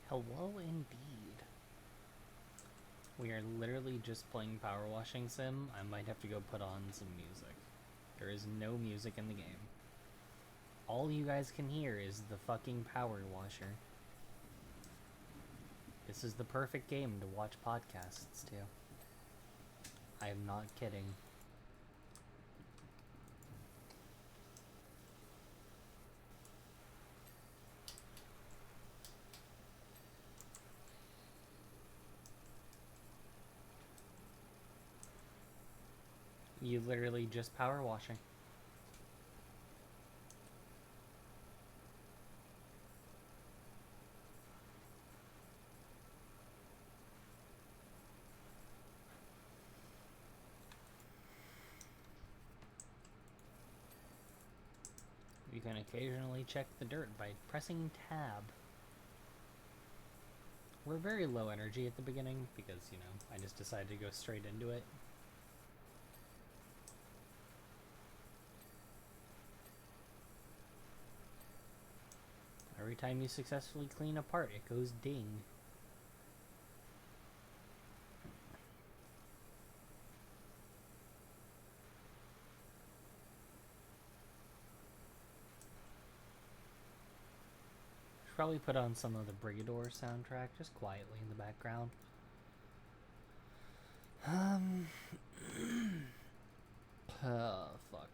Hello indeed. We are literally just playing Power Washing Sim. I might have to go put on some music. There is no music in the game. All you guys can hear is the fucking power washer. This is the perfect game to watch podcasts to. I am not kidding. You literally just power washing. You can occasionally check the dirt by pressing tab. We're very low energy at the beginning because, you know, I just decided to go straight into it. Every time you successfully clean a part, it goes ding. Should probably put on some of the Brigador soundtrack just quietly in the background. Fuck.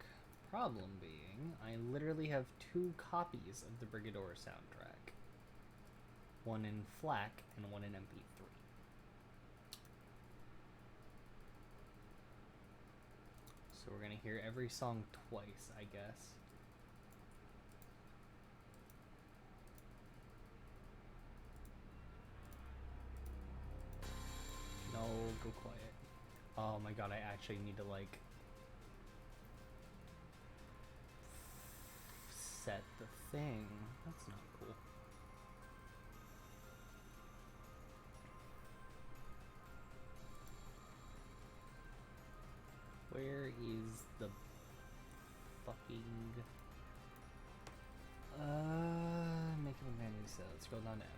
Problem being, I literally have 2 copies of the Brigador soundtrack. One in FLAC and one in MP3. So we're gonna hear every song twice, I guess. No, go quiet. Oh my god, I actually need to, like, set the thing. That's not cool. Where is the fucking... makeup and vanity set. Let's scroll down to M.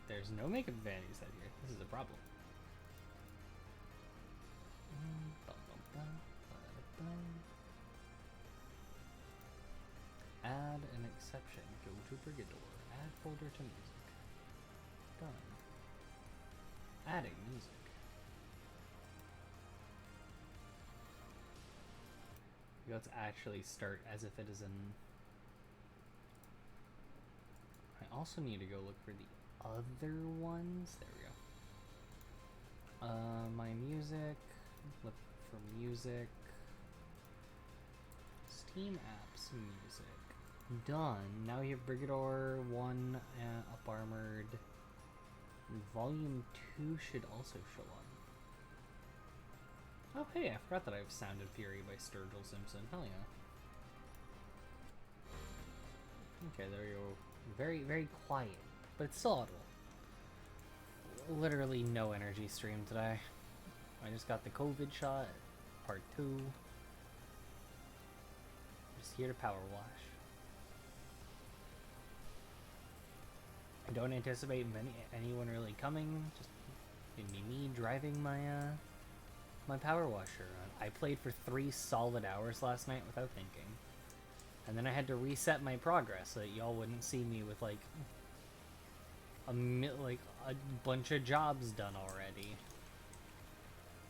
There's no makeup and vanity set here. This is a problem. Add an exception. Go to Brigador. Add folder to music. Done. Adding music. Let's actually start as if it is in... I also need to go look for the other ones. There we go. My music. Look for music. Steam apps music. Done. Now we have Brigador 1 up armored. Volume 2 should also show up. Oh hey, I forgot that I have Sound and Fury by Sturgill Simpson. Hell yeah. Okay, there we go. Very, very quiet, but it's still audible. Literally no energy stream today. I just got the COVID shot, part 2. Just here to power wash. I don't anticipate anyone really coming. Just gonna be me driving my my power washer. I played for 3 solid hours last night without thinking. And then I had to reset my progress so that y'all wouldn't see me with like a bunch of jobs done already.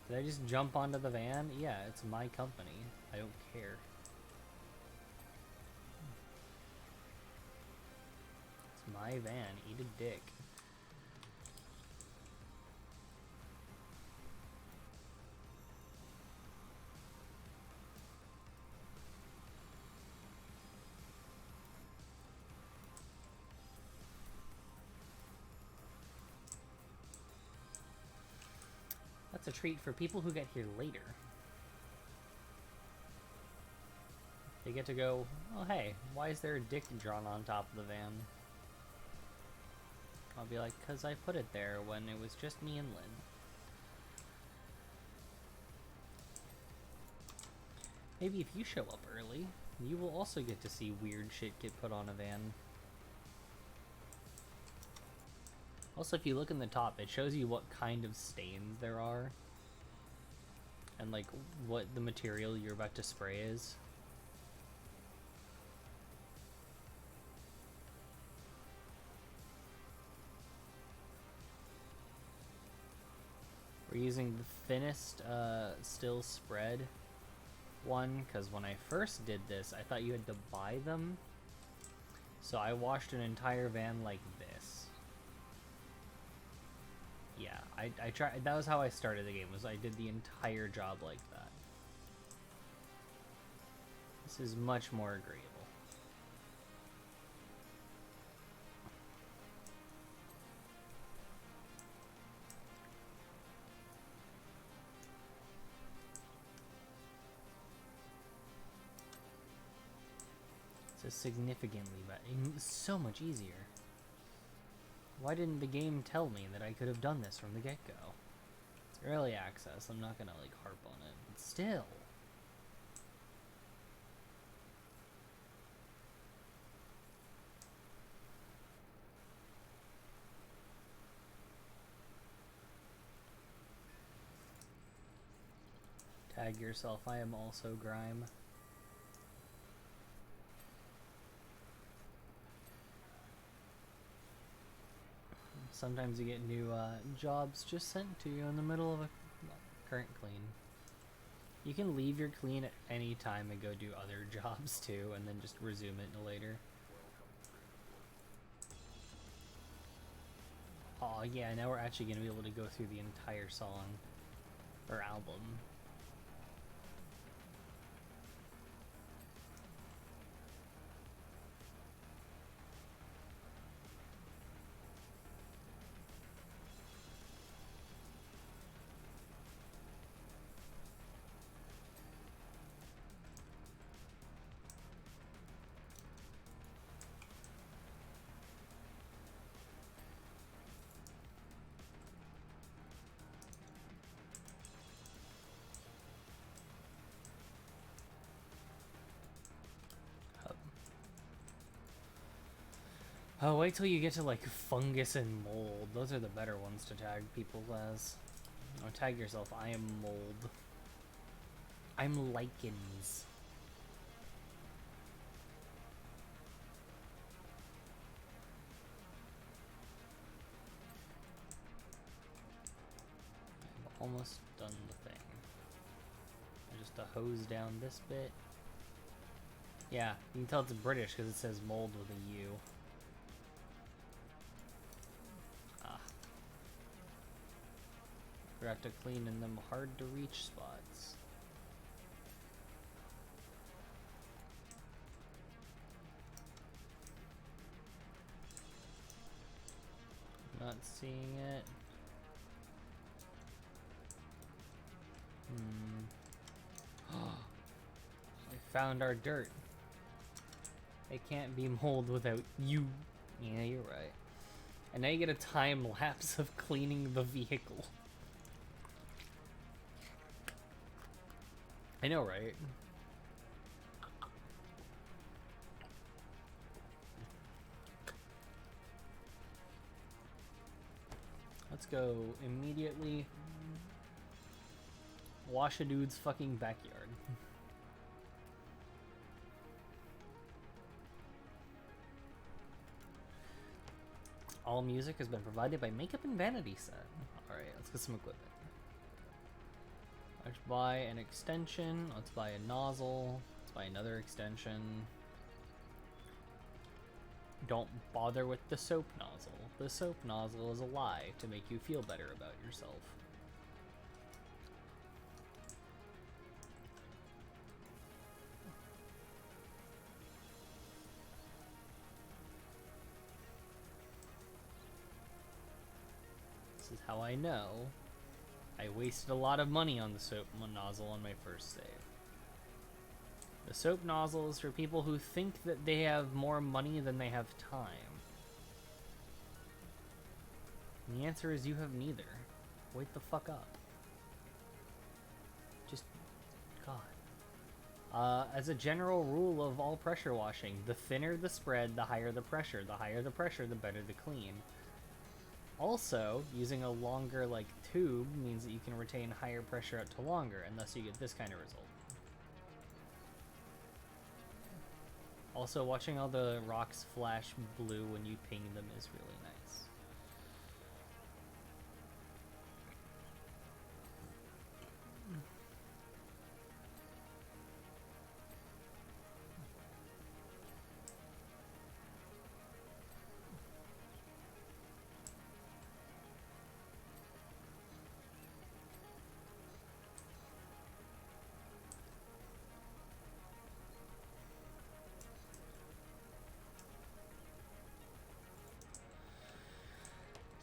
Did I just jump onto the van? Yeah, it's my company. I don't care. It's my van. Eat a dick. That's a treat for people who get here later. They get to go, oh hey, why is there a dick drawn on top of the van? I'll be like, cause I put it there when it was just me and Lynn. Maybe if you show up early, you will also get to see weird shit get put on a van. Also, if you look in the top, it shows you what kind of stains there are. And like what the material you're about to spray is. We're using the thinnest still spread one, because when I first did this, I thought you had to buy them. So I washed an entire van like this. Yeah, I tried. That was how I started the game. Was I did the entire job like that. This is much more agreeable. It's significantly better. So much easier. Why didn't the game tell me that I could have done this from the get-go? It's early access. I'm not gonna like harp on it, but still. Tag yourself. I am also Grime. Sometimes you get new jobs just sent to you in the middle of a current clean. You can leave your clean at any time and go do other jobs too, and then just resume it later. Oh yeah, now we're actually going to be able to go through the entire song, or album. Oh, wait till you get to like fungus and mold. Those are the better ones to tag people as. Oh, tag yourself. I am mold. I'm lichens. I've almost done the thing. Just to hose down this bit. Yeah, you can tell it's British because it says mold with a U. Forgot to clean in them hard to reach spots. Not seeing it. I found our dirt. It can't be mold without you. Yeah, you're right. And now you get a time lapse of cleaning the vehicle. I know, right? Let's go immediately wash a dude's fucking backyard. All music has been provided by Makeup and Vanity Set. Alright, let's get some equipment. Let's buy an extension. Let's buy a nozzle. Let's buy another extension. Don't bother with the soap nozzle. The soap nozzle is a lie to make you feel better about yourself. This is how I know I wasted a lot of money on the soap nozzle on my first save. The soap nozzle is for people who think that they have more money than they have time. And the answer is you have neither. Wake the fuck up. Just, God. As a general rule of all pressure washing, the thinner the spread, the higher the pressure. The higher the pressure, the better the clean. Also, using a longer like tube means that you can retain higher pressure out to longer, and thus you get this kind of result. Also, watching all the rocks flash blue when you ping them is really nice.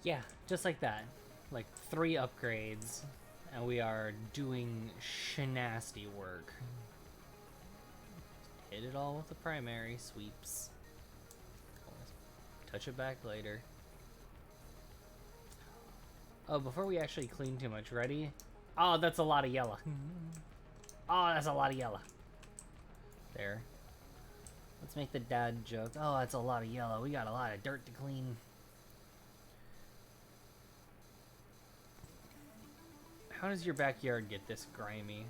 Yeah, just like that. Like 3 upgrades, and we are doing shenasty work. Hit it all with the primary sweeps. Touch it back later. Oh, before we actually clean too much, ready? Oh, that's a lot of yellow. Oh, that's a lot of yellow. There. Let's make the dad joke. Oh, that's a lot of yellow. We got a lot of dirt to clean. How does your backyard get this grimy?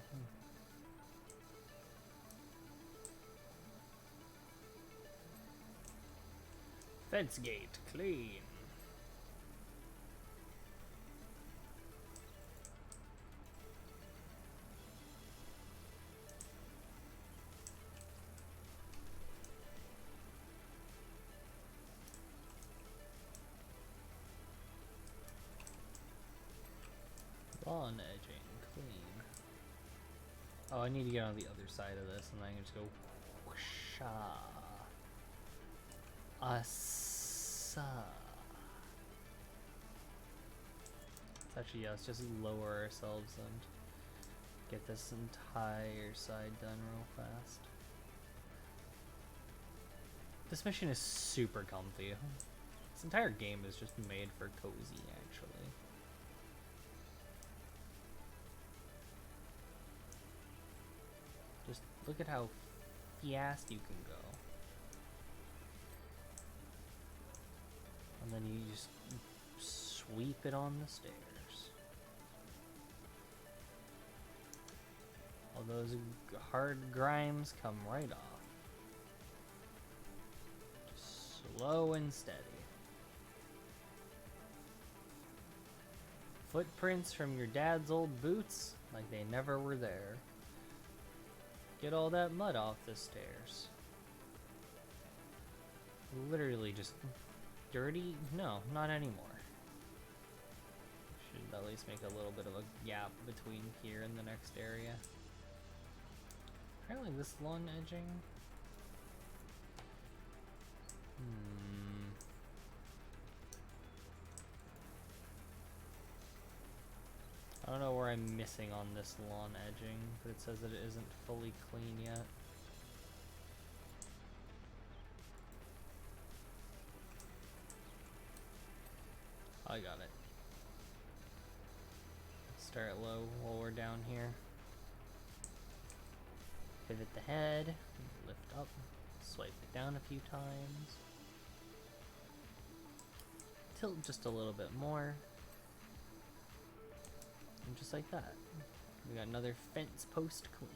Fence gate, clean. Lawn edging, clean. Oh, I need to get on the other side of this, and then I can just go whoosha. Asa. Actually, yeah, let's just lower ourselves and get this entire side done real fast. This mission is super comfy. This entire game is just made for cozy, actually. Just look at how fast you can go. And then you just sweep it on the stairs. All those hard grimes come right off. Just slow and steady. Footprints from your dad's old boots, like they never were there. Get all that mud off the stairs. Literally just dirty? No, not anymore. Should at least make a little bit of a gap between here and the next area. Apparently this lawn edging. I don't know where I'm missing on this lawn edging, but it says that it isn't fully clean yet. I got it. Start low while we're down here. Pivot the head, lift up, swipe it down a few times. Tilt just a little bit more. And just like that. We got another fence post clean.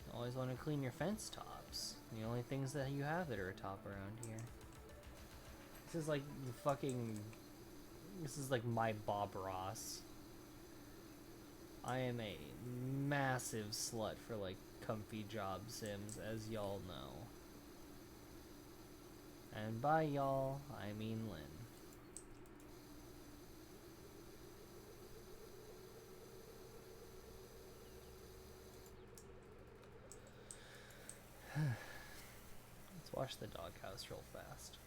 You always want to clean your fence tops. The only things that you have that are a top around here. This is like the fucking... This is like my Bob Ross. I am a massive slut for like comfy job sims, as y'all know. And by y'all, I mean Lynn. Let's wash the doghouse real fast.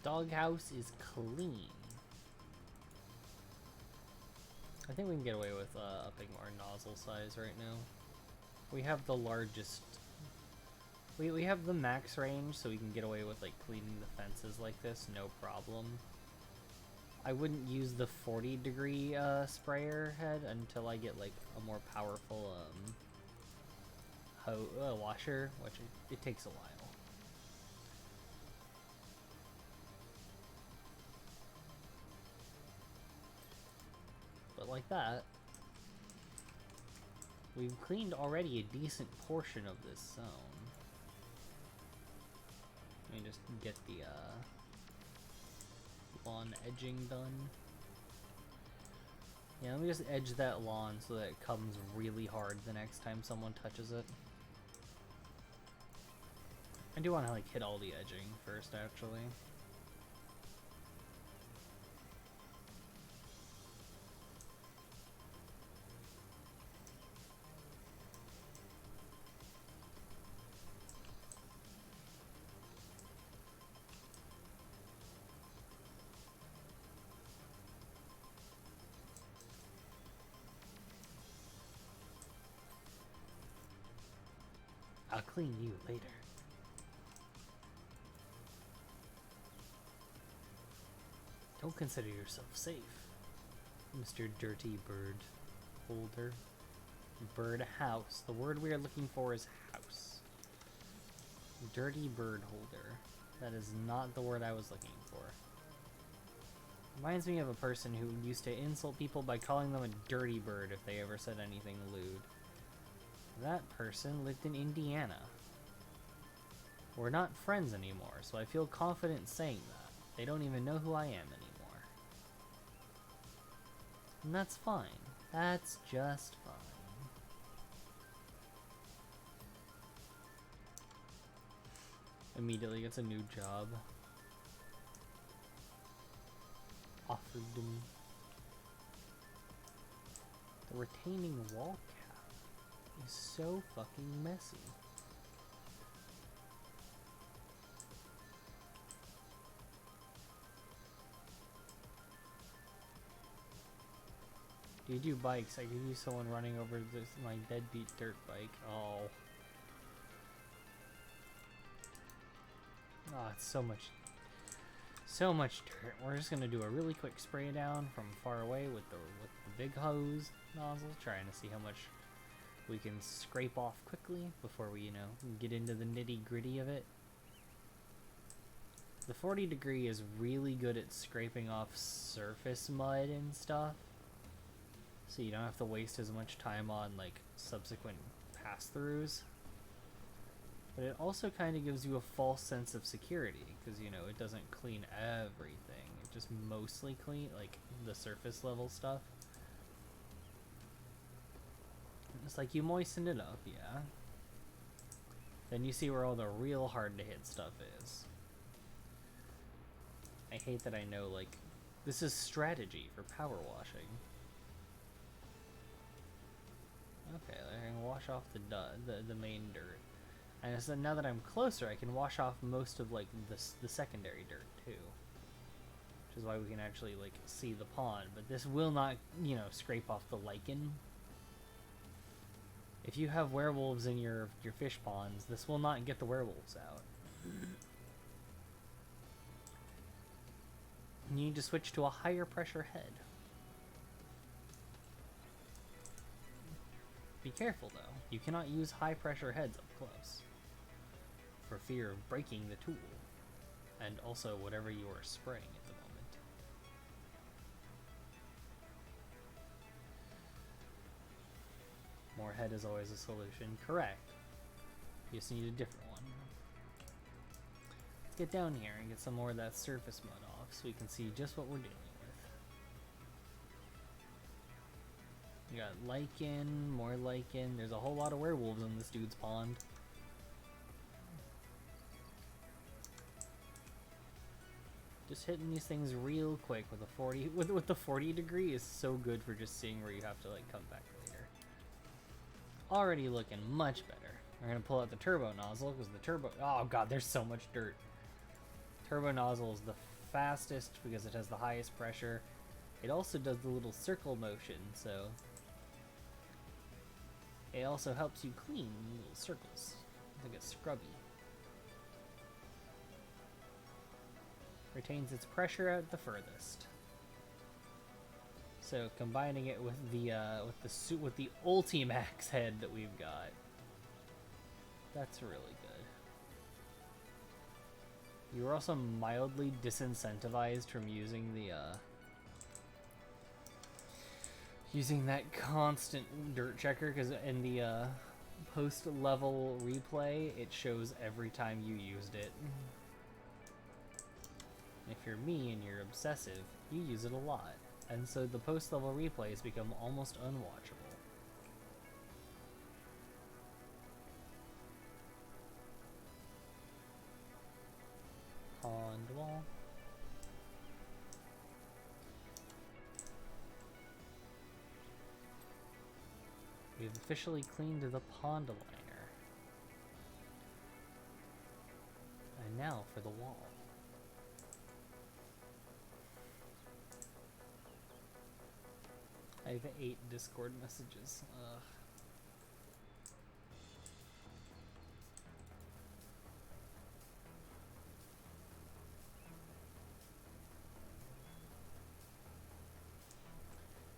Doghouse is clean. I think we can get away with upping our nozzle size right now. We have the largest... We have the max range, so we can get away with like cleaning the fences like this, no problem. I wouldn't use the 40-degree sprayer head until I get like a more powerful washer, which it takes a while. But like that, we've cleaned already a decent portion of this zone. Let me just get the lawn edging done. Yeah, let me just edge that lawn so that it comes really hard the next time someone touches it. I do want to like hit all the edging first, actually. I'll clean you later. Don't consider yourself safe, Mr. Dirty Bird Holder. Bird house. The word we are looking for is house. Dirty bird holder. That is not the word I was looking for. Reminds me of a person who used to insult people by calling them a dirty bird if they ever said anything lewd. That person lived in Indiana. We're not friends anymore, so I feel confident saying that. They don't even know who I am anymore. And that's fine. That's just fine. Immediately gets a new job offered to me. The retaining wall cap is so fucking messy. Do you do bikes? I could use someone running over this my deadbeat dirt bike. Oh. Oh, it's so much dirt. We're just gonna do a really quick spray down from far away with the big hose nozzle, trying to see how much we can scrape off quickly before we, you know, get into the nitty-gritty of it. The 40 degree is really good at scraping off surface mud and stuff, so you don't have to waste as much time on like subsequent pass-throughs. But it also kind of gives you a false sense of security, because, you know, it doesn't clean everything. It just mostly clean, like, the surface level stuff. It's like you moisten it up, yeah. Then you see where all the real hard to hit stuff is. I hate that I know, like, this is strategy for power washing. Okay, I can wash off the main dirt. And so now that I'm closer, I can wash off most of like the secondary dirt too, which is why we can actually like see the pond. But this will not, you know, scrape off the lichen. If you have werewolves in your fish ponds, this will not get the werewolves out. You need to switch to a higher pressure head. Be careful though, you cannot use high pressure heads up close, for fear of breaking the tool, and also whatever you are spraying at the moment. More head is always a solution, correct. You just need a different one. Let's get down here and get some more of that surface mud off so we can see just what we're dealing with. We got lichen, more lichen. There's a whole lot of werewolves in this dude's pond. Just hitting these things real quick with a 40 with the 40 degree is so good for just seeing where you have to like come back later. Already looking much better. We're gonna pull out the turbo nozzle because the turbo, oh god, there's so much dirt. Turbo nozzle is the fastest because it has the highest pressure, It also does the little circle motion, so it also helps you clean little circles. It's like a scrubby. Retains its pressure at the furthest. So combining it with the Ultimax head that we've got, that's really good. You were also mildly disincentivized from using the using that constant dirt checker, because in the post-level replay, it shows every time you used it. If you're me and you're obsessive, you use it a lot. And so the post-level replays become almost unwatchable. Pond wall. We've officially cleaned the pond liner. And now for the wall. I have 8 Discord messages. Ugh.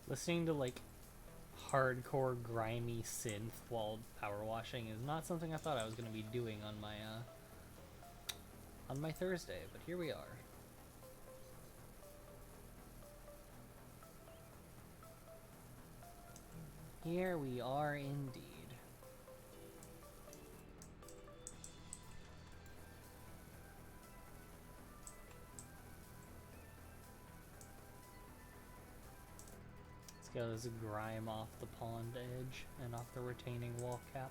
Listening to like hardcore grimy synth while power washing is not something I thought I was going to be doing on my Thursday, but here we are. Here we are indeed. Let's get this grime off the pond edge and off the retaining wall cap.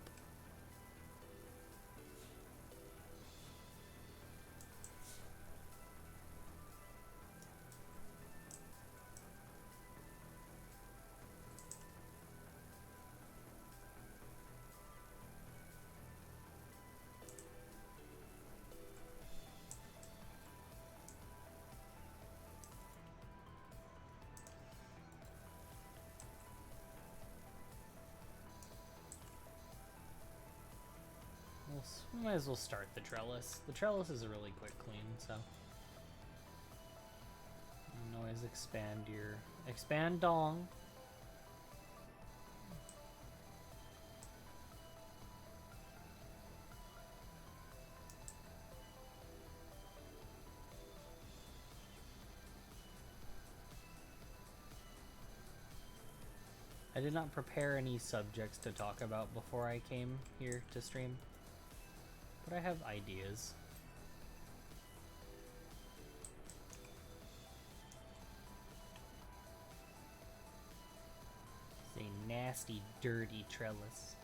We might as well start the trellis. The trellis is a really quick clean, so. You can always expand dong. I did not prepare any subjects to talk about before I came here to stream, but I have ideas. It's a nasty, dirty trellis.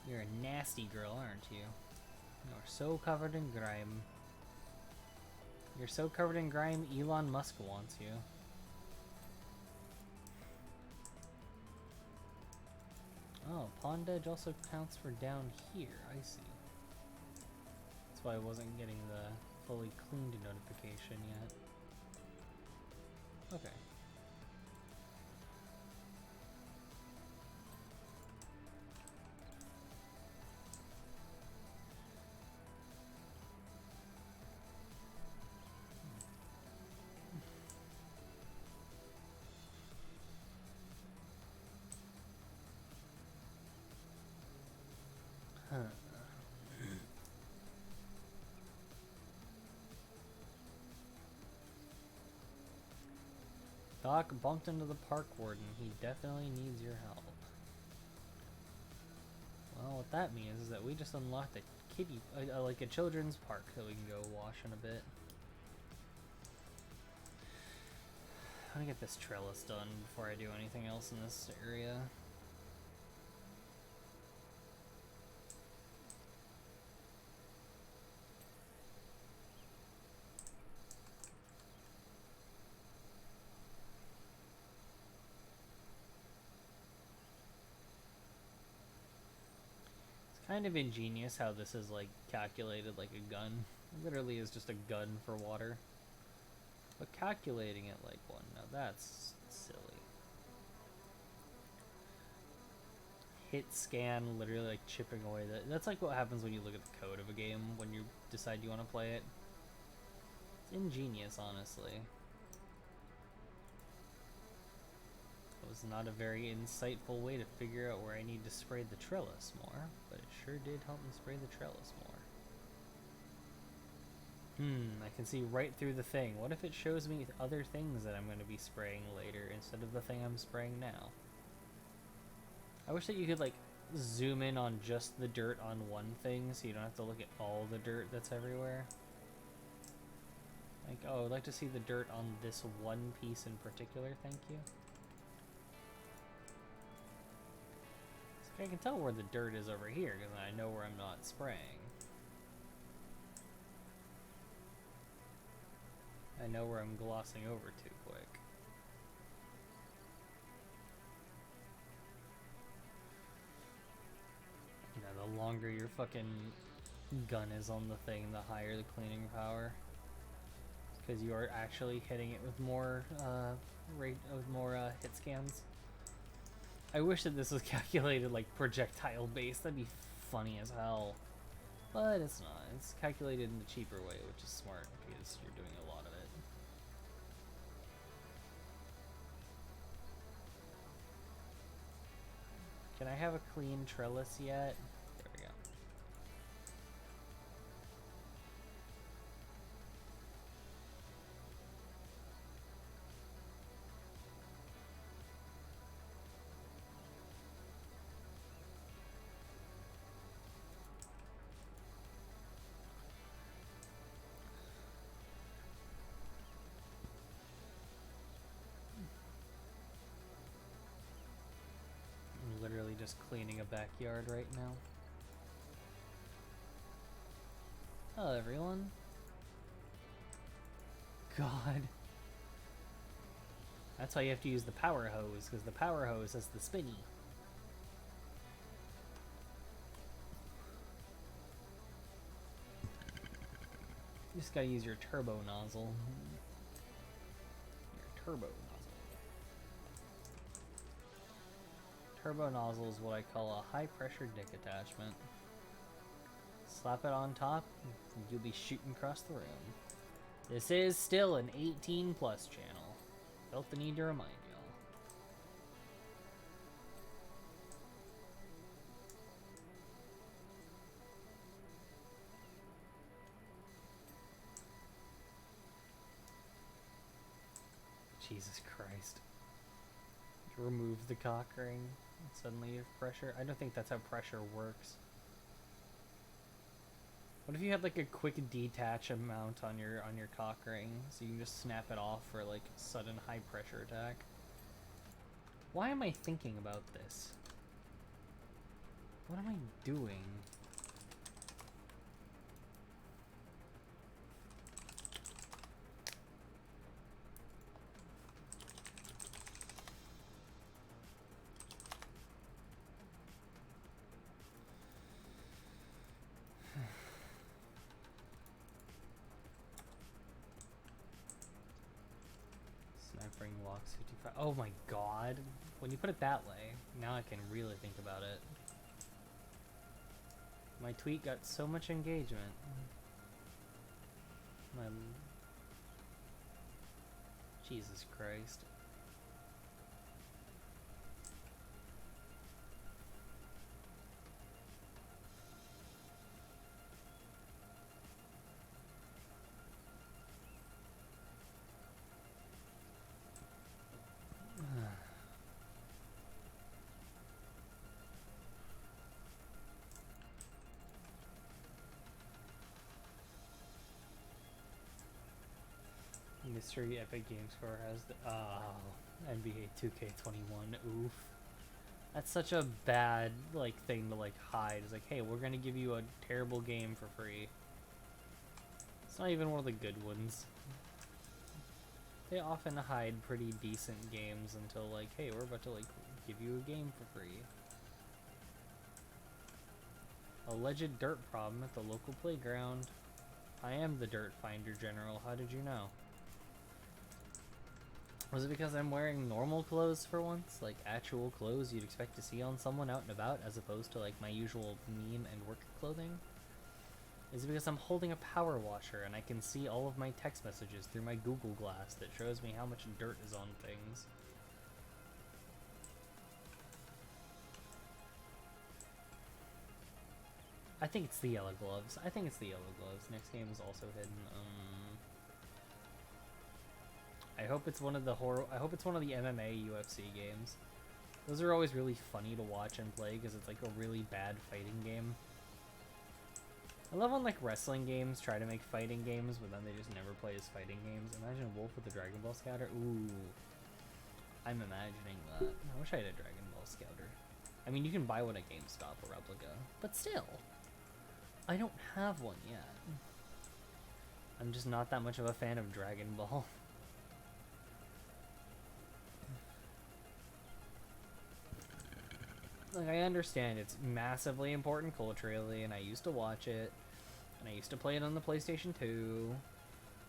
You're a nasty girl, aren't you? You're so covered in grime. You're so covered in grime, Elon Musk wants you. Oh, pond edge also counts for down here. I see. That's why I wasn't getting the fully cleaned notification yet. Okay. Huh. Doc bumped into the park warden. He definitely needs your help. Well, what that means is that we just unlocked a kiddie, like a children's park that we can go wash in a bit. I'm gonna get this trellis done before I do anything else in this area. Kind of ingenious how this is like calculated like a gun. It literally is just a gun for water. But calculating it like one, now that's silly. Hit scan, literally like chipping away that's like what happens when you look at the code of a game when you decide you want to play it. It's ingenious, honestly. It was not a very insightful way to figure out where I need to spray the trellis more, but it sure did help me spray the trellis more. I can see right through the thing. What if it shows me other things that I'm going to be spraying later instead of the thing I'm spraying now? I wish that you could like zoom in on just the dirt on one thing so you don't have to look at all the dirt that's everywhere. Like, oh, I'd like to see the dirt on this one piece in particular, thank you. So I can tell where the dirt is over here because I know where I'm not spraying. I know where I'm glossing over too quick. You know, the longer your fucking gun is on the thing, the higher the cleaning power. Because you are actually hitting it with more hit scans. I wish that this was calculated like projectile based. That'd be funny as hell. But it's not. It's calculated in the cheaper way, which is smart because you're doing a lot of it. Can I have a clean trellis yet? There we go. I'm literally just cleaning a backyard right now. Hello, everyone. God. That's why you have to use the power hose, because the power hose has the spinny. You just gotta use your turbo nozzle. Your turbo nozzle. Turbo nozzle is what I call a high pressure dick attachment. Slap it on top, and you'll be shooting across the room. This is still an 18+ channel. Felt the need to remind y'all. Jesus Christ. You remove the cock ring, and suddenly you have pressure. I don't think that's how pressure works. What if you had like a quick detach amount on your cock ring, so you can just snap it off for like sudden high pressure attack? Why am I thinking about this? What am I doing? Snipering locks 55. Oh my god. When you put it that way, now I can really think about it. My tweet got so much engagement. Jesus Christ. Mystery Epic Games Store has the NBA 2K21. Oof. That's such a bad like thing to like hide. It's like, hey, we're gonna give you a terrible game for free. It's not even one of the good ones. They often hide pretty decent games until like, hey, we're about to like give you a game for free. Alleged dirt problem at the local playground. I am the dirt finder general. How did you know? Was it because I'm wearing normal clothes for once? Like actual clothes you'd expect to see on someone out and about, as opposed to like my usual meme and work clothing? Is it because I'm holding a power washer and I can see all of my text messages through my Google Glass that shows me how much dirt is on things? I think it's the yellow gloves. I think it's the yellow gloves. Next game is also hidden. I hope it's one of the I hope it's one of the MMA UFC games. Those are always really funny to watch and play because it's like a really bad fighting game. I love when like wrestling games try to make fighting games, but then they just never play as fighting games. Imagine a wolf with a Dragon Ball Scouter. Ooh, I'm imagining that. I wish I had a Dragon Ball Scouter. I mean, you can buy one at GameStop, a replica, but still, I don't have one yet. I'm just not that much of a fan of Dragon Ball. Like, I understand it's massively important culturally, and I used to watch it, and I used to play it on the PlayStation 2.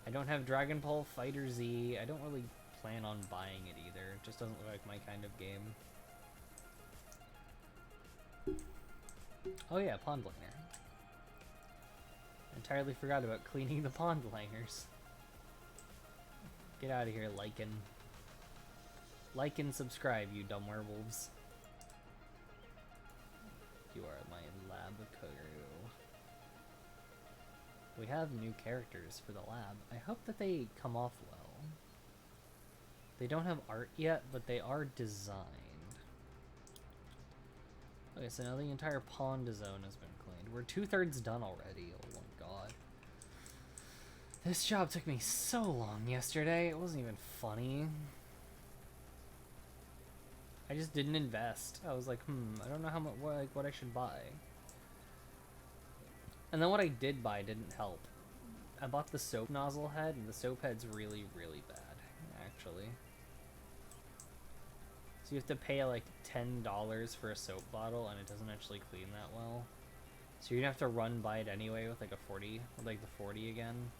I don't have Dragon Ball Fighter Z. I don't really plan on buying it either. It just doesn't look like my kind of game. Oh yeah, pond liner. Entirely forgot about cleaning the pond liners. Get out of here, Lycan. Like and subscribe, you dumb werewolves. You are my lab crew. We have new characters for the lab. I hope that they come off well. They don't have art yet, but they are designed. Okay, so now the entire pond zone has been cleaned. We're 2/3 done already. Oh my god. This job took me so long yesterday. It wasn't even funny. I just didn't invest. I was like, I don't know how much, what I should buy. And then what I did buy didn't help. I bought the soap nozzle head, and the soap head's really, really bad, actually. So you have to pay like $10 for a soap bottle, and it doesn't actually clean that well. So you're gonna have to run by it anyway with like a 40, with like the 40 again.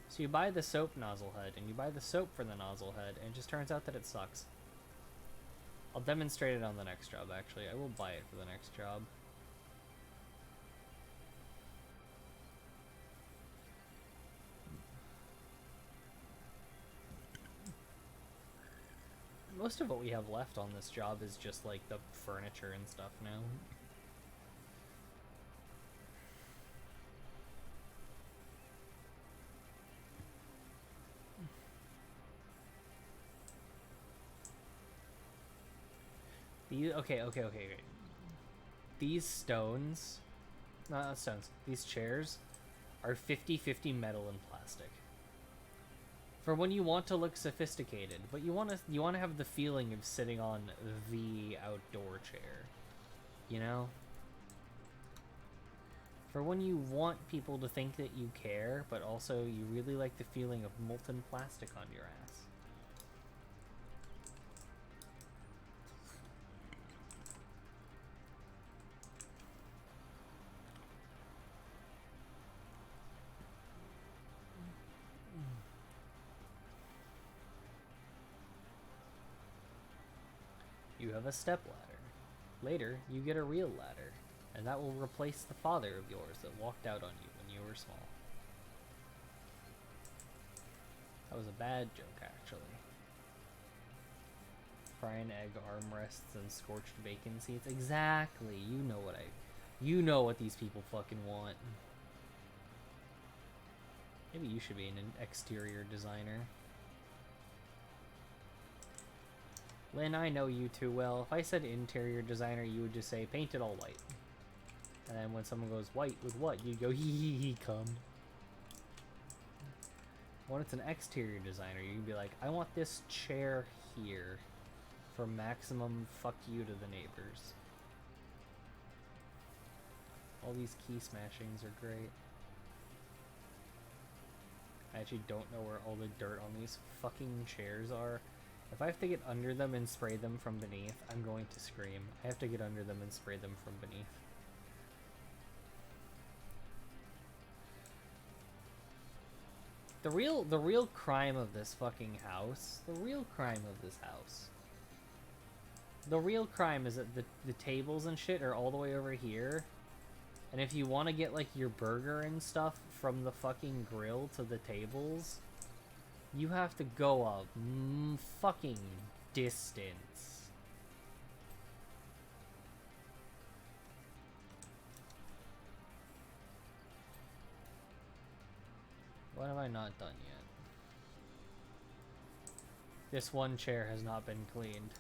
So you buy the soap nozzle head, and you buy the soap for the nozzle head, and it just turns out that it sucks. I'll demonstrate it on the next job, actually. I will buy it for the next job. Most of what we have left on this job is just like the furniture and stuff now. Okay. These stones, not stones, these chairs are 50-50 metal and plastic. For when you want to look sophisticated, but you want to have the feeling of sitting on the outdoor chair, you know? For when you want people to think that you care, but also you really like the feeling of molten plastic on your ass. You have a step ladder. Later, you get a real ladder, and that will replace the father of yours that walked out on you when you were small. That was a bad joke, actually. Frying egg armrests and scorched bacon seats. Exactly. You know what these people fucking want. Maybe you should be an exterior designer. Lynn, I know you too well. If I said interior designer, you would just say paint it all white. And then when someone goes, white with what? You'd go, hee, come. When it's an exterior designer, you can be like, I want this chair here for maximum fuck you to the neighbors. All these key smashings are great. I actually don't know where all the dirt on these fucking chairs are. If I have to get under them and spray them from beneath, I'm going to scream. I have to get under them and spray them from beneath. the real crime of this fucking house, the real crime of this house. The real crime is that the tables and shit are all the way over here. And if you want to get like your burger and stuff from the fucking grill to the tables, you have to go a fucking distance. What have I not done yet? This one chair has not been cleaned.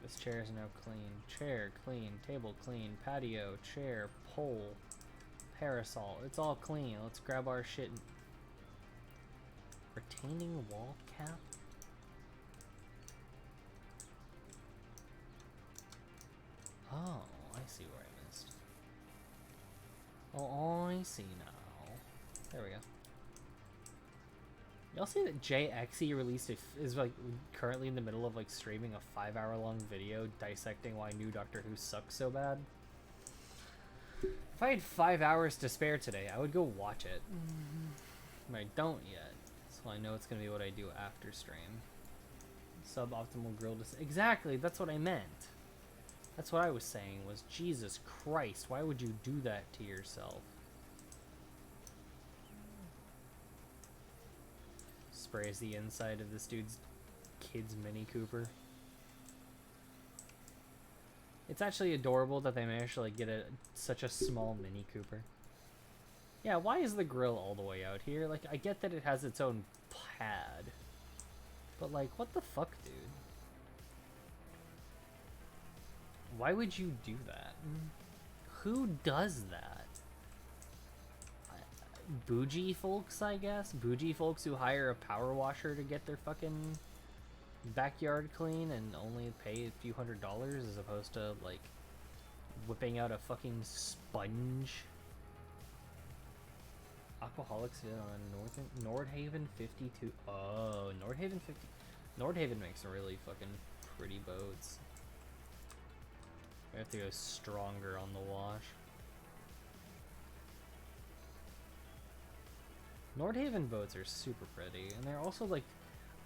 This chair is now clean. Chair, clean. Table, clean. Patio, chair, pole, parasol. It's all clean. Let's grab our shit. Retaining wall cap? Oh, I see where I missed. Oh, I see now. There we go. Y'all see that JXE released is like currently in the middle of like streaming a 5-hour-long video dissecting why new Doctor Who sucks so bad? If I had 5 hours to spare today, I would go watch it. But I don't yet, so I know it's gonna be what I do after stream. Suboptimal grill exactly, that's what I meant. That's what I was saying was, Jesus Christ, why would you do that to yourself? Sprays the inside of this dude's kid's Mini Cooper. It's actually adorable that they managed to like get such a small Mini Cooper. Yeah, why is the grill all the way out here? Like, I get that it has its own pad, but like, what the fuck, dude? Why would you do that? Who does that? Bougie folks, I guess? Bougie folks who hire a power washer to get their fucking backyard clean and only pay a few $100s as opposed to, like, whipping out a fucking sponge. Aquaholics on Nordhaven 52. Oh, Nordhaven 50. Nordhaven makes really fucking pretty boats. We have to go stronger on the wash. Nordhaven boats are super pretty, and they're also like,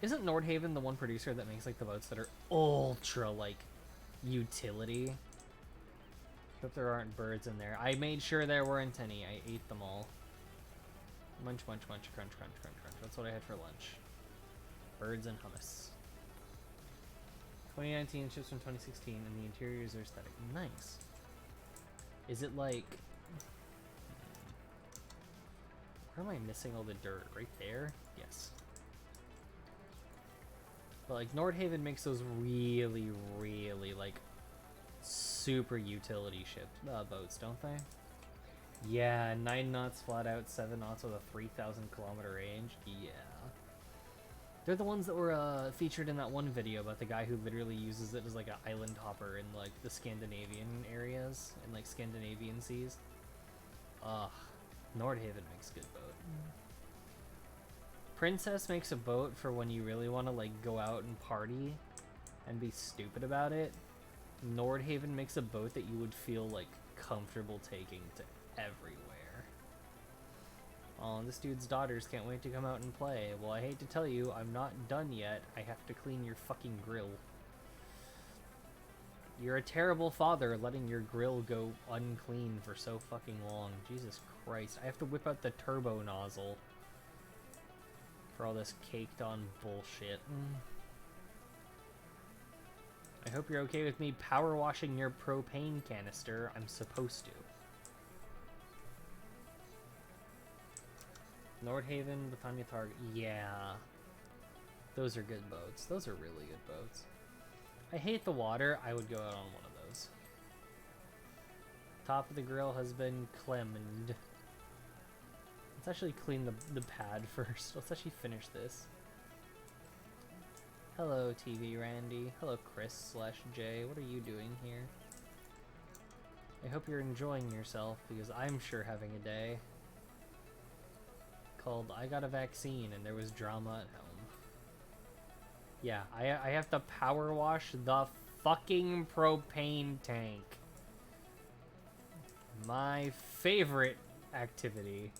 isn't Nordhaven the one producer that makes like the boats that are ultra like utility? Hope there aren't birds in there. I made sure there weren't any. I ate them all. Munch, munch, munch, crunch, crunch, crunch, crunch. That's what I had for lunch. Birds and hummus. 2019 ships from 2016, and the interiors are aesthetic. Nice. Is it like... Where am I missing all the dirt? Right there? Yes. But like Nordhaven makes those really, really like super utility ship boats, don't they? Yeah, 9 knots flat out, 7 knots with a 3,000 kilometer range. Yeah. They're the ones that were featured in that one video about the guy who literally uses it as like an island hopper in like the Scandinavian areas, in like Scandinavian seas. Ugh. Nordhaven makes good boat. Princess makes a boat for when you really want to like go out and party and be stupid about it. Nordhaven makes a boat that you would feel like comfortable taking to everywhere. Oh, this dude's daughters can't wait to come out and play. Well, I hate to tell you, I'm not done yet. I have to clean your fucking grill. You're a terrible father letting your grill go unclean for so fucking long. Jesus Christ. I have to whip out the turbo nozzle for all this caked on bullshit. I hope you're okay with me power washing your propane canister. I'm supposed to. Nordhaven, Bethania Target. Yeah. Those are good boats. Those are really good boats. I hate the water. I would go out on one of those. Top of the grill has been cleaned. Let's actually clean the pad first. Let's actually finish this. Hello, TV Randy. Hello, Chris/J. What are you doing here? I hope you're enjoying yourself, because I'm sure having a day. Called I got a vaccine and there was drama at home. Yeah, I have to power wash the fucking propane tank. My favorite activity.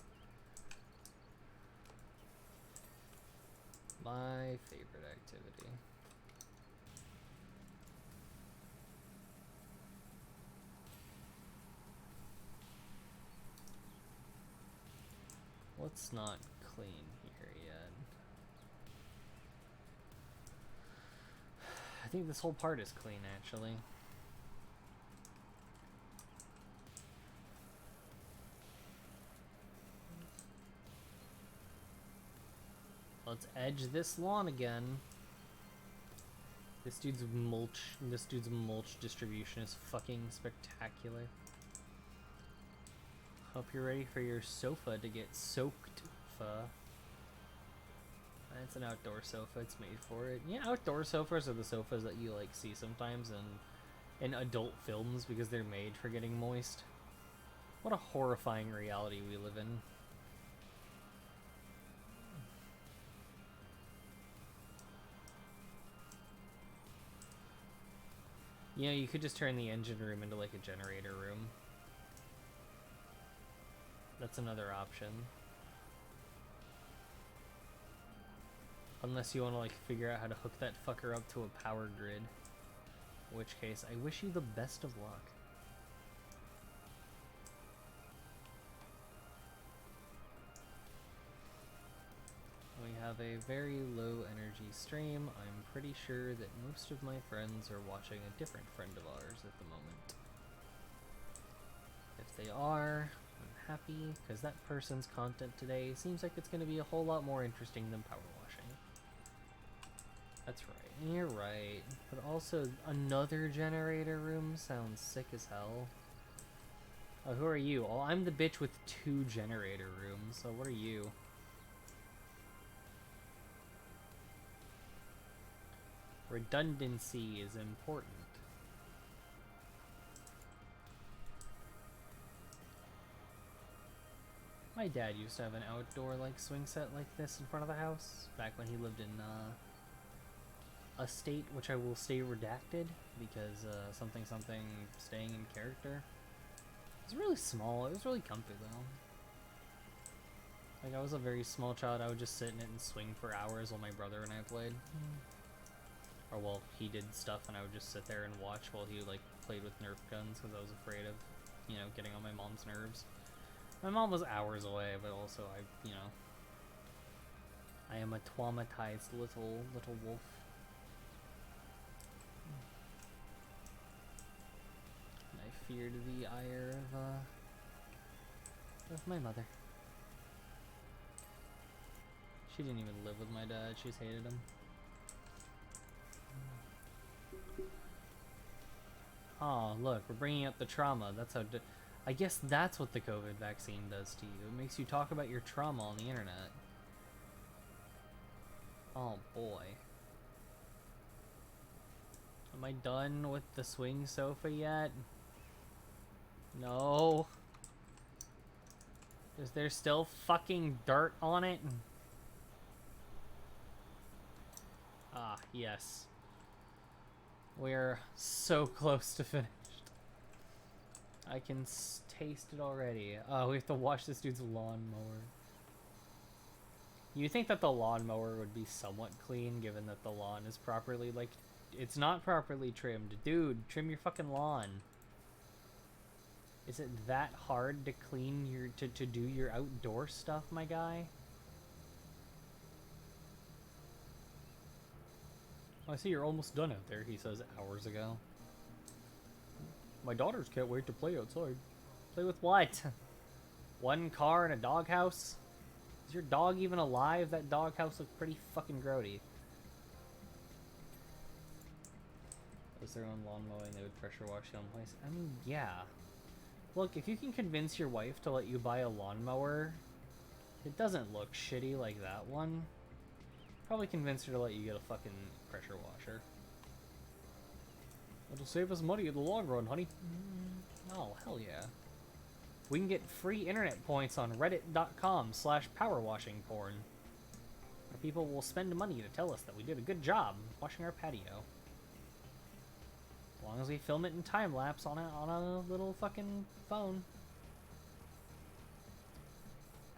my favorite activity. Let's not clean here yet. I think this whole part is clean, actually. Let's edge this lawn again. This dude's mulch distribution is fucking spectacular. Hope you're ready for your sofa to get soaked. It's an outdoor sofa, it's made for it. Yeah, outdoor sofas are the sofas that you like see sometimes in adult films because they're made for getting moist. What a horrifying reality we live in. You know, you could just turn the engine room into like a generator room. That's another option. Unless you want to like figure out how to hook that fucker up to a power grid. In which case, I wish you the best of luck. We have a very low energy stream. I'm pretty sure that most of my friends are watching a different friend of ours at the moment. If they are, I'm happy, because that person's content today seems like it's going to be a whole lot more interesting than power washing. That's right, you're right. But also, another generator room sounds sick as hell. Oh, who are you? Oh, I'm the bitch with 2 generator rooms, so what are you? Redundancy is important. My dad used to have an outdoor like swing set like this in front of the house back when he lived in a state which I will stay redacted because something staying in character. It was really small. It was really comfy though. Like I was a very small child. I would just sit in it and swing for hours while my brother and I played. Or well, he did stuff and I would just sit there and watch while he like played with Nerf guns because I was afraid of, you know, getting on my mom's nerves. My mom was hours away, but also I am a traumatized little wolf. And I feared the ire of my mother. She didn't even live with my dad. She's hated him. Oh, look, we're bringing up the trauma. That's how. I guess that's what the COVID vaccine does to you. It makes you talk about your trauma on the internet. Oh boy. Am I done with the swing sofa yet? No. Is there still fucking dirt on it? Ah, yes. We're so close to finished. I can taste it already. Oh, we have to wash this dude's lawnmower. You think that the lawnmower would be somewhat clean, given that the lawn is properly, like, it's not properly trimmed. Dude, trim your fucking lawn. Is it that hard to clean your, to do your outdoor stuff, my guy? Oh, I see you're almost done out there, he says hours ago. My daughters can't wait to play outside. Play with what? One car and a doghouse? Is your dog even alive? That doghouse looks pretty fucking grody. Was their own lawn mowing, they would pressure wash the own place. I mean, yeah. Look, if you can convince your wife to let you buy a lawnmower, it doesn't look shitty like that one. Probably convince her to let you get a fucking pressure washer. It'll save us money in the long run, honey. Oh, hell yeah. We can get free internet points on reddit.com/powerwashingporn. Where people will spend money to tell us that we did a good job washing our patio. As long as we film it in time-lapse on a little fucking phone.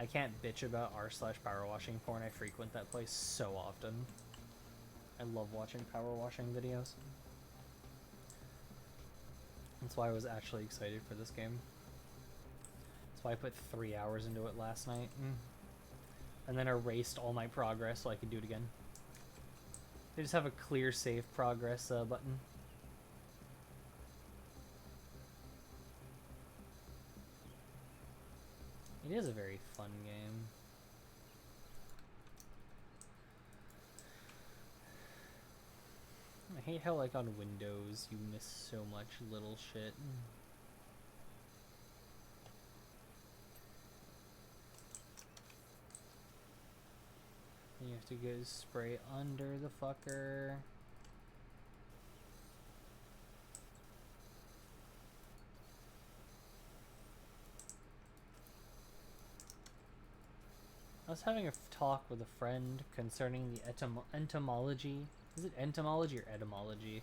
I can't bitch about r/power washing porn. I frequent that place so often. I love watching power washing videos. That's why I was actually excited for this game. That's why I put 3 hours into it last night. And then erased all my progress so I could do it again. They just have a clear save progress button. It is a very fun game. I hate how, like, on Windows, you miss so much little shit. You have to go spray under the fucker. I was having a talk with a friend concerning the entomology. Is it entomology or etymology?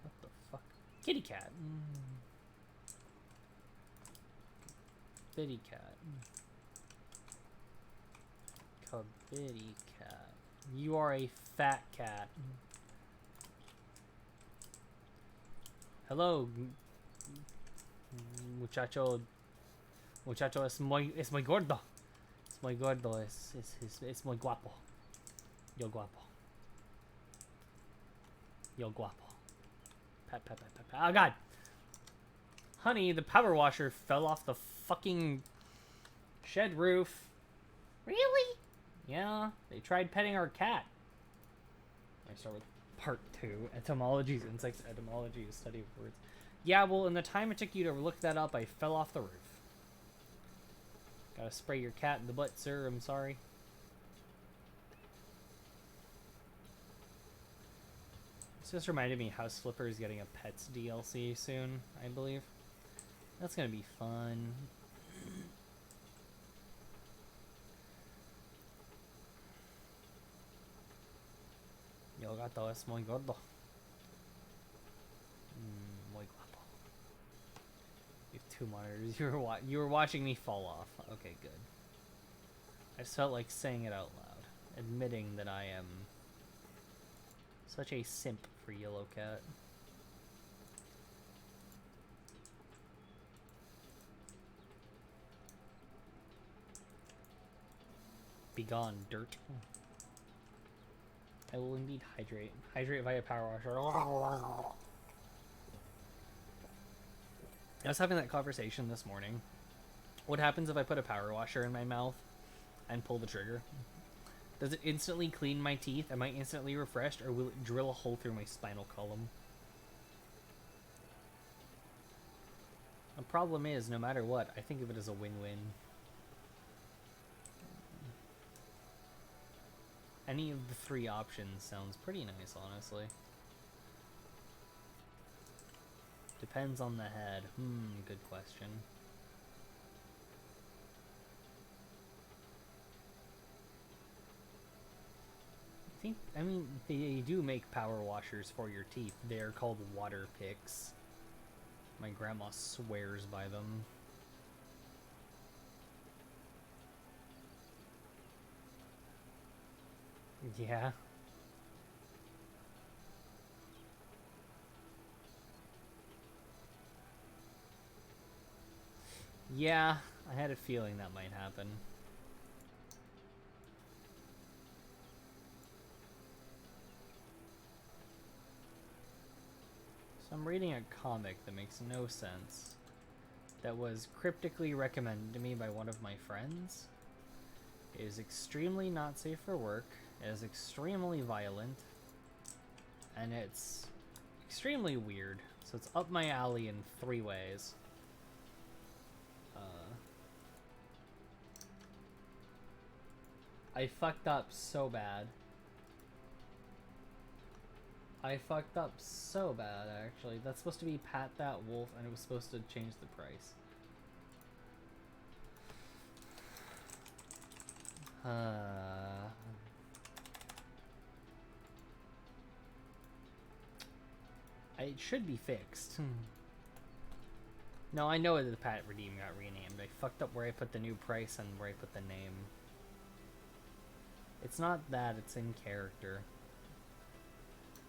What the fuck? Kitty cat. Bitty cat. Bitty cat. You are a fat cat. Hello, muchacho. Muchacho es muy gordo. Es muy gordo. Es muy guapo. Yo guapo. Yo guapo. Pat, pat, pat, pat, pat. Oh god. Honey, the power washer fell off the fucking shed roof. Really? Yeah, they tried petting our cat. I start with part 2. Etymologies, insects, etymology, study of words. Yeah, well, in the time it took you to look that up, I fell off the roof. Gotta spray your cat in the butt, sir. I'm sorry. This just reminded me House Flipper is getting a Pets DLC soon, I believe. That's gonna be fun. Yo gato es muy gordo. Muy guapo. You have 2 monitors. You were watching me fall off. Okay, good. I just felt like saying it out loud, admitting that I am such a simp for Yellow Cat. Begone, dirt. I will indeed hydrate. Hydrate via power washer. I was having that conversation this morning. What happens if I put a power washer in my mouth and pull the trigger? Does it instantly clean my teeth? Am I instantly refreshed, or will it drill a hole through my spinal column? The problem is, no matter what, I think of it as a win-win. Any of the 3 options sounds pretty nice, honestly. Depends on the head. Good question. I mean, they do make power washers for your teeth. They're called water picks. My grandma swears by them. Yeah. Yeah, I had a feeling that might happen. So I'm reading a comic that makes no sense, that was cryptically recommended to me by one of my friends. It is extremely not safe for work, it is extremely violent, and it's extremely weird. So it's up my alley in 3 ways. I fucked up so bad. I fucked up so bad, actually. That's supposed to be Pat That Wolf, and it was supposed to change the price. It should be fixed. No, I know that the Pat Redeem got renamed. I fucked up where I put the new price and where I put the name. It's not that, it's in character.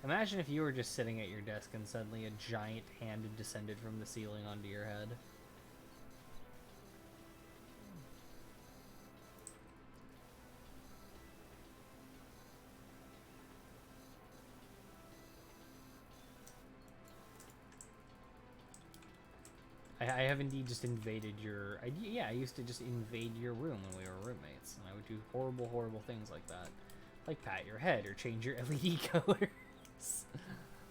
Imagine if you were just sitting at your desk and suddenly a giant hand had descended from the ceiling onto your head. I have indeed just invaded your... I used to just invade your room when we were roommates. And I would do horrible, horrible things like that. Like pat your head or change your LED colors.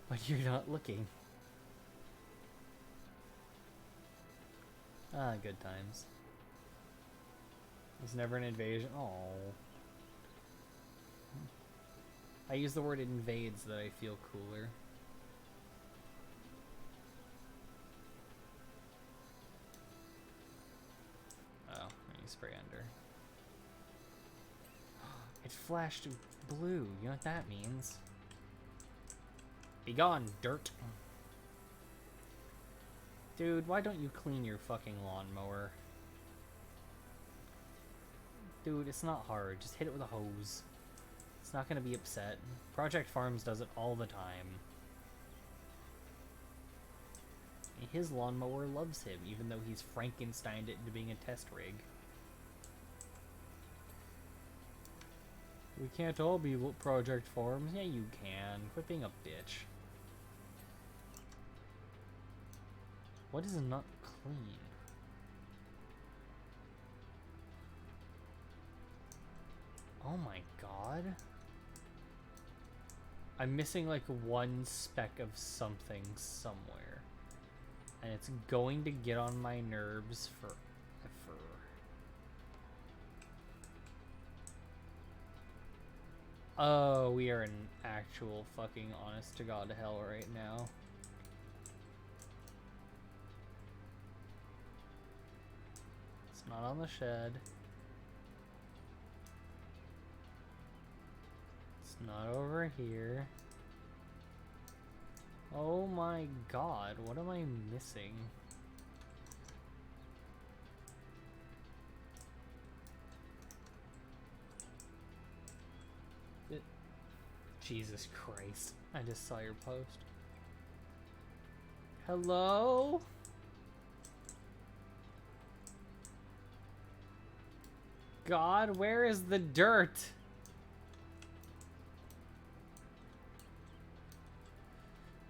But you're not looking. Ah, good times. There's never an invasion. Oh. I use the word invades that I feel cooler. Oh, I need spray under. It flashed blue. You know what that means? Be gone, dirt. Dude, why don't you clean your fucking lawnmower? Dude, it's not hard. Just hit it with a hose. It's not gonna be upset. Project Farms does it all the time. His lawnmower loves him, even though he's Frankensteined it into being a test rig. We can't all be Project Farms. Yeah, you can. Quit being a bitch. What is not clean? Oh my god. I'm missing like one speck of something somewhere. And it's going to get on my nerves forever. Oh, we are in actual fucking honest to god hell right now. It's not on the shed. It's not over here. Oh my god, what am I missing? Jesus Christ, I just saw your post. Hello? God, where is the dirt?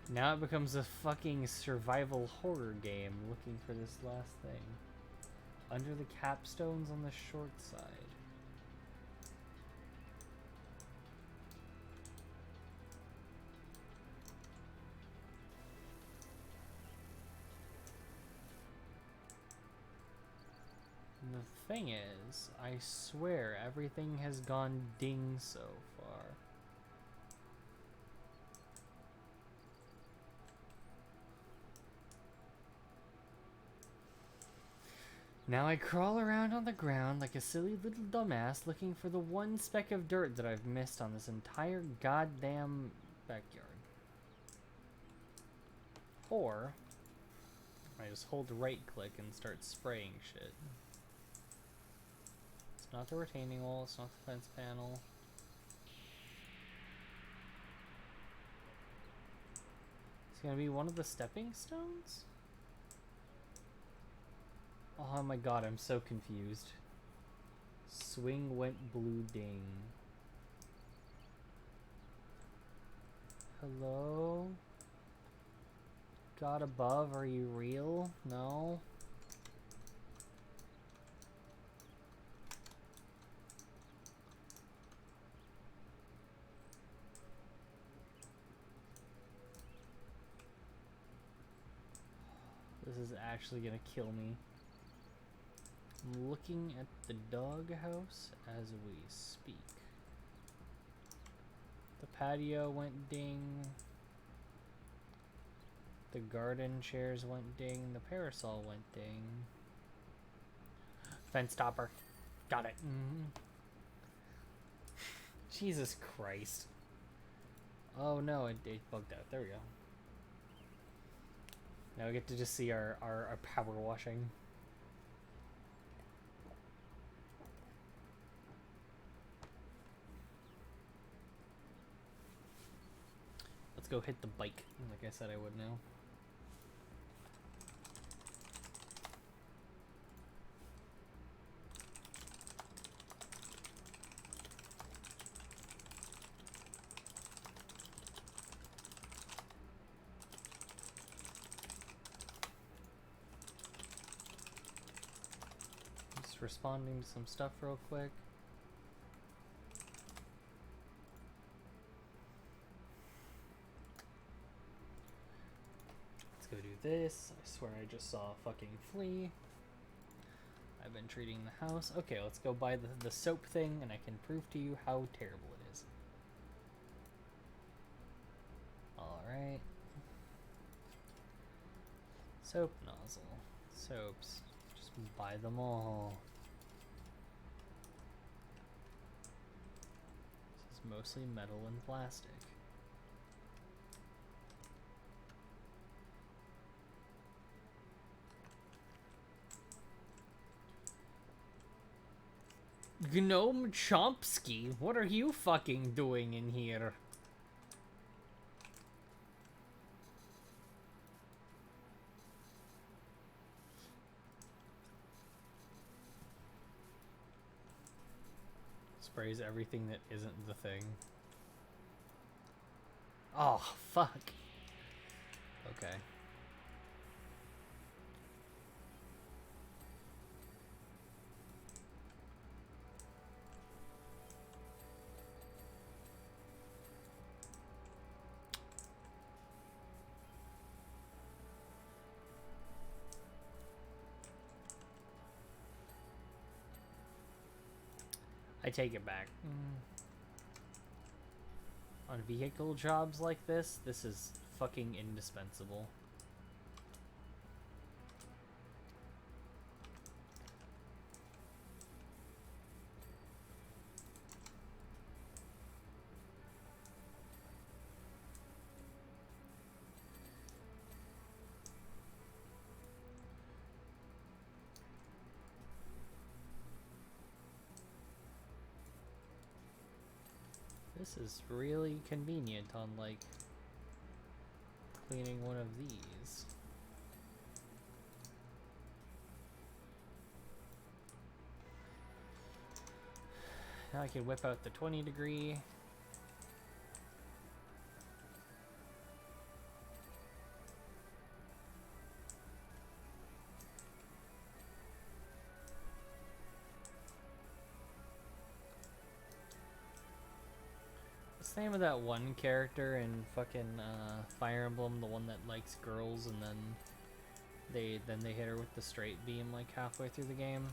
Now it becomes a fucking survival horror game looking for this last thing. Under the capstones on the short side. The thing is, I swear everything has gone ding so far. Now I crawl around on the ground like a silly little dumbass looking for the one speck of dirt that I've missed on this entire goddamn backyard. Or I just hold right click and start spraying shit. It's not the retaining wall, it's not the fence panel. It's gonna be one of the stepping stones? Oh my god, I'm so confused. Swing went blue ding. Hello? God above, are you real? No? This is actually gonna kill me. I'm looking at the doghouse as we speak. The patio went ding. The garden chairs went ding. The parasol went ding. Fence stopper. Got it. Jesus Christ. Oh no, it bugged out. There we go. Now we get to just see our power washing. Let's go hit the bike, like I said I would now. Just responding to some stuff real quick. Let's go do this. I swear I just saw a fucking flea. I've been treating the house. Okay, let's go buy the soap thing and I can prove to you how terrible it is. Alright. Soap nozzle. Soaps. Just buy them all. This is mostly metal and plastic. Gnome Chomsky, what are you fucking doing in here? Sprays everything that isn't the thing. Oh, fuck. Okay. I take it back. On vehicle jobs like this is fucking indispensable. This is really convenient on, like, cleaning one of these. Now I can whip out the 20 degree. What's the name of that one character in fucking Fire Emblem, the one that likes girls and then they hit her with the straight beam like halfway through the game?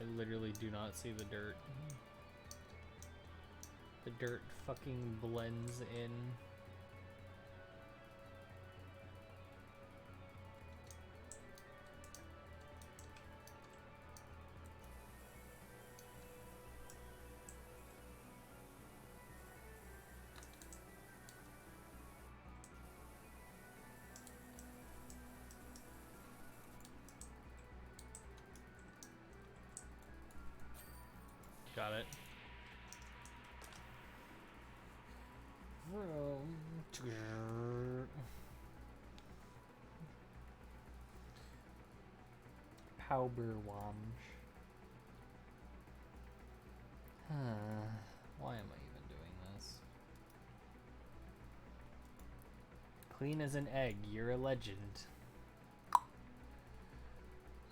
I literally do not see the dirt. The dirt fucking blends in. Got it. Powder wamj. Why am I even doing this? Clean as an egg, you're a legend.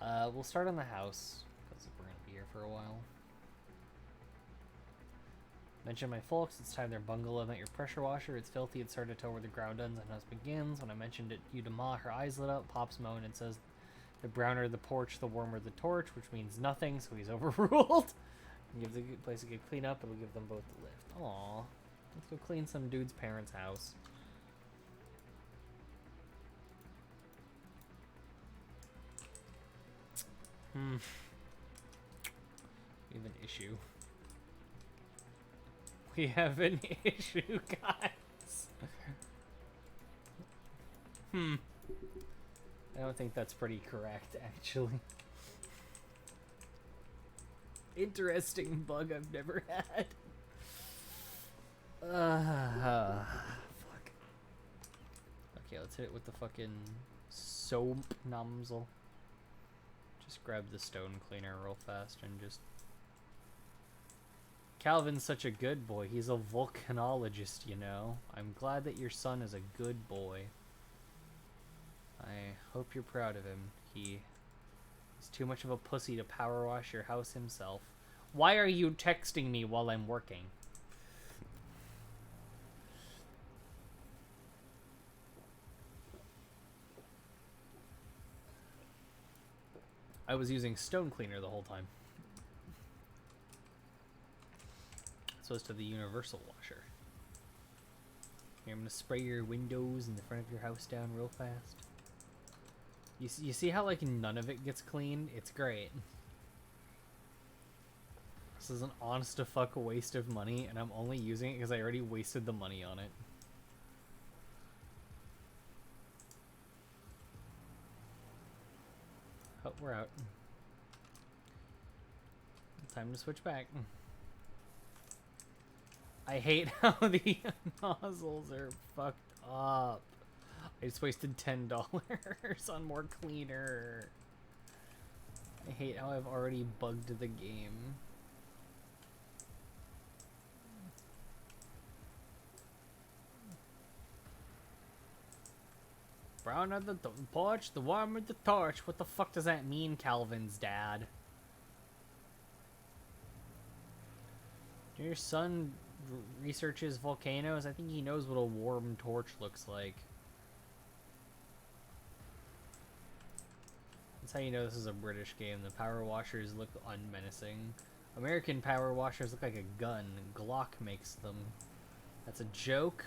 We'll start on the house, because we're gonna be here for a while. Mention my folks, it's time their bungalow met your pressure washer. It's filthy, it's started to tell where the ground ends and house begins. When I mentioned it you to Ma, her eyes lit up, Pops moaned and says, the browner the porch, the warmer the torch, which means nothing, so he's overruled. Gives a good place a good clean up, it'll give them both a lift. Aww. Let's go clean some dude's parents' house. We have an issue. We have an issue, guys. I don't think that's pretty correct, actually. Interesting bug I've never had. Fuck. Okay, let's hit it with the fucking soap nozzle. Just grab the stone cleaner real fast and just... Calvin's such a good boy. He's a volcanologist, you know. I'm glad that your son is a good boy. I hope you're proud of him. He's too much of a pussy to power wash your house himself. Why are you texting me while I'm working? I was using stone cleaner the whole time. So as to the universal washer. Here, I'm gonna spray your windows in the front of your house down real fast. You see how, like, none of it gets cleaned? It's great. This is an honest-to-fuck waste of money, and I'm only using it because I already wasted the money on it. Oh, we're out. Time to switch back. I hate how the nozzles are fucked up. I just wasted $10 on more cleaner. I hate how I've already bugged the game. Brown at the porch, the warmer the torch. What the fuck does that mean, Calvin's dad? Your son researches volcanoes. I think he knows what a warm torch looks like. That's how you know this is a British game. The power washers look unmenacing. American power washers look like a gun. Glock makes them. That's a joke.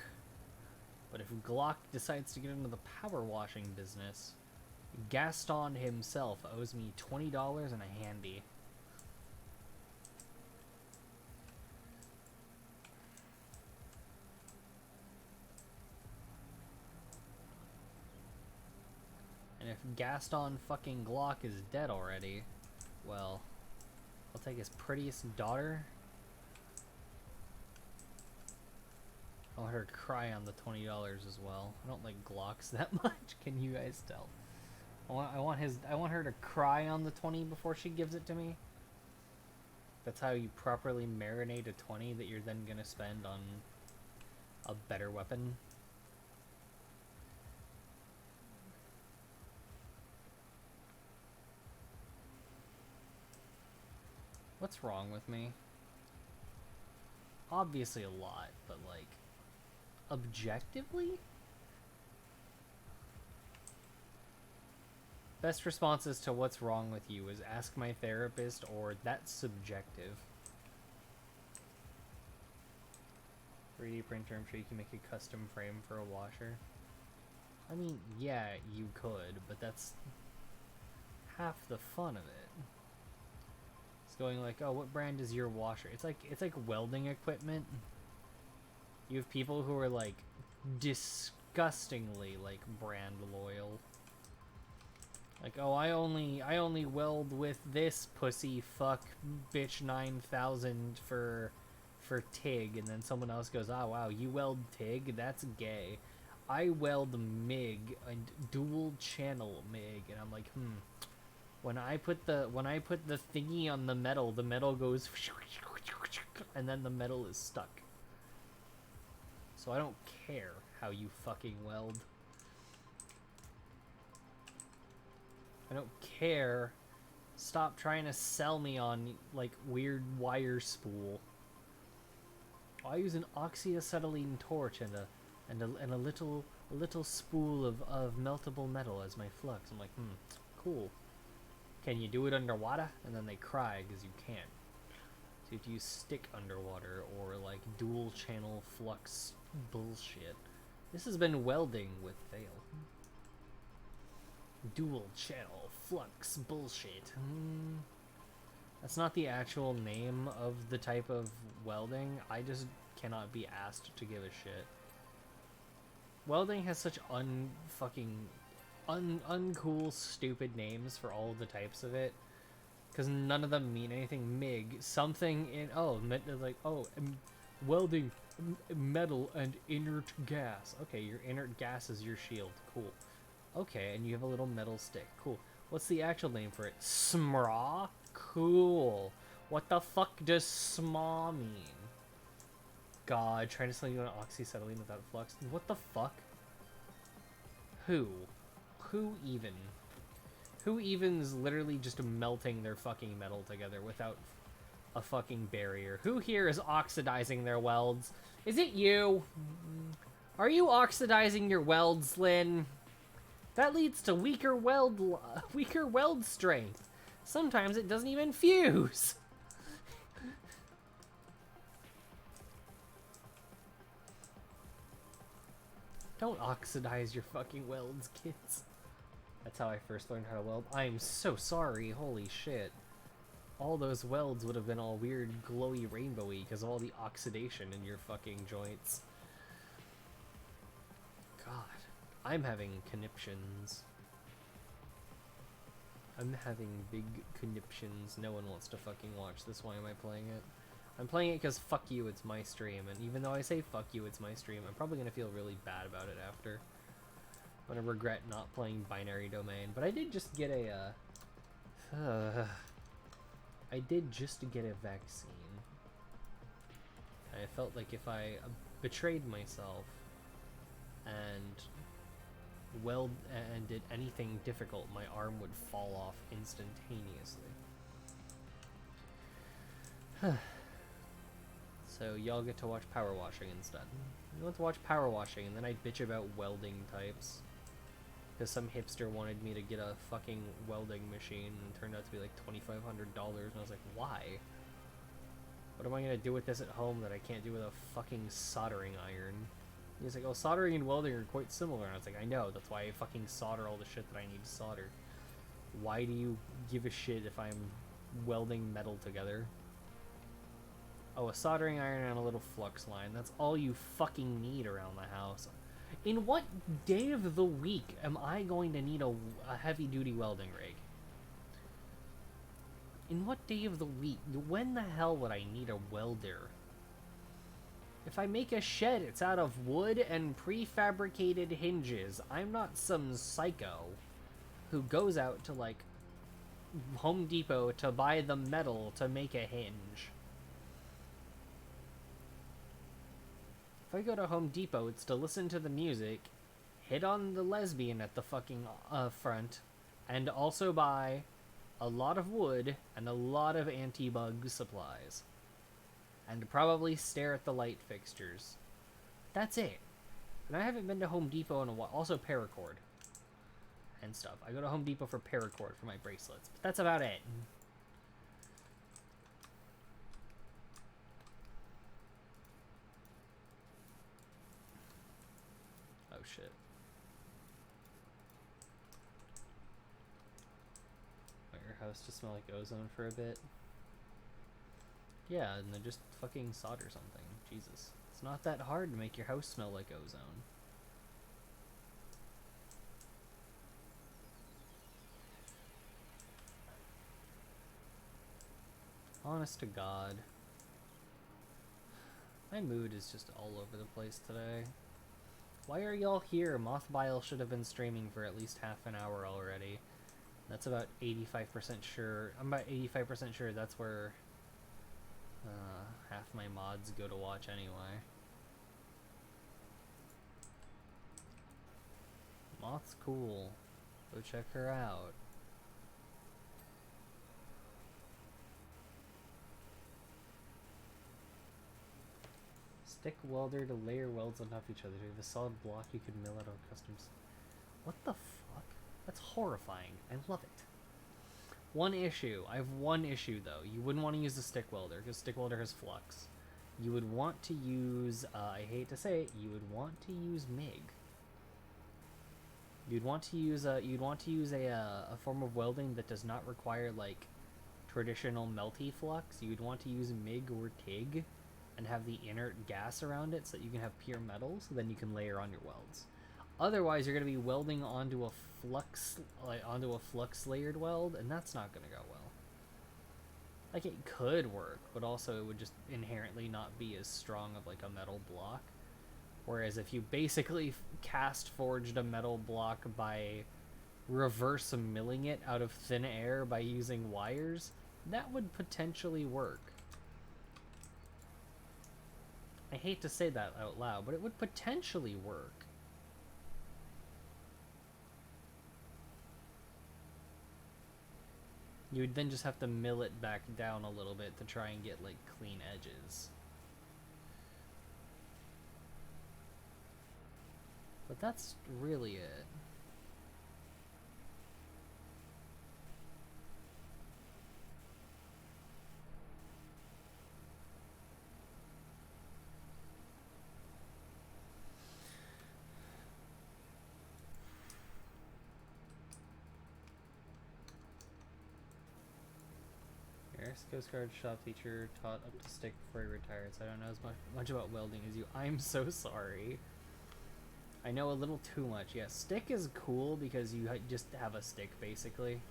But if Glock decides to get into the power washing business, Gaston himself owes me $20 and a handy. And if Gaston fucking Glock is dead already, well, I'll take his prettiest daughter. I want her to cry on the $20 as well. I don't like Glocks that much. Can you guys tell? I want her to cry on the 20 before she gives it to me. That's how you properly marinate a 20 that you're then gonna spend on a better weapon. What's wrong with me? Obviously a lot, but like, objectively? Best responses to what's wrong with you is ask my therapist or that's subjective. 3D printer, I'm sure you can make a custom frame for a washer. I mean, yeah, you could, but that's half the fun of it. It's going like, oh, what brand is your washer? It's like welding equipment. You have people who are like disgustingly like brand loyal. Like, oh, I only weld with this pussy fuck bitch 9000 for TIG, and then someone else goes, oh wow, you weld TIG? That's gay. I weld MIG and dual channel MIG, and I'm like, When I put the thingy on the metal goes and then the metal is stuck. So I don't care how you fucking weld. I don't care. Stop trying to sell me on like weird wire spool. I use an oxyacetylene torch and a little spool of meltable metal as my flux. I'm like, cool. Can you do it underwater? And then they cry because you can't. So you have to use stick underwater or like dual channel flux bullshit. This has been welding with Vale. Dual channel flux bullshit. That's not the actual name of the type of welding. I just cannot be asked to give a shit. Welding has such uncool, stupid names for all of the types of it. Because none of them mean anything. MIG, something in, welding metal and inert gas. Okay, your inert gas is your shield. Cool. Okay, and you have a little metal stick. Cool. What's the actual name for it? SMRA? Cool. What the fuck does SMA mean? God, trying to sell you an oxyacetylene without flux. What the fuck? Who? Who even? Who even is literally just melting their fucking metal together without a fucking barrier? Who here is oxidizing their welds? Is it you? Are you oxidizing your welds, Lynn? That leads to weaker weld strength. Sometimes it doesn't even fuse. Don't oxidize your fucking welds, kids. That's how I first learned how to weld. I'm so sorry, holy shit. All those welds would have been all weird, glowy, rainbowy because of all the oxidation in your fucking joints. God, I'm having conniptions. I'm having big conniptions. No one wants to fucking watch this. Why am I playing it? I'm playing it because fuck you, it's my stream. And even though I say fuck you, it's my stream, I'm probably going to feel really bad about it after. I'm going to regret not playing Binary Domain. But I did just get a, I did just get a vaccine. I felt like if I betrayed myself and did anything difficult, my arm would fall off instantaneously. So y'all get to watch power washing instead. You want to watch power washing, and then I bitch about welding types. Because some hipster wanted me to get a fucking welding machine, and it turned out to be like $2,500, and I was like, why? What am I going to do with this at home that I can't do with a fucking soldering iron? He's like, oh, soldering and welding are quite similar. And I was like, I know, that's why I fucking solder all the shit that I need to solder. Why do you give a shit if I'm welding metal together? Oh, a soldering iron and a little flux line. That's all you fucking need around the house. In what day of the week am I going to need a heavy-duty welding rig? In what day of the week? When the hell would I need a welder? If I make a shed, it's out of wood and prefabricated hinges. I'm not some psycho who goes out to, like, Home Depot to buy the metal to make a hinge. If I go to Home Depot, it's to listen to the music, hit on the lesbian at the fucking front, and also buy a lot of wood and a lot of anti-bug supplies. And probably stare at the light fixtures. That's it. And I haven't been to Home Depot in a while. Also paracord and stuff. I go to Home Depot for paracord for my bracelets, but that's about it. Oh shit. Want your house to smell like ozone for a bit? Yeah, and then just fucking solder something. Jesus. It's not that hard to make your house smell like ozone. Honest to God. My mood is just all over the place today. Why are y'all here? Mothbile should have been streaming for at least half an hour already. That's about 85% sure. I'm about 85% sure that's where half my mods go to watch anyway. Moth's cool. Go check her out. Stick welder to layer welds on top of each other. With a solid block you could mill out a custom... What the fuck? That's horrifying. I love it. One issue. I have one issue though. You wouldn't want to use the stick welder because stick welder has flux. You would want to use, I hate to say it, you would want to use MIG. You'd want to use a form of welding that does not require like traditional melty flux. You'd want to use MIG or TIG and have the inert gas around it so that you can have pure metal, so then you can layer on your welds. Otherwise, you're going to be welding onto a flux layered weld, and that's not going to go well. Like, it could work, but also it would just inherently not be as strong of like a metal block. Whereas if you basically cast forged a metal block by reverse milling it out of thin air by using wires, that would potentially work. I hate to say that out loud, but it would potentially work. You would then just have to mill it back down a little bit to try and get like clean edges. But that's really it. Coast Guard shop teacher taught up to stick before he retired, so I don't know as much about welding as you. I'm so sorry. I know a little too much. Yeah, stick is cool because you just have a stick, basically.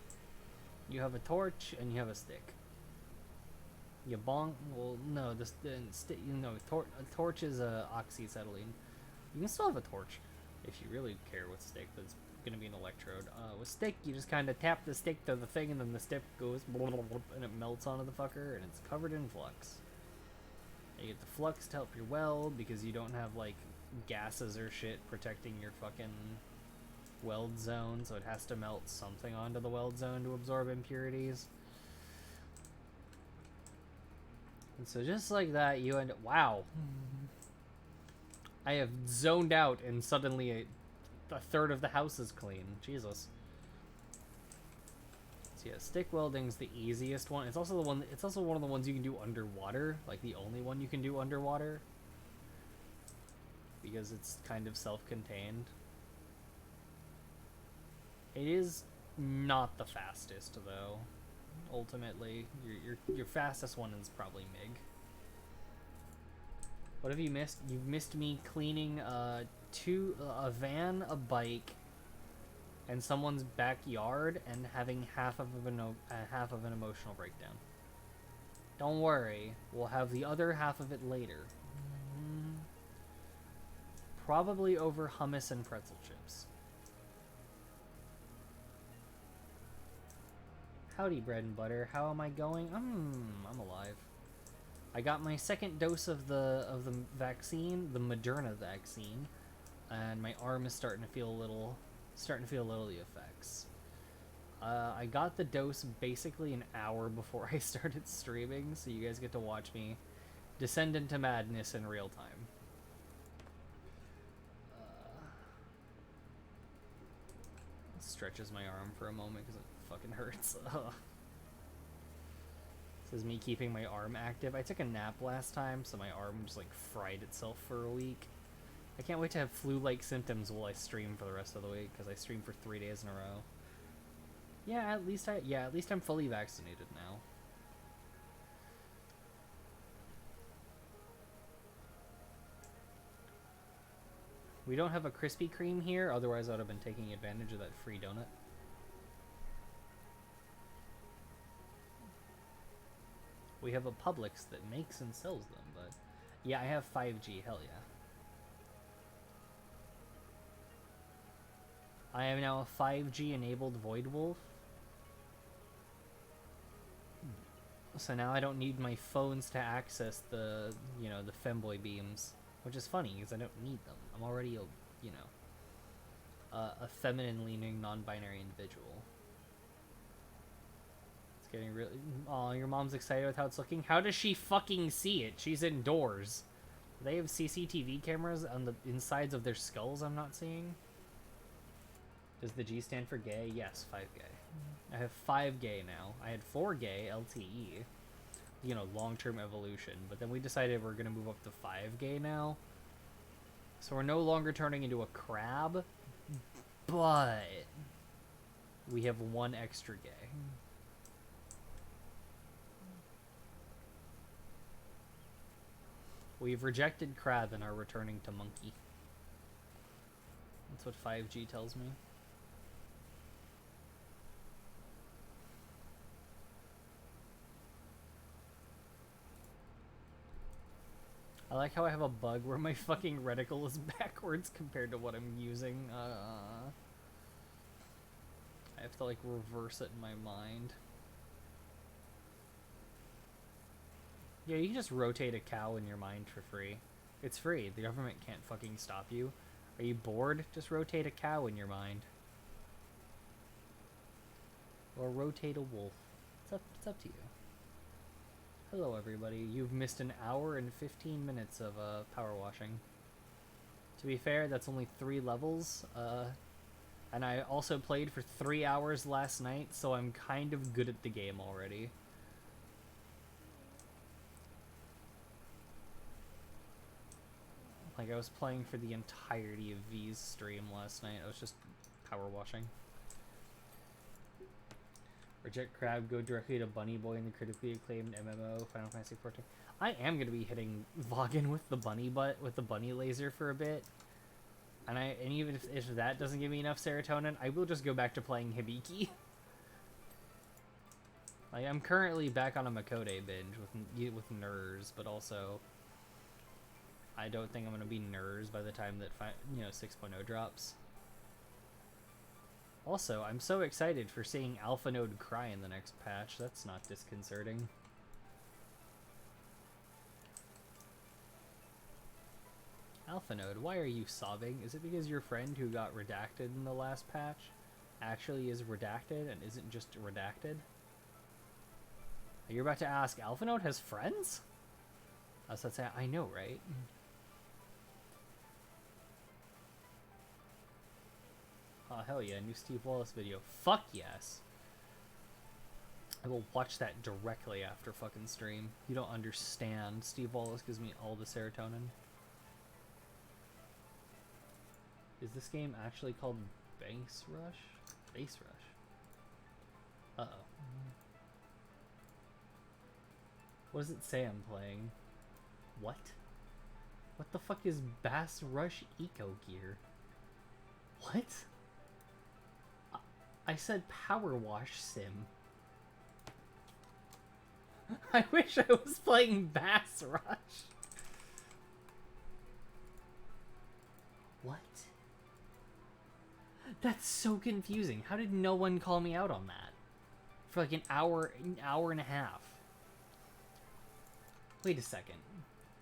You have a torch and you have a stick. You bonk. Well, no, a torch is oxyacetylene. You can still have a torch if you really care with stick. That's gonna be an electrode. With stick, you just kind of tap the stick to the thing, and then the stick goes and it melts onto the fucker, and it's covered in flux. You get the flux to help your weld because you don't have like gases or shit protecting your fucking weld zone, so it has to melt something onto the weld zone to absorb impurities. And so just like that, you end up... Wow. I have zoned out and suddenly a third of the house is clean. Jesus. So yeah, stick welding's the easiest one. It's also the one. It's also one of the ones you can do underwater, like the only one you can do underwater, because it's kind of self-contained. It is not the fastest though. Ultimately, your fastest one is probably MIG. What have you missed? You've missed me cleaning a van, a bike, and someone's backyard, and having half of an emotional breakdown. Don't worry, we'll have the other half of it later. Probably over hummus and pretzel chips. Howdy, bread and butter. How am I going? I'm alive. I got my second dose of the vaccine, the Moderna vaccine, and my arm is starting to feel a little the effects. I got the dose basically an hour before I started streaming, so you guys get to watch me descend into madness in real time. Stretches my arm for a moment because it fucking hurts. This is me keeping my arm active. I took a nap last time, so my arm just like fried itself for a week. I can't wait to have flu-like symptoms while I stream for the rest of the week, because I stream for 3 days in a row. Yeah, at least I'm fully vaccinated now. We don't have a Krispy Kreme here, otherwise I would have been taking advantage of that free donut. We have a Publix that makes and sells them, but yeah, I have 5G, hell yeah. I am now a 5G enabled Void Wolf. So now I don't need my phones to access the, the femboy beams, which is funny because I don't need them. I'm already a feminine leaning non-binary individual. It's getting really... Aw, your mom's excited with how it's looking. How does she fucking see it? She's indoors. They have CCTV cameras on the insides of their skulls I'm not seeing. Does the G stand for gay? Yes, 5 gay. I have 5 gay now. I had 4 gay, LTE. Long-term evolution. But then we decided we're going to move up to 5 gay now. So we're no longer turning into a crab. But we have 1 extra gay. We've rejected crab and are returning to monkey. That's what 5G tells me. I like how I have a bug where my fucking reticle is backwards compared to what I'm using. I have to like reverse it in my mind. Yeah, you can just rotate a cow in your mind for free. It's free. The government can't fucking stop you. Are you bored? Just rotate a cow in your mind. Or rotate a wolf. It's up to you. Hello everybody. You've missed an hour and 15 minutes of power washing. To be fair, that's only 3 levels. And I also played for 3 hours last night, so I'm kind of good at the game already. Like, I was playing for the entirety of V's stream last night. I was just power washing. Reject Crab, go directly to Bunny Boy in the critically acclaimed MMO Final Fantasy XIV. I am going to be hitting Vaughan with the bunny laser for a bit. And even if that doesn't give me enough serotonin, I will just go back to playing Hibiki. Like, I'm currently back on a Makode binge with Nurs, but also I don't think I'm going to be Nurs by the time that 6.0 drops. Also, I'm so excited for seeing Alpha Node cry in the next patch. That's not disconcerting. Alpha Node, why are you sobbing? Is it because your friend who got redacted in the last patch actually is redacted and isn't just redacted? You're about to ask, Alpha Node has friends? I was about to say, I know, right? Oh, hell yeah, new Steve Wallace video. Fuck yes. I will watch that directly after fucking stream. You don't understand. Steve Wallace gives me all the serotonin. Is this game actually called Base Rush? Base Rush. Uh-oh. What does it say I'm playing? What? What the fuck is Bass Rush Eco Gear? What? I said Power Wash Sim. I wish I was playing Bass Rush. What? That's so confusing. How did no one call me out on that? For like an hour and a half. Wait a second.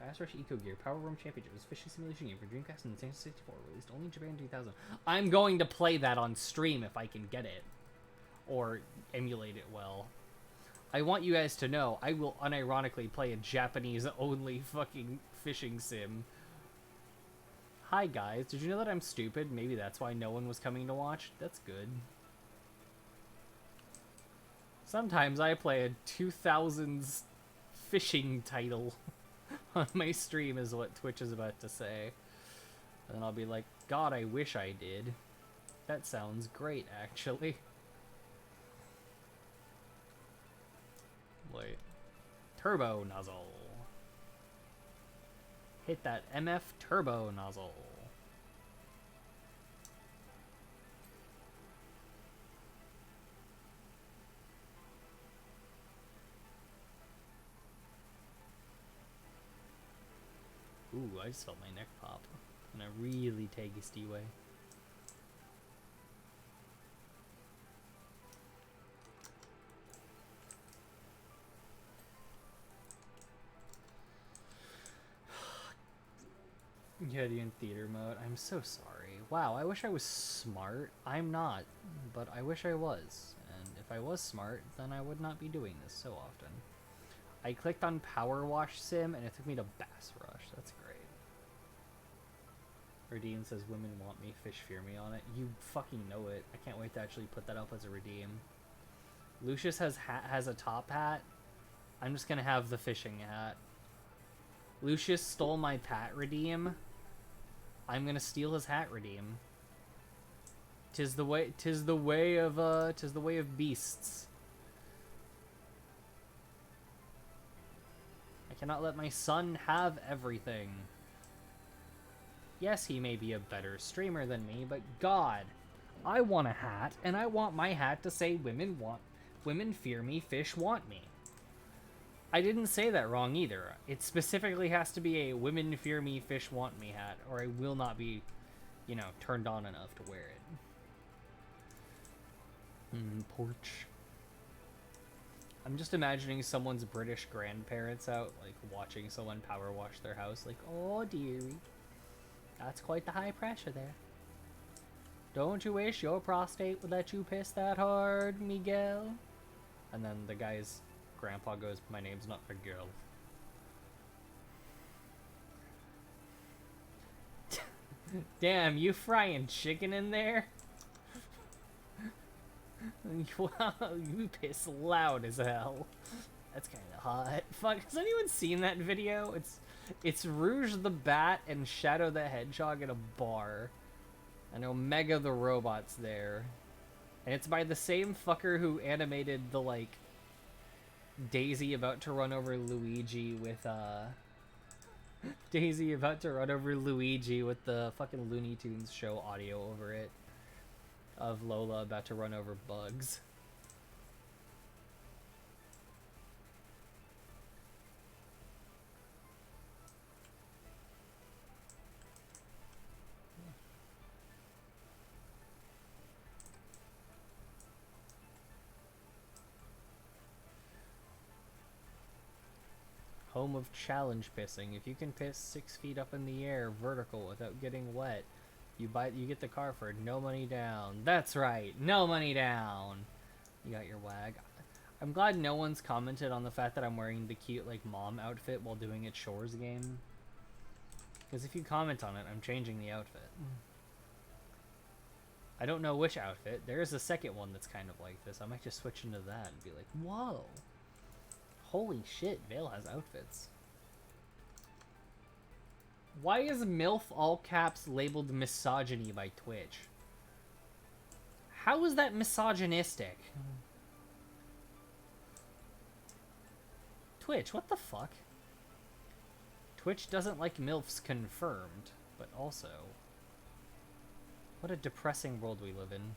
Bass Rush Eco Gear Power Room Championship is a fishing simulation game for Dreamcast and Nintendo 64, released only in Japan in 2000. I'm going to play that on stream if I can get it. Or emulate it well. I want you guys to know, I will unironically play a Japanese-only fucking fishing sim. Hi guys, did you know that I'm stupid? Maybe that's why no one was coming to watch? That's good. Sometimes I play a 2000s fishing title on my stream is what Twitch is about to say. And then I'll be like, God, I wish I did. That sounds great, actually. Wait. Turbo nozzle. Hit that MF turbo nozzle. Ooh, I just felt my neck pop in a really tasty way. Yeah, in theater mode. I'm so sorry. Wow, I wish I was smart. I'm not, but I wish I was. And if I was smart, then I would not be doing this so often. I clicked on Power Wash Sim, and it took me to Bass Rush. That's great. Redeem says, women want me, fish fear me on it. You fucking know it. I can't wait to actually put that up as a redeem. Lucius has a top hat. I'm just gonna have the fishing hat. Lucius stole my pat redeem. I'm gonna steal his hat redeem. Tis the way of beasts. I cannot let my son have everything. Yes, he may be a better streamer than me, but God, I want a hat, and I want my hat to say women fear me, fish want me. I didn't say that wrong either. It specifically has to be a women fear me, fish want me hat, or I will not be, you know, turned on enough to wear it. Porch. I'm just imagining someone's British grandparents out, like, watching someone power wash their house, like, oh dearie. That's quite the high pressure there. Don't you wish your prostate would let you piss that hard, Miguel? And then the guy's grandpa goes, my name's not Miguel. Damn, you frying chicken in there? Wow, you piss loud as hell. That's kind of hot. Fuck, has anyone seen that video? It's Rouge the Bat and Shadow the Hedgehog in a bar. And Omega the Robot's there. And it's by the same fucker who animated the, like, Daisy about to run over Luigi with, Daisy about to run over Luigi with the fucking Looney Tunes show audio over it. Of Lola about to run over Bugs. Home of challenge pissing. If you can piss 6 feet up in the air vertical without getting wet, you get the car for no money down. That's right, no money down. You got your wag. I'm glad no one's commented on the fact that I'm wearing the cute, like, mom outfit while doing a chores game. Because if you comment on it, I'm changing the outfit. I don't know which outfit. There is a second one that's kind of like this. I might just switch into that and be like, whoa. Holy shit, Vale has outfits. Why is MILF all caps labeled misogyny by Twitch? How is that misogynistic? Twitch, what the fuck? Twitch doesn't like MILFs confirmed, but also... What a depressing world we live in.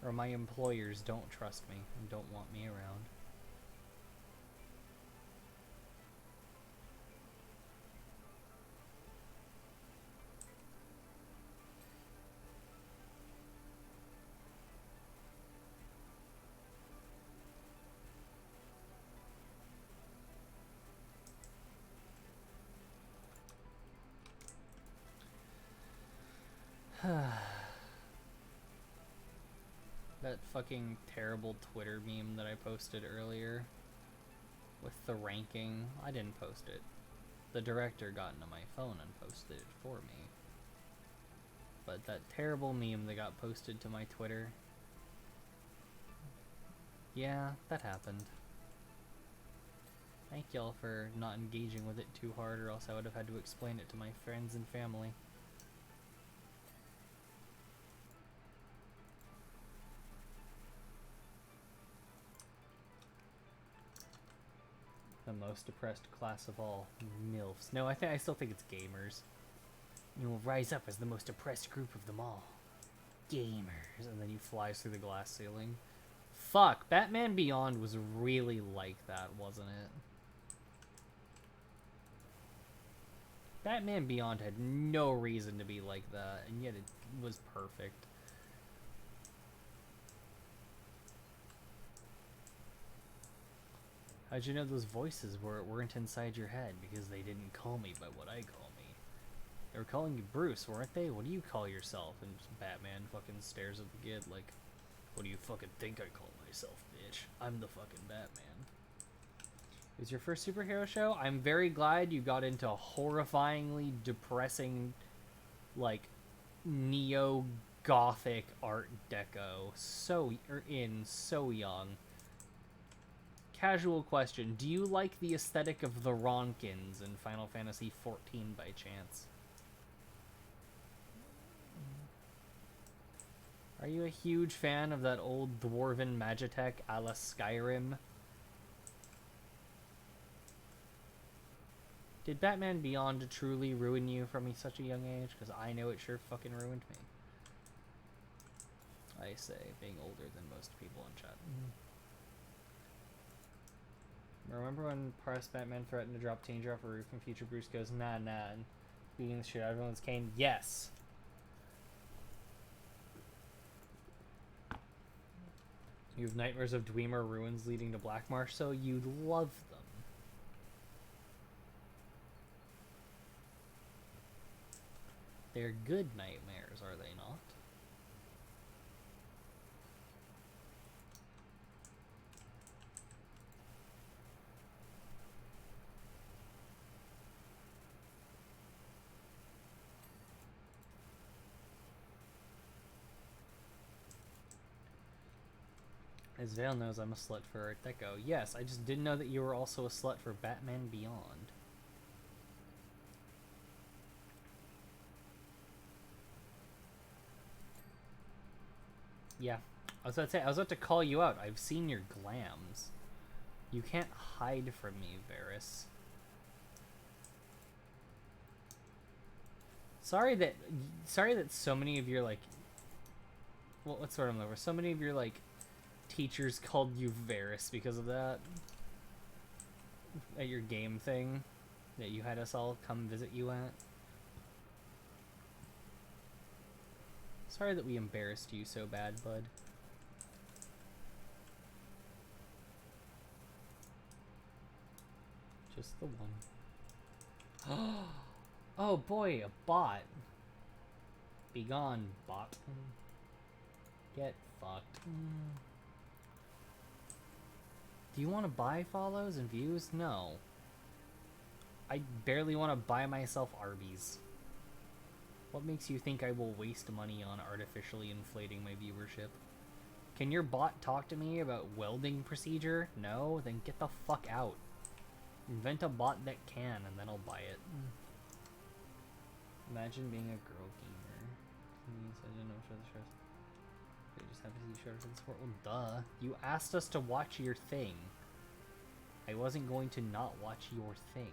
Or my employers don't trust me and don't want me around. That fucking terrible Twitter meme that I posted earlier with the ranking, I didn't post it. The director got into my phone and posted it for me. But that terrible meme that got posted to my Twitter, yeah, that happened. Thank y'all for not engaging with it too hard, or else I would have had to explain it to my friends and family. The most oppressed class of all, MILFs. No, I still think it's gamers. You will rise up as the most oppressed group of them all. Gamers. And then you fly through the glass ceiling. Fuck, Batman Beyond was really like that, wasn't it? Batman Beyond had no reason to be like that, and yet it was perfect. How'd you know those voices weren't inside your head? Because they didn't call me by what I call me. They were calling you Bruce, weren't they? What do you call yourself? And Batman fucking stares at the kid like, what do you fucking think I call myself, bitch? I'm the fucking Batman. It was your first superhero show? I'm very glad you got into horrifyingly depressing, like, neo-gothic art deco so young. Casual question, do you like the aesthetic of the Ronkins in Final Fantasy XIV by chance? Are you a huge fan of that old dwarven Magitech a la Skyrim? Did Batman Beyond truly ruin you from such a young age? Because I know it sure fucking ruined me. I say, being older than most people in chat. Remember when Paris Batman threatened to drop Danger off a roof and Future Bruce goes, nah, and beating the shit out of everyone's Kane? Yes! You have nightmares of Dwemer ruins leading to Blackmarsh, so you love them. They're good nightmares, are they not? As Vale knows, I'm a slut for Art Deco. Yes, I just didn't know that you were also a slut for Batman Beyond. Yeah, I was about to say, I was about to call you out. I've seen your glams. You can't hide from me, Varys. Sorry that so many of your, like, well, what's sort of over? So many of your, like, teachers called you Varys because of that. At your game thing that you had us all come visit you at. Sorry that we embarrassed you so bad, bud. Just the one. Oh boy, a bot. Be gone, bot. Get fucked. Do you want to buy follows and views? No. I barely want to buy myself Arby's. What makes you think I will waste money on artificially inflating my viewership? Can your bot talk to me about welding procedure? No? Then get the fuck out. Invent a bot that can, and then I'll buy it. Imagine being a girl gamer. I didn't know show the shows. They just have to see show for the support. Well, duh. You asked us to watch your thing. I wasn't going to not watch your thing.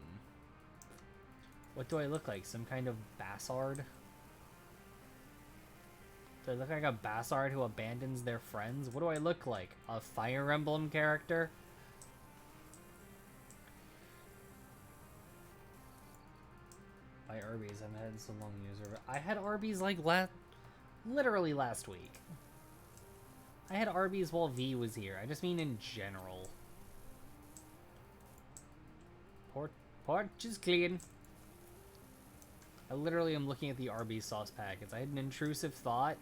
What do I look like? Some kind of bastard? Do I look like a bastard who abandons their friends? What do I look like? A Fire Emblem character? By Arby's, I haven't had so long user. I had Arby's like literally last week. I had Arby's while V was here. I just mean in general. Porch is clean. I literally am looking at the Arby's sauce packets. I had an intrusive thought,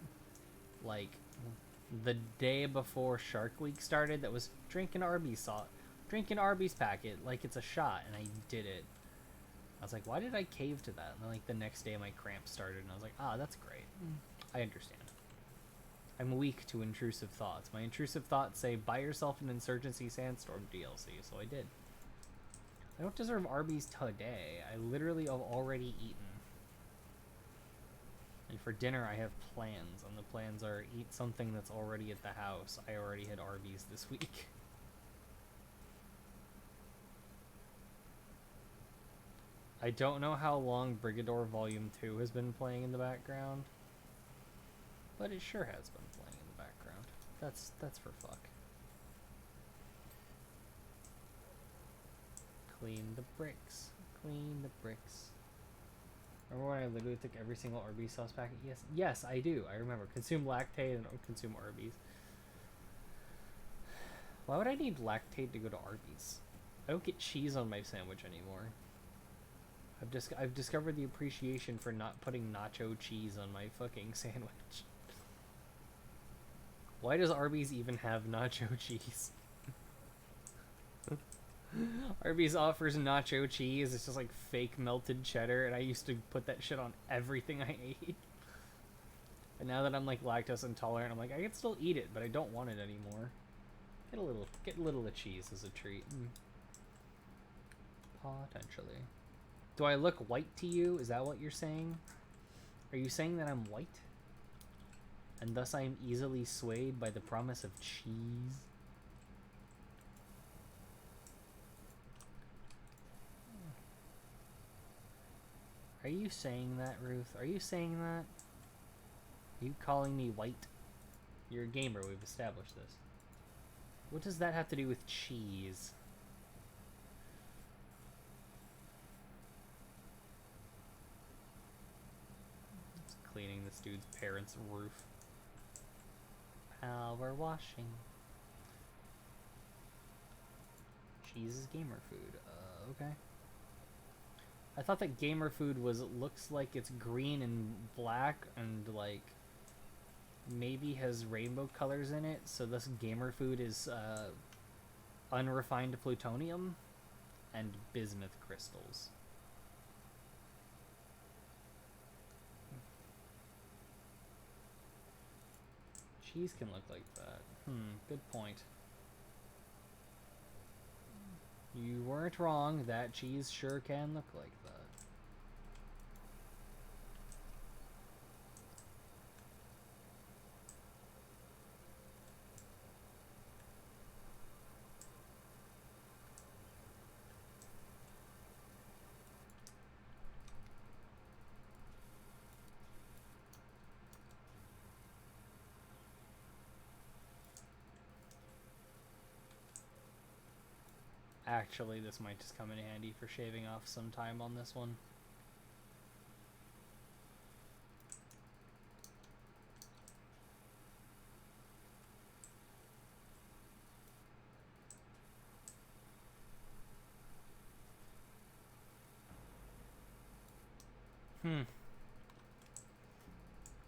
like, the day before Shark Week started that was drink an Arby's sauce. Drink an Arby's packet like it's a shot, and I did it. I was like, why did I cave to that? And then, like, the next day my cramps started, and I was like, ah, that's great. I understand. I'm weak to intrusive thoughts. My intrusive thoughts say, buy yourself an Insurgency Sandstorm DLC, so I did. I don't deserve Arby's today. I literally have already eaten. And for dinner, I have plans, and the plans are eat something that's already at the house. I already had Arby's this week. I don't know how long Brigador Volume 2 has been playing in the background, but it sure has been playing in the background. That's for fuck. Clean the bricks. Clean the bricks. Remember when I literally took every single Arby's sauce packet? Yes, I do. I remember. Consume lactate and don't consume Arby's. Why would I need lactate to go to Arby's? I don't get cheese on my sandwich anymore. I've discovered the appreciation for not putting nacho cheese on my fucking sandwich. Why does Arby's even have nacho cheese? Arby's offers nacho cheese. It's just like fake melted cheddar, and I used to put that shit on everything I ate. And now that I'm like lactose intolerant, I'm like, I can still eat it, but I don't want it anymore. Get a little of cheese as a treat. Potentially. Do I look white to you? Is that what you're saying? Are you saying that I'm white? And thus I am easily swayed by the promise of cheese? Are you saying that, Ruth? Are you saying that? Are you calling me white? You're a gamer, we've established this. What does that have to do with cheese? It's cleaning this dude's parents' roof. Power washing. Cheese is gamer food. Okay. I thought that gamer food was looks like it's green and black and like maybe has rainbow colors in it, so this gamer food is unrefined plutonium and bismuth crystals. Cheese can look like that. Good point. You weren't wrong, that cheese sure can look like that. Actually, this might just come in handy for shaving off some time on this one.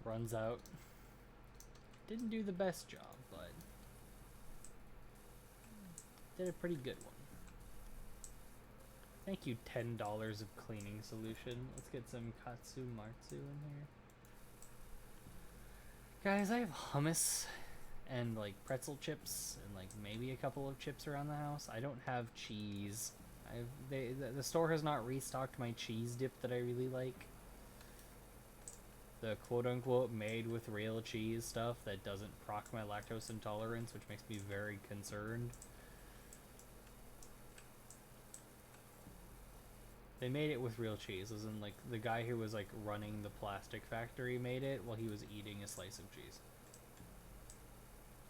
Runs out. Didn't do the best job, but did a pretty good one. Thank you, $10 of cleaning solution. Let's get some Katsu Martsu in here. Guys, I have hummus and like pretzel chips and like maybe a couple of chips around the house. I don't have cheese. The store has not restocked my cheese dip that I really like. The quote-unquote made with real cheese stuff that doesn't proc my lactose intolerance, which makes me very concerned. They made it with real cheese, as in like the guy who was like running the plastic factory made it while he was eating a slice of cheese.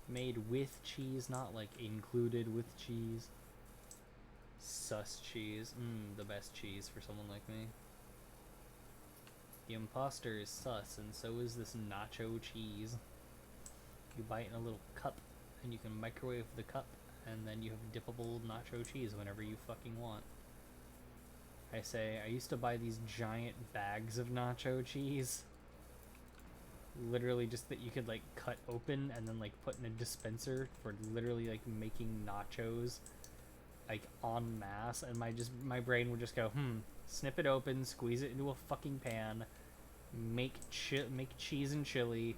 Made with cheese, not like included with cheese. Sus cheese. The best cheese for someone like me. The imposter is sus, and so is this nacho cheese. You buy it in a little cup, and you can microwave the cup, and then you have dippable nacho cheese whenever you fucking want. I used to buy these giant bags of nacho cheese. Literally just that you could like cut open and then like put in a dispenser for literally like making nachos like en masse, and my brain would just go, snip it open, squeeze it into a fucking pan, make cheese and chili,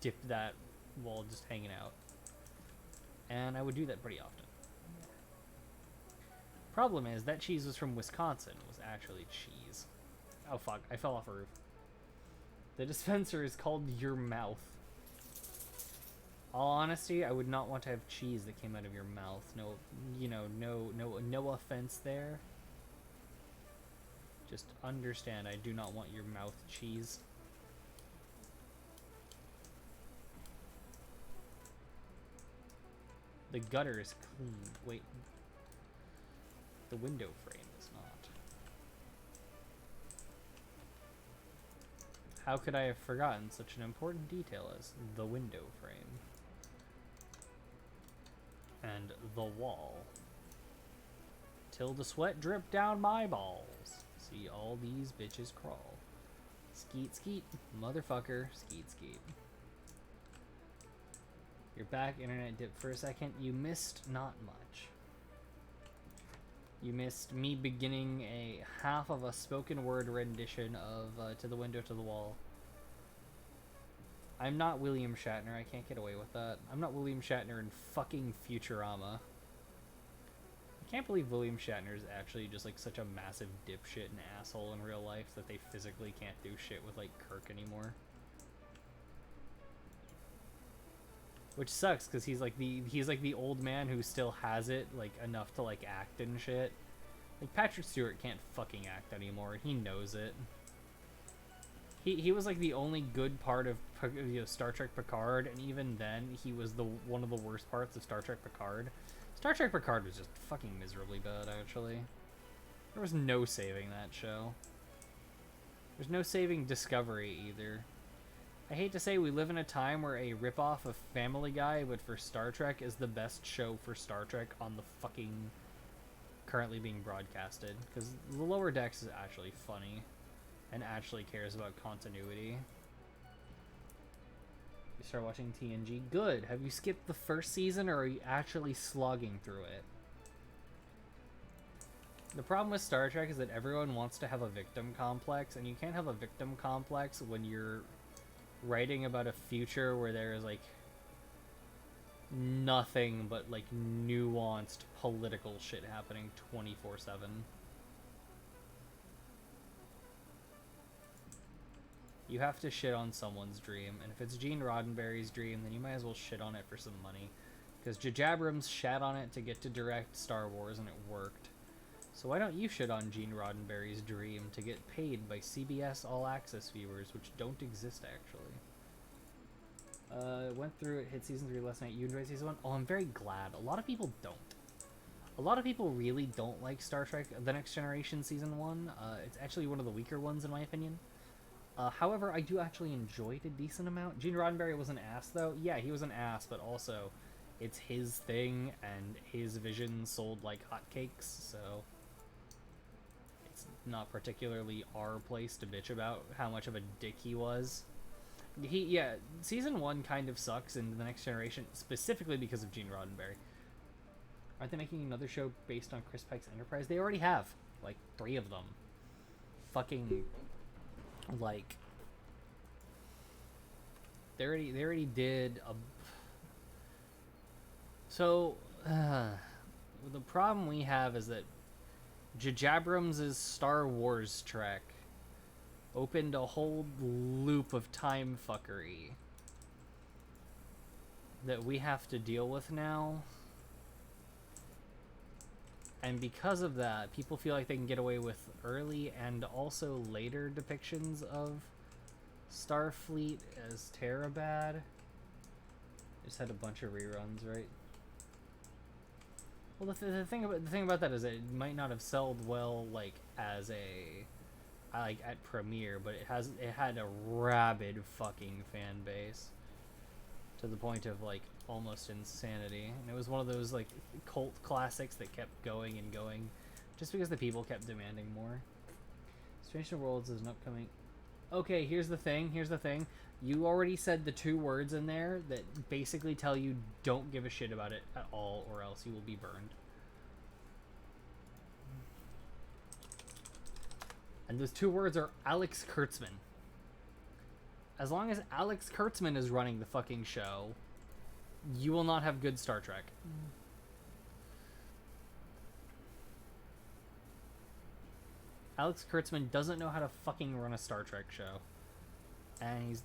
dip that while just hanging out. And I would do that pretty often. Problem is, that cheese was from Wisconsin. It was actually cheese. Oh fuck, I fell off a roof. The dispenser is called Your Mouth. All honesty, I would not want to have cheese that came out of your mouth. No, no offense there. Just understand, I do not want your mouth cheese. The gutter is clean. Wait. The window frame is not. How could I have forgotten such an important detail as the window frame? And the wall. Till the sweat dripped down my balls. See all these bitches crawl. Skeet skeet, motherfucker, skeet skeet. You're back, internet dipped for a second. You missed not much. You missed me beginning a half of a spoken word rendition of To the Window to the Wall. I'm not William Shatner, I can't get away with that. I'm not William Shatner in fucking Futurama. I can't believe William Shatner is actually just like such a massive dipshit and asshole in real life that they physically can't do shit with like Kirk anymore. Which sucks, because he's like the old man who still has it like enough to like act and shit, Like, Patrick Stewart can't fucking act anymore. He knows it. He was like the only good part of Star Trek Picard, and even then, he was one of the worst parts of Star Trek Picard. Star Trek Picard was just fucking miserably bad, actually. There was no saving that show. There's no saving Discovery, either. I hate to say we live in a time where a ripoff of Family Guy, but for Star Trek, is the best show for Star Trek on the fucking... currently being broadcasted. Because the Lower Decks is actually funny. And actually cares about continuity. You start watching TNG? Good! Have you skipped the first season, or are you actually slogging through it? The problem with Star Trek is that everyone wants to have a victim complex, and you can't have a victim complex when you're writing about a future where there is, like, nothing but, like, nuanced political shit happening 24/7. You have to shit on someone's dream, and if it's Gene Roddenberry's dream, then you might as well shit on it for some money. Because J. J. Abrams shat on it to get to direct Star Wars, and it worked. So why don't you shit on Gene Roddenberry's dream to get paid by CBS All Access viewers, which don't exist, actually? Went through it, hit Season 3 last night. You enjoyed Season 1? Oh, I'm very glad. A lot of people don't. A lot of people really don't like Star Trek The Next Generation Season 1. It's actually one of the weaker ones, in my opinion. However, I do actually enjoy it a decent amount. Gene Roddenberry was an ass, though. Yeah, he was an ass, but also, it's his thing, and his vision sold like hotcakes, so it's not particularly our place to bitch about how much of a dick he was. Yeah, Season 1 kind of sucks in The Next Generation, specifically because of Gene Roddenberry. Aren't they making another show based on Chris Pike's Enterprise? They already have, like, 3 of them. Fucking... like they already did a the problem we have is that J. J. Abrams' Star Wars Trek opened a whole loop of time fuckery that we have to deal with now, and because of that, people feel like they can get away with early and also later depictions of Starfleet as Terabad. Just had a bunch of reruns, right? Well, the thing about that is that it might not have sold well, like, as a like at premiere, but it had a rabid fucking fan base to the point of, like, almost insanity. And it was one of those, like, cult classics that kept going and going just because the people kept demanding more. Strange New Worlds is an upcoming... Okay, here's the thing. You already said the 2 words in there that basically tell you don't give a shit about it at all, or else you will be burned. And those 2 words are Alex Kurtzman. As long as Alex Kurtzman is running the fucking show, you will not have good Star Trek. Alex Kurtzman doesn't know how to fucking run a Star Trek show. And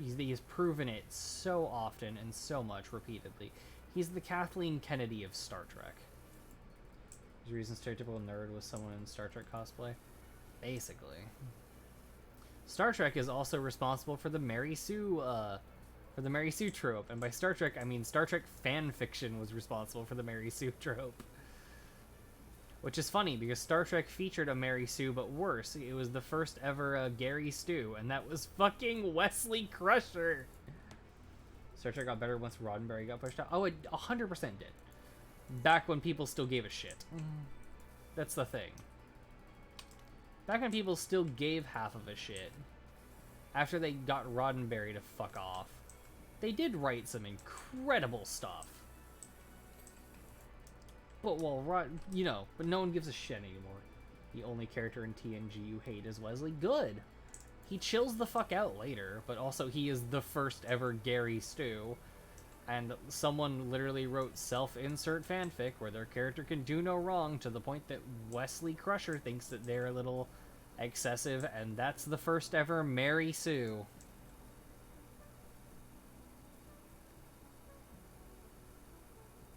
he's proven it so often and so much repeatedly. He's the Kathleen Kennedy of Star Trek. His reason stereotypical nerd was someone in Star Trek cosplay. Basically. Star Trek is also responsible for the Mary Sue trope. And by Star Trek, I mean Star Trek fan fiction was responsible for the Mary Sue trope. Which is funny, because Star Trek featured a Mary Sue, but worse. It was the first ever Gary Stu, and that was fucking Wesley Crusher. Star Trek got better once Roddenberry got pushed out. Oh, it 100% did. Back when people still gave a shit. That's the thing. Back when people still gave half of a shit. After they got Roddenberry to fuck off. They did write some incredible stuff. But, well, but no one gives a shit anymore. The only character in TNG you hate is Wesley. Good. He chills the fuck out later, but also he is the first ever Gary Stu. And someone literally wrote self-insert fanfic where their character can do no wrong to the point that Wesley Crusher thinks that they're a little excessive, and that's the first ever Mary Sue.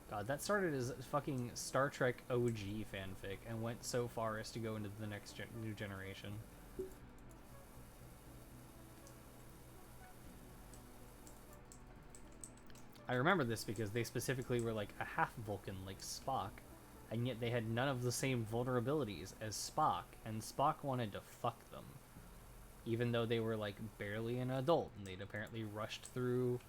God That started as fucking Star Trek OG fanfic and went so far as to go into the next new generation. I remember this because they specifically were like a half Vulcan like Spock, and yet they had none of the same vulnerabilities as Spock, and Spock wanted to fuck them. Even though they were like barely an adult, and they'd apparently rushed through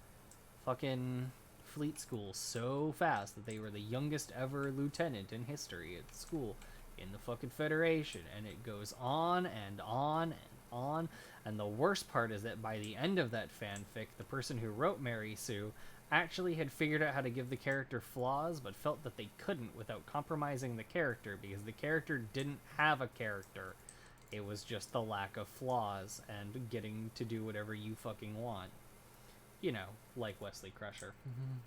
fucking fleet school so fast that they were the youngest ever lieutenant in history at school in the fucking Federation, and it goes on and on and on. And the worst part is that by the end of that fanfic, the person who wrote Mary Sue actually had figured out how to give the character flaws, but felt that they couldn't without compromising the character, because the character didn't have a character. It was just the lack of flaws and getting to do whatever you fucking want. You know, like Wesley Crusher. Mm-hmm.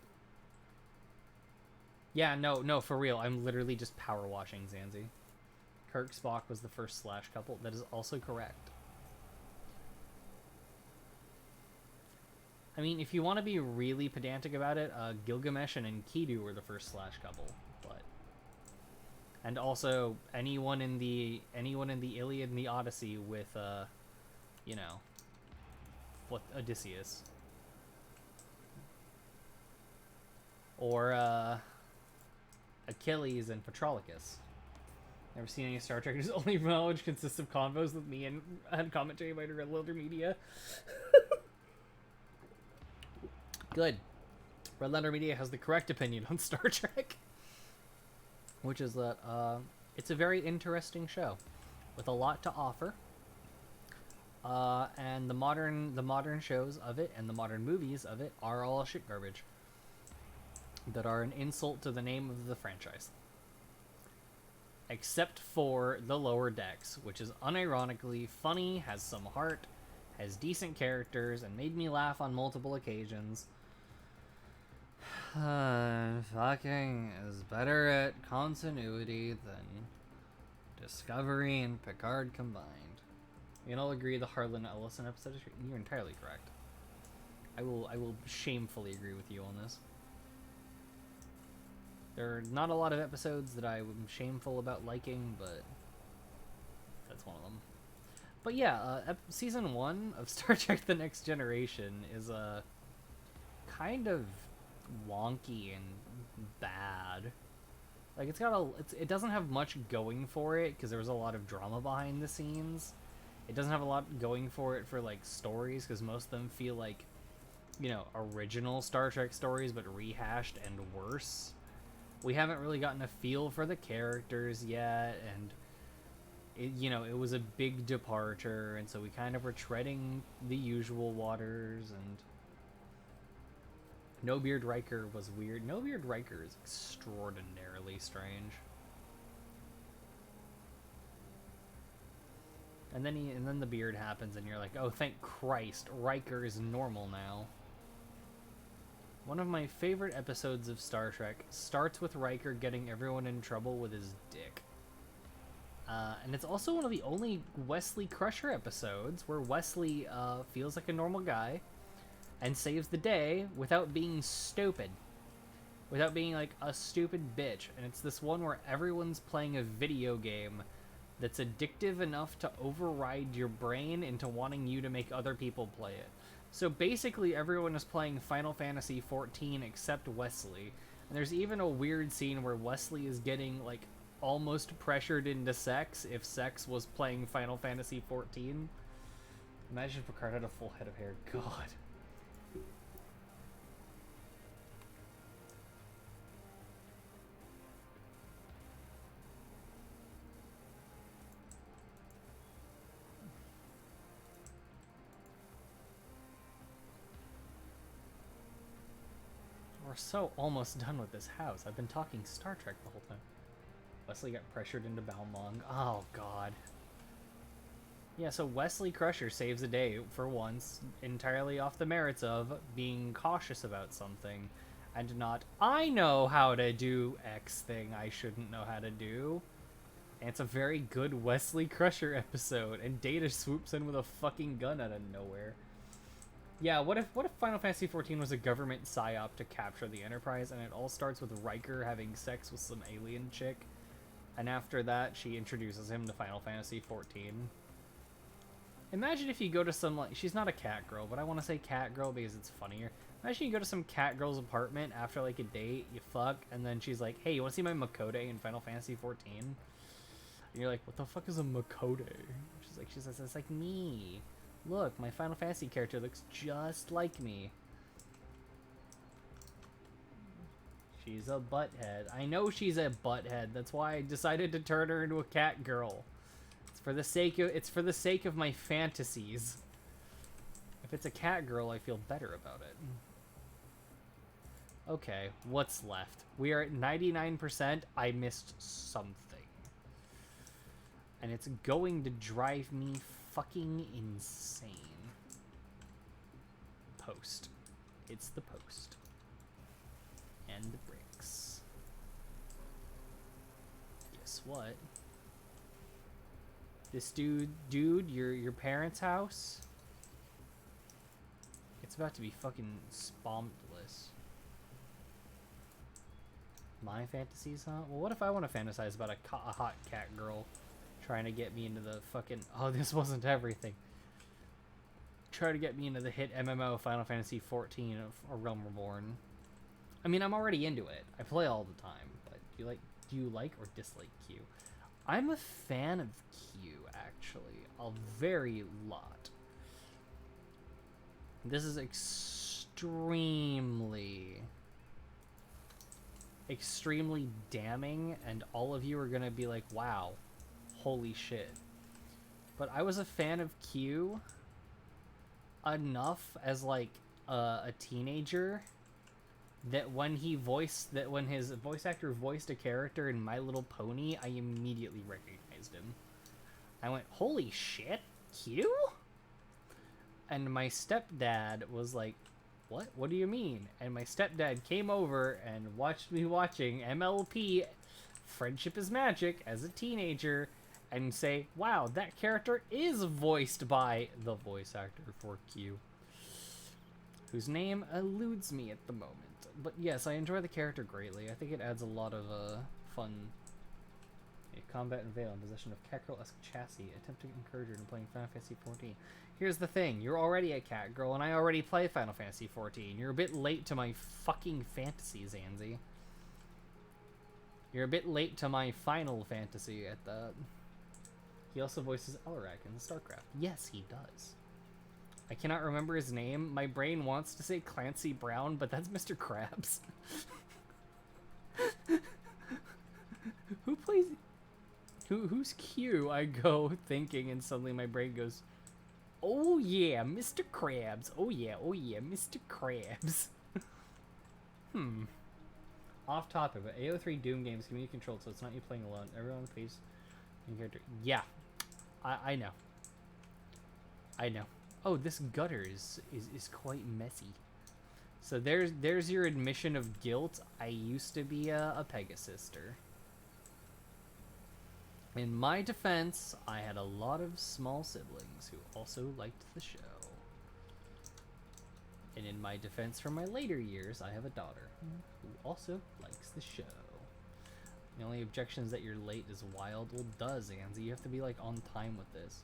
Yeah, no, for real. I'm literally just power washing Zanzi. Kirk Spock was the first slash couple. That is also correct. I mean, if you want to be really pedantic about it, Gilgamesh and Enkidu were the first slash couple, but and also anyone in the Iliad and the Odyssey with you know, what, Odysseus, or Achilles and Patroclus. Never seen any Star Trek whose only knowledge consists of convos with me and commentary by Red Letter Media. Good. Red Letter Media has the correct opinion on Star Trek, which is that it's a very interesting show with a lot to offer. And the modern shows of it and the modern movies of it are all shit garbage that are an insult to the name of the franchise. Except for the Lower Decks, which is unironically funny, has some heart, has decent characters, and made me laugh on multiple occasions. Fucking is better at continuity than Discovery and Picard combined. You can all agree the Harlan Ellison episode is... You're entirely correct. I will shamefully agree with you on this. There are not a lot of episodes that I'm shameful about liking, but that's one of them. But yeah, season 1 of Star Trek The Next Generation is kind of wonky and bad. Like, it doesn't have much going for it because there was a lot of drama behind the scenes. It doesn't have a lot going for it for like stories, because most of them feel like, you know, original Star Trek stories but rehashed and worse. We haven't really gotten a feel for the characters yet, and it was a big departure, and so we kind of were treading the usual waters. And No Beard Riker was weird. No Beard Riker is extraordinarily strange. And then the beard happens, and you're like, oh, thank Christ, Riker is normal now. One of my favorite episodes of Star Trek starts with Riker getting everyone in trouble with his dick. And it's also one of the only Wesley Crusher episodes where Wesley feels like a normal guy and saves the day without being stupid. Without being like a stupid bitch. And it's this one where everyone's playing a video game that's addictive enough to override your brain into wanting you to make other people play it. So basically everyone is playing Final Fantasy XIV except Wesley. And there's even a weird scene where Wesley is getting like almost pressured into sex if sex was playing Final Fantasy XIV. Imagine if Picard had a full head of hair. God. We're so almost done with this house. I've been talking Star Trek the whole time. Wesley got pressured into Balmong. Oh, God. Yeah, so Wesley Crusher saves the day for once, entirely off the merits of being cautious about something, and not, I know how to do X thing I shouldn't know how to do. And it's a very good Wesley Crusher episode, and Data swoops in with a fucking gun out of nowhere. Yeah, what if Final Fantasy XIV was a government psyop to capture the Enterprise, and it all starts with Riker having sex with some alien chick, and after that she introduces him to Final Fantasy XIV. Imagine if you go to some, like, she's not a cat girl, but I want to say cat girl because it's funnier. Imagine you go to some cat girl's apartment after like a date, you fuck, and then she's like, "Hey, you want to see my Makode in Final Fantasy XIV?" And you're like, "What the fuck is a Makode?" She says, "It's like me. Look, my Final Fantasy character looks just like me." She's a butthead. I know she's a butthead. That's why I decided to turn her into a cat girl. It's for the sake of my fantasies. If it's a cat girl, I feel better about it. Okay, what's left? We are at 99%. I missed something. And it's going to drive me fucking insane. Post. It's the post. And the bricks. Guess what? This dude, your parents' house? It's about to be fucking spompless. My fantasies, huh? Well, what if I want to fantasize about a hot cat girl trying to get me into the fucking... Oh, this wasn't everything. Try to get me into the hit MMO Final Fantasy XIV of A Realm Reborn. I mean, I'm already into it. I play all the time, but do you like or dislike Q? I'm a fan of Q, actually. A very lot. This is extremely damning, and all of you are gonna be like, wow, holy shit. But I was a fan of Q enough as like a teenager that when his voice actor voiced a character in My Little Pony, I immediately recognized him. I went, holy shit, Q? And my stepdad was like, what? What do you mean? And my stepdad came over and watched me watching MLP, Friendship is Magic, as a teenager, and say, wow, that character is voiced by the voice actor for Q, whose name eludes me at the moment. But yes, I enjoy the character greatly. I think it adds a lot of fun. Combat in Vale in possession of Catgirl-esque chassis, attempting to encourage her in playing Final Fantasy XIV. Here's the thing, you're already a Catgirl, and I already play Final Fantasy XIV. You're a bit late to my fucking fantasy, Zanzi. You're a bit late to my Final Fantasy at the... He also voices Elrak in StarCraft. Yes, he does. I cannot remember his name. My brain wants to say Clancy Brown, but that's Mr. Krabs. Who plays... Who's Q? I go thinking, and suddenly my brain goes, oh yeah, Mr. Krabs. Oh yeah, Mr. Krabs. Off topic, but AO3 Doom games can be controlled, so it's not you playing alone. Everyone plays in character. Yeah, I know. I know. Oh, this gutter is quite messy. So there's your admission of guilt. I used to be a Pegasister. In my defense, I had a lot of small siblings who also liked the show. And in my defense from my later years, I have a daughter who also likes the show. The only objection is that you're late is wild. Well, duh, Zanzi. You have to be, like, on time with this.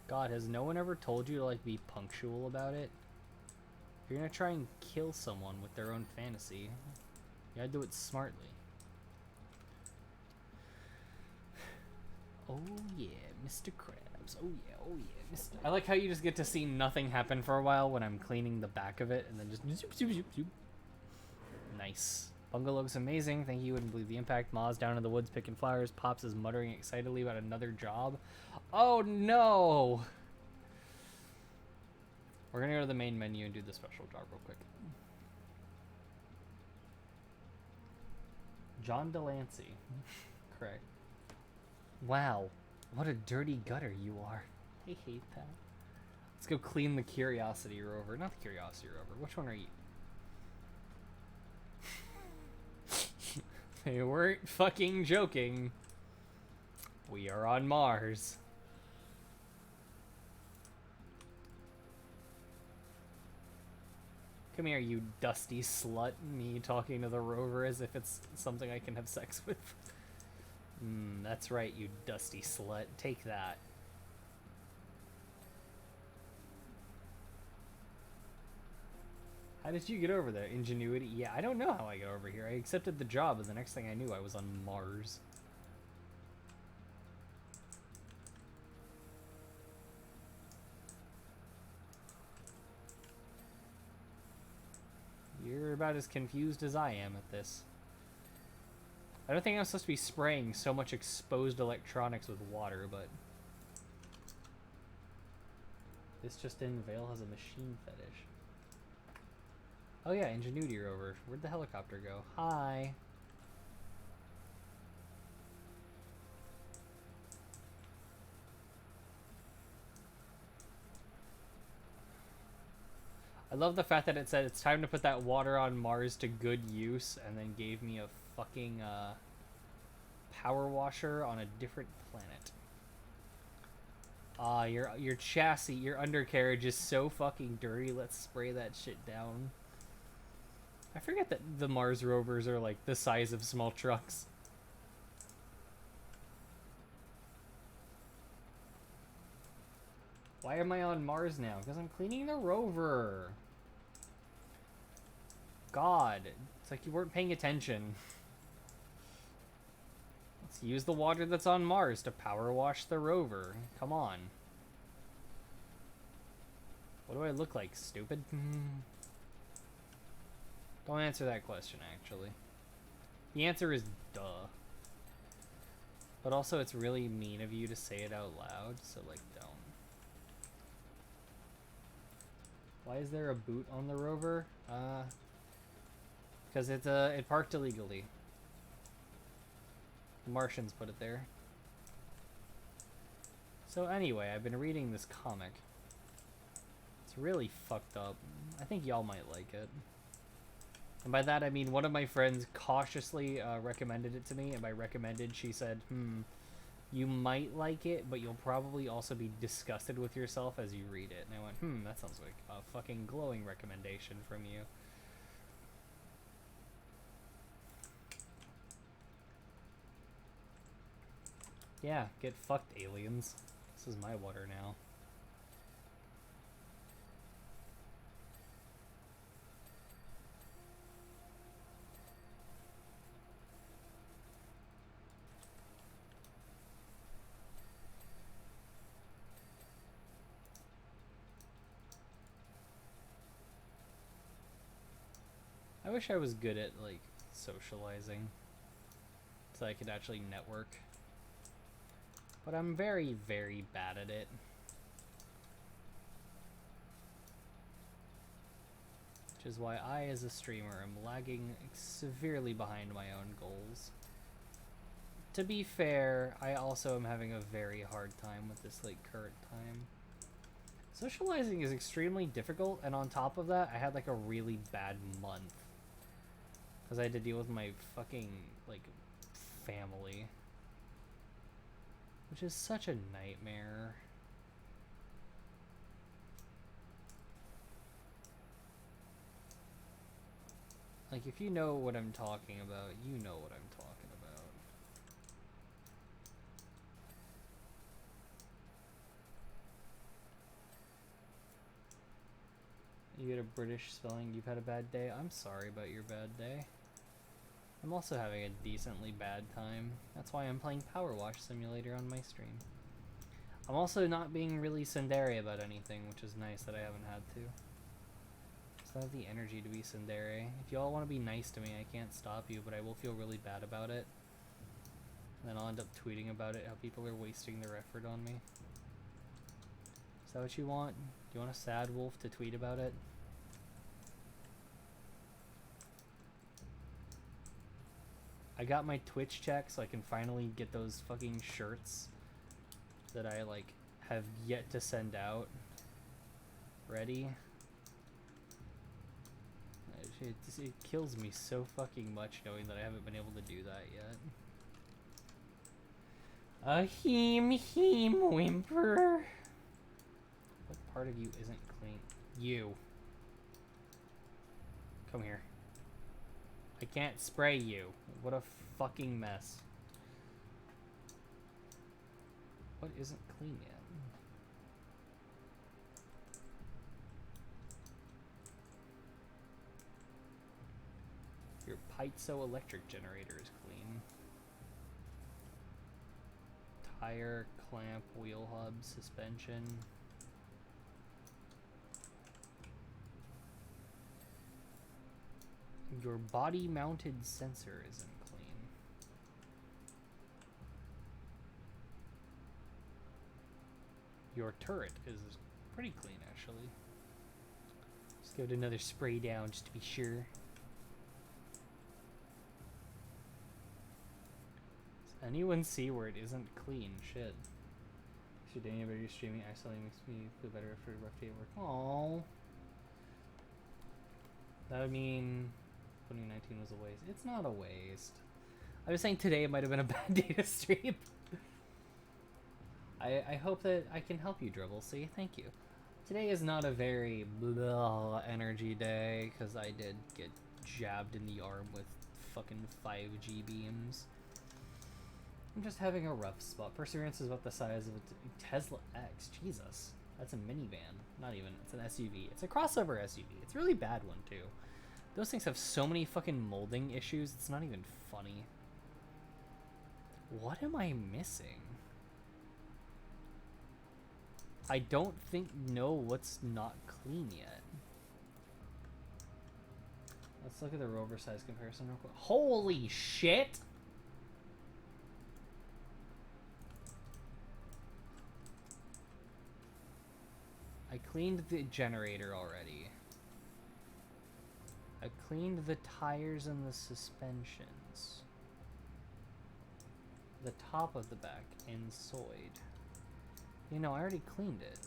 God, has no one ever told you to, like, be punctual about it? If you're gonna try and kill someone with their own fantasy, you gotta do it smartly. Oh yeah, Mr. Krabs. Oh yeah, Mr. I like how you just get to see nothing happen for a while when I'm cleaning the back of it, and then just zoop, zoop, zoop, zoop. Nice. Bungo looks amazing. Thank you. You wouldn't believe the impact. Ma's down in the woods picking flowers. Pops is muttering excitedly about another job. Oh no! We're gonna go to the main menu and do the special job real quick. John Delancey. Correct. Wow, what a dirty gutter you are. I hate that. Let's go clean the Curiosity Rover. Not the Curiosity Rover. Which one are you? They weren't fucking joking. We are on Mars. Come here, you dusty slut. Me talking to the rover as if it's something I can have sex with. That's right, you dusty slut. Take that. How did you get over there? Ingenuity? Yeah, I don't know how I got over here. I accepted the job, and the next thing I knew, I was on Mars. You're about as confused as I am at this. I don't think I'm supposed to be spraying so much exposed electronics with water, but... This just in, Vale has a machine fetish. Oh yeah, Ingenuity rover. Where'd the helicopter go? Hi! I love the fact that it said it's time to put that water on Mars to good use, and then gave me a fucking, power washer on a different planet. Your chassis, your undercarriage is so fucking dirty. Let's spray that shit down. I forget that the Mars rovers are like the size of small trucks. Why am I on Mars now? Because I'm cleaning the rover. God, it's like you weren't paying attention. Let's use the water that's on Mars to power wash the rover. Come on. What do I look like, stupid? Don't answer that question, actually. The answer is duh. But also, it's really mean of you to say it out loud, so, like, don't. Why is there a boot on the rover? Because it parked illegally. The Martians put it there. So anyway, I've been reading this comic. It's really fucked up. I think y'all might like it. And by that I mean one of my friends cautiously recommended it to me, and by recommended she said, you might like it, but you'll probably also be disgusted with yourself as you read it. And I went, that sounds like a fucking glowing recommendation from you. Yeah, get fucked, aliens. This is my water now. I wish I was good at, like, socializing, so I could actually network. But I'm very, very bad at it. Which is why I, as a streamer, am lagging severely behind my own goals. To be fair, I also am having a very hard time with this, like, current time. Socializing is extremely difficult, and on top of that, I had, like, a really bad month. Because I had to deal with my fucking, like, family. Which is such a nightmare. Like, if you know what I'm talking about, you know what I'm talking about. You get a British spelling, you've had a bad day? I'm sorry about your bad day. I'm also having a decently bad time. That's why I'm playing Power Wash Simulator on my stream. I'm also not being really tsundere about anything, which is nice that I haven't had to. I have the energy to be tsundere. If y'all want to be nice to me, I can't stop you, but I will feel really bad about it. And then I'll end up tweeting about it, how people are wasting their effort on me. Is that what you want? Do you want a sad wolf to tweet about it? I got my Twitch check, so I can finally get those fucking shirts that I, like, have yet to send out. Ready? It kills me so fucking much knowing that I haven't been able to do that yet. A whimper. What part of you isn't clean? You. Come here. I can't spray you. What a fucking mess. What isn't clean yet? Your piezoelectric generator is clean. Tire, clamp, wheel hub, suspension. Your body-mounted sensor isn't clean. Your turret is pretty clean, actually. Just give it another spray down just to be sure. Does anyone see where it isn't clean? Shit. Should anybody streaming isolating makes me feel better after a rough day at work. Aww. That would mean 2019 was a waste. It's not a waste. I was saying today it might have been a bad day to stream. I hope that I can help you, Dribble. See, thank you. Today is not a very blah energy day because I did get jabbed in the arm with fucking 5G beams. I'm just having a rough spot. Perseverance is about the size of a Tesla X. Jesus. That's a minivan. Not even. It's an SUV. It's a crossover SUV. It's a really bad one, too. Those things have so many fucking molding issues. It's not even funny. What am I missing? I don't know what's not clean yet. Let's look at the rover size comparison real quick. Holy shit! I cleaned the generator already. I cleaned the tires and the suspensions. The top of the back inside. You know, I already cleaned it.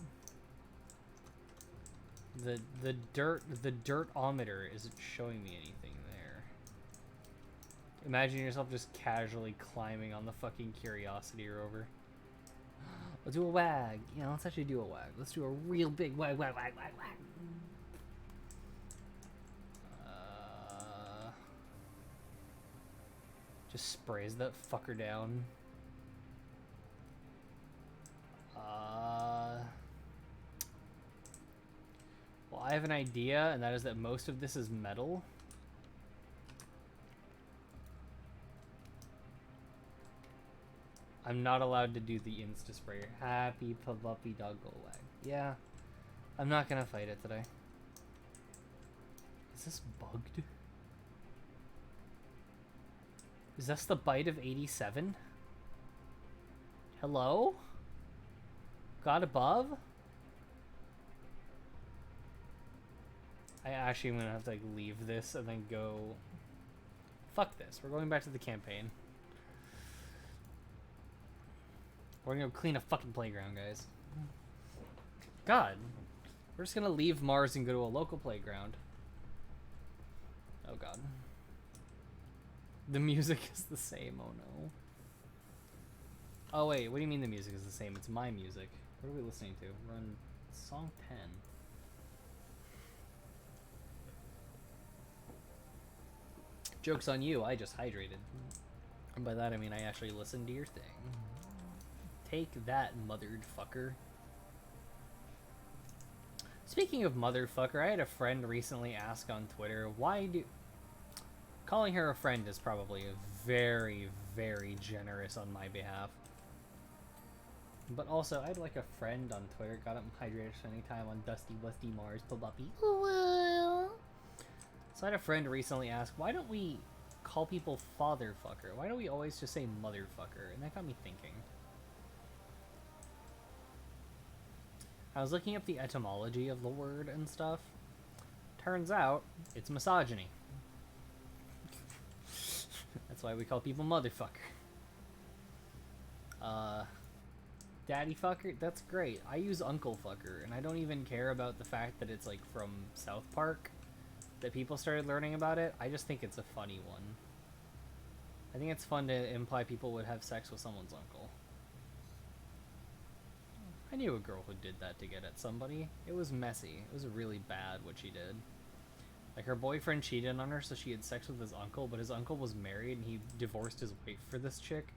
The dirt-ometer isn't showing me anything there. Imagine yourself just casually climbing on the fucking Curiosity rover. Let's do a wag. You know, let's actually do a wag. Let's do a real big wag, wag, wag, wag, wag. Just sprays that fucker down. Well, I have an idea, and that is that most of this is metal. I'm not allowed to do the Insta sprayer. Happy puppy dog go wag. Yeah, I'm not gonna fight it today. Is this bugged? Is this the bite of 87? Hello? God above? I actually am gonna have to like leave this and then go. Fuck this. We're going back to the campaign. We're gonna go clean a fucking playground, guys. God. We're just gonna leave Mars and go to a local playground. Oh god. The music is the same, oh no. Oh wait, what do you mean the music is the same? It's my music. What are we listening to? We're on song 10. Joke's on you, I just hydrated. And by that I mean I actually listened to your thing. Take that, mothered fucker. Speaking of motherfucker, I had a friend recently ask on Twitter, why do... Calling her a friend is probably very, very generous on my behalf. But also, I had like a friend on Twitter, got up and hydrated anytime on Dusty Busty Mars, Puppy. So I had a friend recently ask, why don't we call people fatherfucker? Why don't we always just say motherfucker? And that got me thinking. I was looking up the etymology of the word and stuff. Turns out, it's misogyny. That's why we call people motherfucker. Daddy fucker, that's great. I use uncle fucker, and I don't even care about the fact that it's like from South Park that people started learning about it. I just think it's a funny one. I think it's fun to imply people would have sex with someone's uncle. I knew a girl who did that to get at somebody. It was messy. It was really bad what she did. Like, her boyfriend cheated on her, so she had sex with his uncle, but his uncle was married, and he divorced his wife for this chick.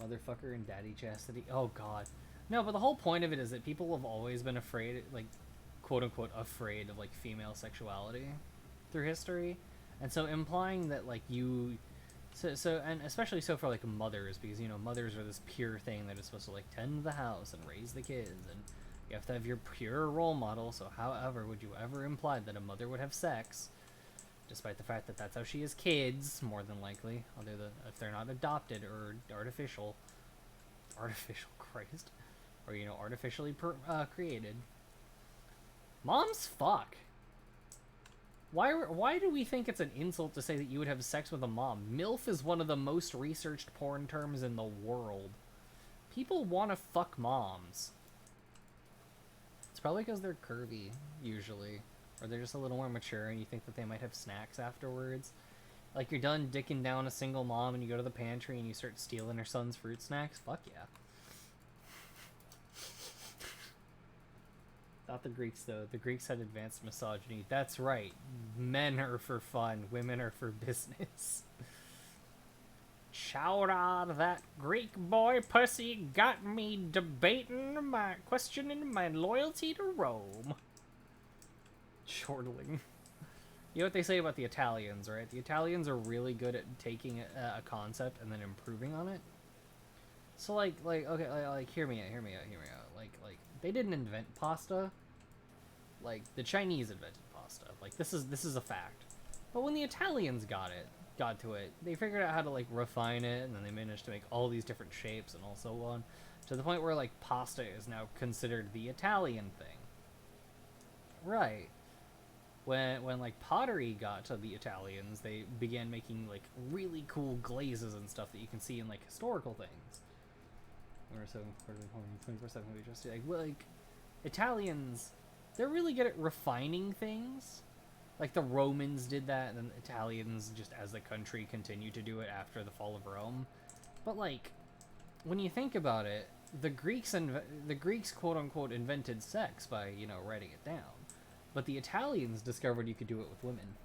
Motherfucker and daddy chastity. Oh, God. No, but the whole point of it is that people have always been afraid, like, quote-unquote afraid of, like, female sexuality through history. And so implying that, like, you... and especially so for, like, mothers, because, you know, mothers are this pure thing that is supposed to, like, tend the house and raise the kids, and you have to have your pure role model, so however would you ever imply that a mother would have sex, despite the fact that that's how she has kids, more than likely, other than if they're not adopted or artificial, Christ, or, you know, artificially created. Moms fuck. Why do we think it's an insult to say that you would have sex with a mom? MILF is one of the most researched porn terms in the world. People want to fuck moms. It's probably because they're curvy, usually. Or they're just a little more mature and you think that they might have snacks afterwards. Like, you're done dicking down a single mom and you go to the pantry and you start stealing her son's fruit snacks? Fuck yeah. Not the Greeks, though. The Greeks had advanced misogyny. That's right. Men are for fun. Women are for business. Shout out that Greek boy pussy got me debating questioning my loyalty to Rome. Chortling. You know what they say about the Italians, right? The Italians are really good at taking a concept and then improving on it. So, okay, hear me out. Like, they didn't invent pasta. Like, the Chinese invented pasta. Like, this is a fact. But when the Italians got to it, they figured out how to, like, refine it, and then they managed to make all these different shapes and also on, to the point where, like, pasta is now considered the Italian thing. Right. When like, pottery got to the Italians, they began making, like, really cool glazes and stuff that you can see in, like, historical things. Or so 24/7 like Italians, they're really good at refining things. Like, the Romans did that, and then the Italians, just as the country, continued to do it after the fall of Rome. But, like, when you think about it, the Greeks quote-unquote invented sex by, you know, writing it down. But the Italians discovered you could do it with women.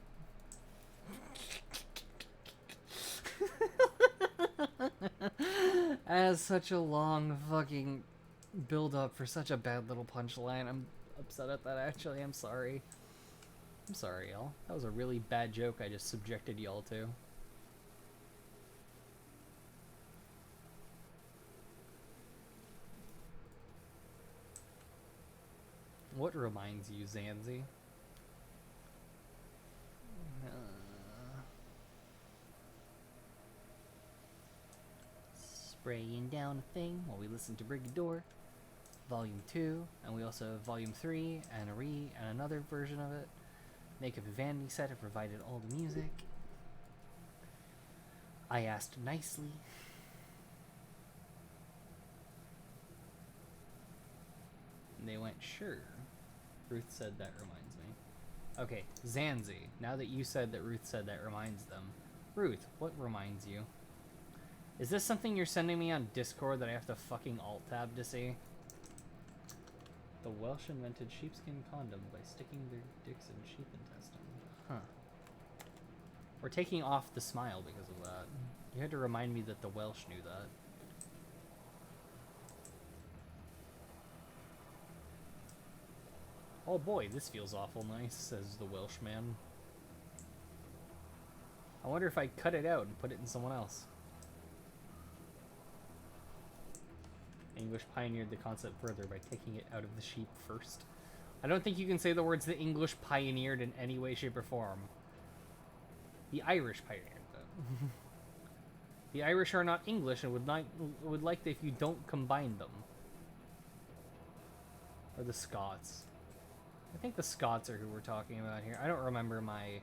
As such a long fucking build-up for such a bad little punchline. I'm upset at that, actually. I'm sorry. I'm sorry, y'all. That was a really bad joke I just subjected y'all to. What reminds you, Zanzi? Spraying down a thing while we listen to Brigador, Volume 2, and we also have Volume 3 and and another version of it. Make a vanity set and provided all the music. I asked nicely. And they went, sure. Ruth said that reminds me. Okay, Zanzi, now that you said that Ruth said that reminds them. Ruth, what reminds you? Is this something you're sending me on Discord that I have to fucking alt-tab to see? The Welsh invented sheepskin condom by sticking their dicks in sheep intestine. Huh. We're taking off the smile because of that. You had to remind me that the Welsh knew that. Oh boy, this feels awful nice, says the Welshman. I wonder if I cut it out and put it in someone else. English pioneered the concept further by taking it out of the sheep first. I don't think you can say the words the English pioneered in any way, shape, or form. The Irish pioneered them. The Irish are not English and would like if you don't combine them. Or the Scots. I think the Scots are who we're talking about here. I don't remember my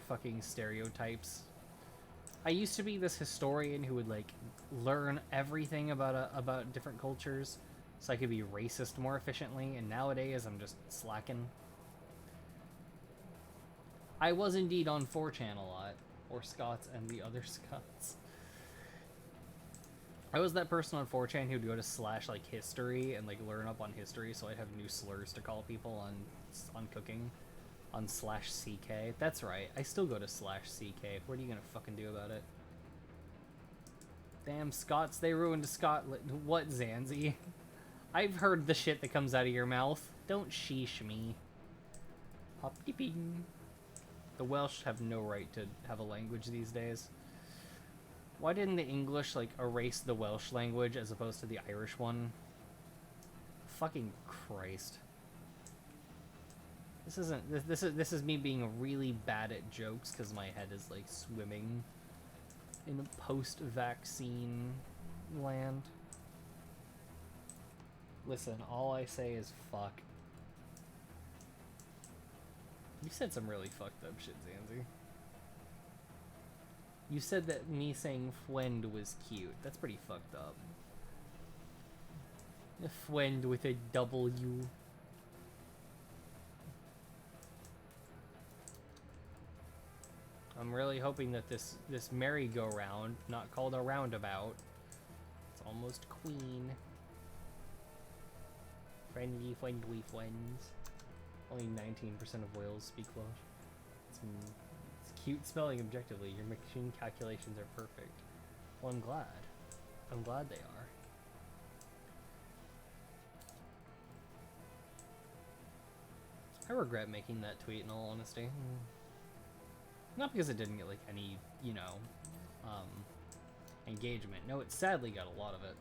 fucking stereotypes. I used to be this historian who would, like, learn everything about different cultures so I could be racist more efficiently, and nowadays I'm just slacking. I was indeed on 4chan a lot, or Scots and the other Scots. I was that person on 4chan who'd go to slash like history and like learn up on history, so I'd have new slurs to call people on cooking, on slash CK. That's right. I still go to slash CK. What are you gonna fucking do about it? Damn Scots, they ruined Scotland. What, Zanzi? I've heard the shit that comes out of your mouth. Don't sheesh me. Hop-de-ping. The Welsh have no right to have a language these days. Why didn't the English, like, erase the Welsh language as opposed to the Irish one? Fucking Christ. This is me being really bad at jokes because my head is, like, swimming in a post-vaccine land. Listen, all I say is fuck. You said some really fucked up shit, Zanzi. You said that me saying friend was cute. That's pretty fucked up. A friend with a W. I'm really hoping that this merry-go-round, not called a roundabout, it's almost queen. Friendly, friendly friends. Only 19% of whales speak Welsh. It's cute spelling objectively. Your machine calculations are perfect. Well, I'm glad. I'm glad they are. I regret making that tweet in all honesty. Not because it didn't get like any, you know, engagement. No, it sadly got a lot of it.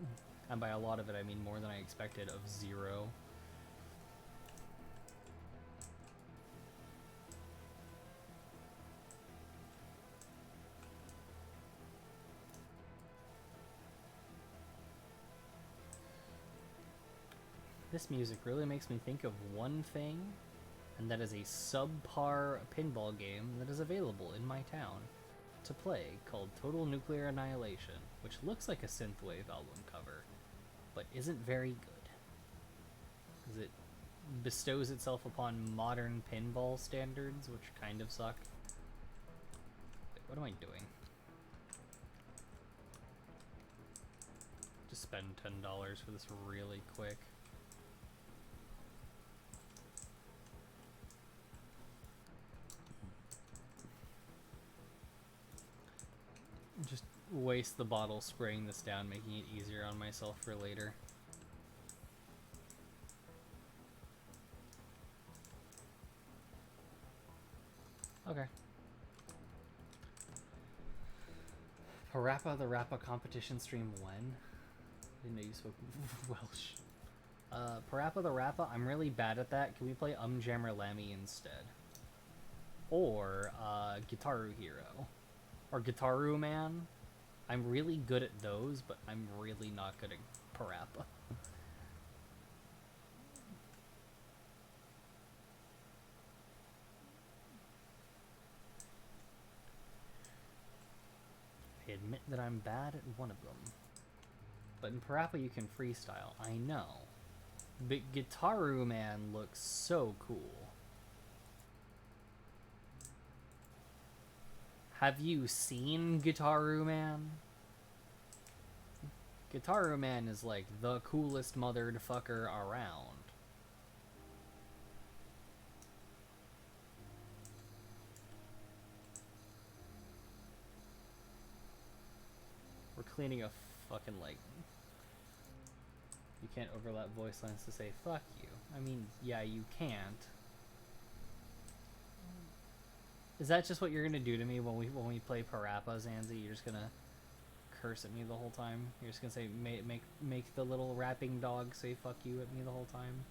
And by a lot of it, I mean more than I expected, of 0. This music really makes me think of one thing, and that is a subpar pinball game that is available in my town to play called Total Nuclear Annihilation, which looks like a synthwave album cover, but isn't very good, because it bestows itself upon modern pinball standards, which kind of suck. Wait, what am I doing? Just spend $10 for this really quick. Just waste the bottle spraying this down, making it easier on myself for later. Okay. Parappa the Rappa competition stream when? Didn't know you spoke Welsh. Parappa the Rappa, I'm really bad at that. Can we play Jammer Lammy instead? Or, Gitaru Hero. Or Gitaru Man. I'm really good at those, but I'm really not good at Parappa. I admit that I'm bad at one of them. But in Parappa you can freestyle, I know. But Gitaru Man looks so cool. Have you seen Gitaru Man? Gitaru Man is like the coolest mothered fucker around. We're cleaning a fucking like... You can't overlap voice lines to say fuck you. I mean, yeah, you can't. Is that just what you're gonna do to me when we play Parappa, Zanzi? You're just gonna curse at me the whole time? You're just gonna say make the little rapping dog say fuck you at me the whole time?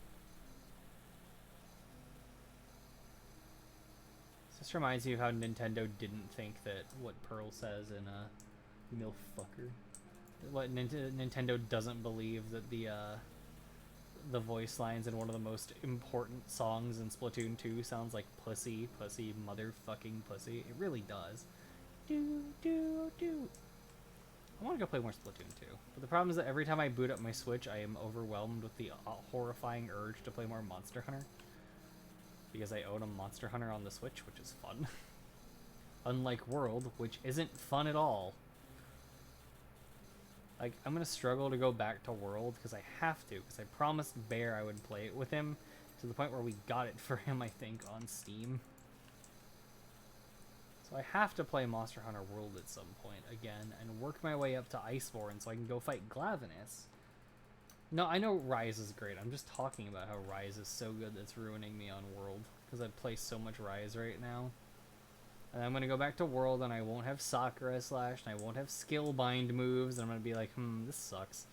This reminds me of how Nintendo didn't think that what Pearl says in MILF fucker. What Nintendo doesn't believe that the voice lines in one of the most important songs in Splatoon 2 sounds like pussy, pussy, motherfucking pussy. It really does. Do. I want to go play more Splatoon 2. But the problem is that every time I boot up my Switch, I am overwhelmed with the horrifying urge to play more Monster Hunter. Because I own a Monster Hunter on the Switch, which is fun. Unlike World, which isn't fun at all. Like, I'm gonna struggle to go back to World, because I have to, because I promised Bear I would play it with him, to the point where we got it for him, I think, on Steam. So I have to play Monster Hunter World at some point again, and work my way up to Iceborne so I can go fight Glavenus. No, I know Rise is great. I'm just talking about how Rise is so good that's ruining me on World, because I play so much Rise right now. And I'm going to go back to World, and I won't have Sakura Slash, and I won't have Skill Bind moves, and I'm going to be like, this sucks.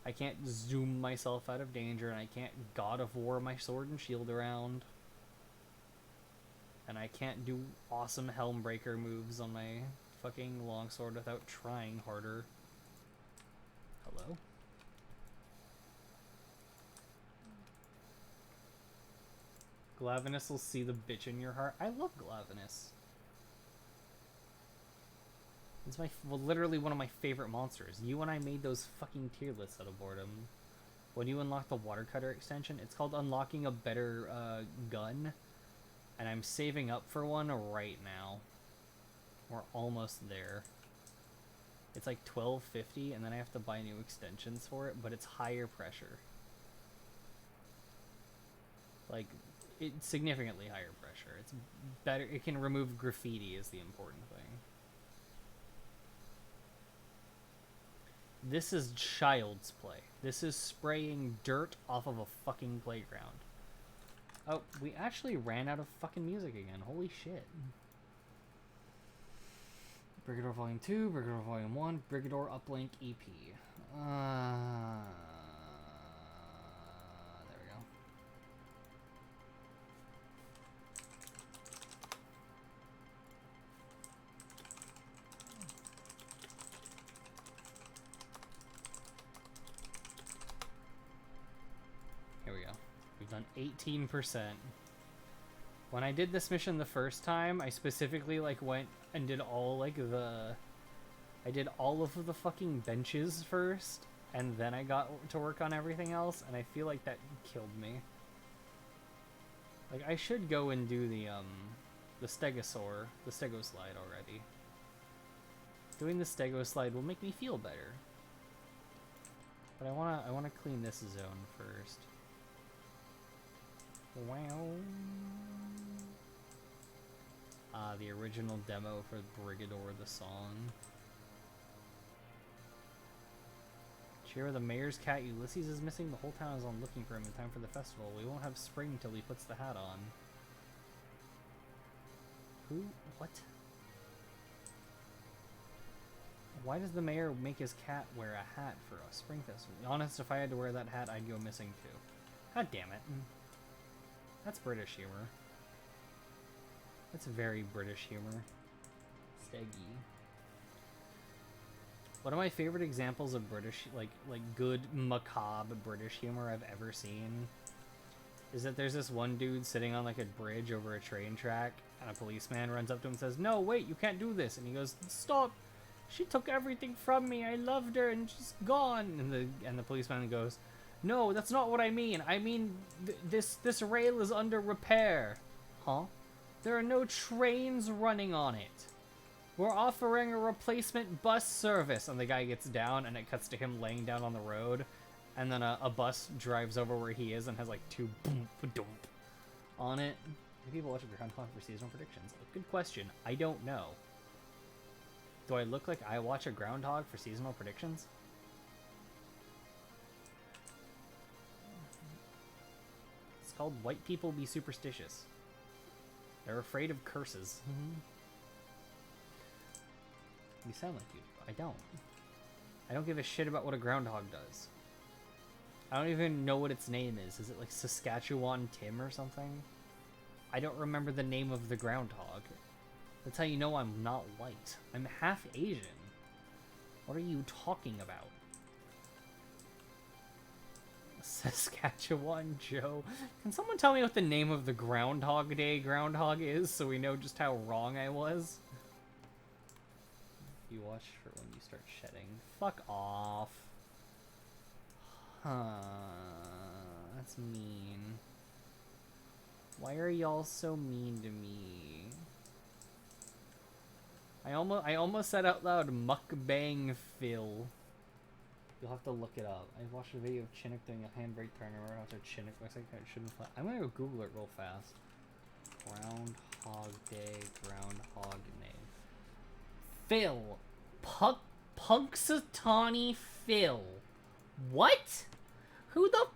I can't zoom myself out of danger, and I can't God of War my sword and shield around. And I can't do awesome Helmbreaker moves on my fucking longsword without trying harder. Hello? Glavenus will see the bitch in your heart. I love Glavenus. It's literally one of my favorite monsters. You and I made those fucking tier lists out of boredom. When you unlock the water cutter extension, it's called unlocking a better gun. And I'm saving up for one right now. We're almost there. It's like $12.50, and then I have to buy new extensions for it, but it's higher pressure. Like, it's significantly higher pressure. It's better. It can remove graffiti is the important thing. This is child's play. This is spraying dirt off of a fucking playground. Oh, we actually ran out of fucking music again. Holy shit. Brigador Volume 2, Brigador Volume 1, Brigador Uplink EP. There we go. Here we go. We've done 18%. When I did this mission the first time, I specifically like went and did all like I did all of the fucking benches first, and then I got to work on everything else, and I feel like that killed me. Like, I should go and do the Stegosaur, the Stego Slide already. Doing the Stego Slide will make me feel better. But I wanna clean this zone first. Wow. The original demo for Brigador the song. Cheer, the mayor's cat Ulysses is missing. The whole town is on looking for him in time for the festival. We won't have spring till he puts the hat on. Who? What? Why does the mayor make his cat wear a hat for a spring festival? To be honest, if I had to wear that hat, I'd go missing too. God damn it. That's British humor. That's very British humor. Steggy. One of my favorite examples of British, like good macabre British humor I've ever seen is that there's this one dude sitting on like a bridge over a train track, and a policeman runs up to him and says, "No, wait, you can't do this." And he goes, "Stop! She took everything from me. I loved her, and she's gone." And the policeman goes, "No, that's not what I mean. I mean, this rail is under repair." Huh? There are no trains running on it. We're offering a replacement bus service. And the guy gets down, and it cuts to him laying down on the road. And then a bus drives over where he is and has like two boom, ba-dump on it. Do people watch Groundhog for seasonal predictions? Good question. I don't know. Do I look like I watch a groundhog for seasonal predictions? It's called White People Be Superstitious. They're afraid of curses. You sound like you. I don't. I don't give a shit about what a groundhog does. I don't even know what its name is. Is it like Saskatchewan Tim or something? I don't remember the name of the groundhog. That's how you know I'm not white. I'm half Asian. What are you talking about? Saskatchewan Joe. Can someone tell me what the name of the Groundhog Day groundhog is so we know just how wrong I was? You watch for when you start shedding. Fuck off. Huh. That's mean. Why are y'all so mean to me? I almost said out loud mukbang Phil. You'll have to look it up. I watched a video of Chinook doing a handbrake turn. I remember after Chinook looks like it shouldn't fly. I'm gonna go Google it real fast. Groundhog Day, Groundhog name. Phil. Punxsutawney Phil. What? Who the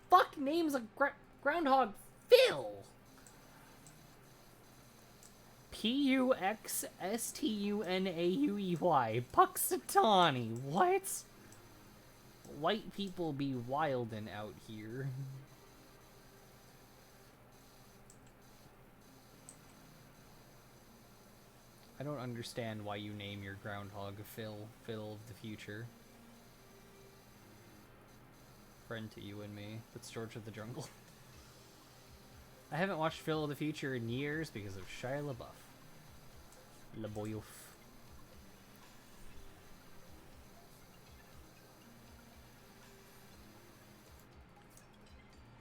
fuck names a groundhog Phil? Puxstunauey. Punxsutawney. What? White people be wildin' out here. I don't understand why you name your groundhog Phil of the future. Friend to you and me. That's George of the Jungle. I haven't watched Phil of the Future in years because of Shia LaBeouf. LaBeouf.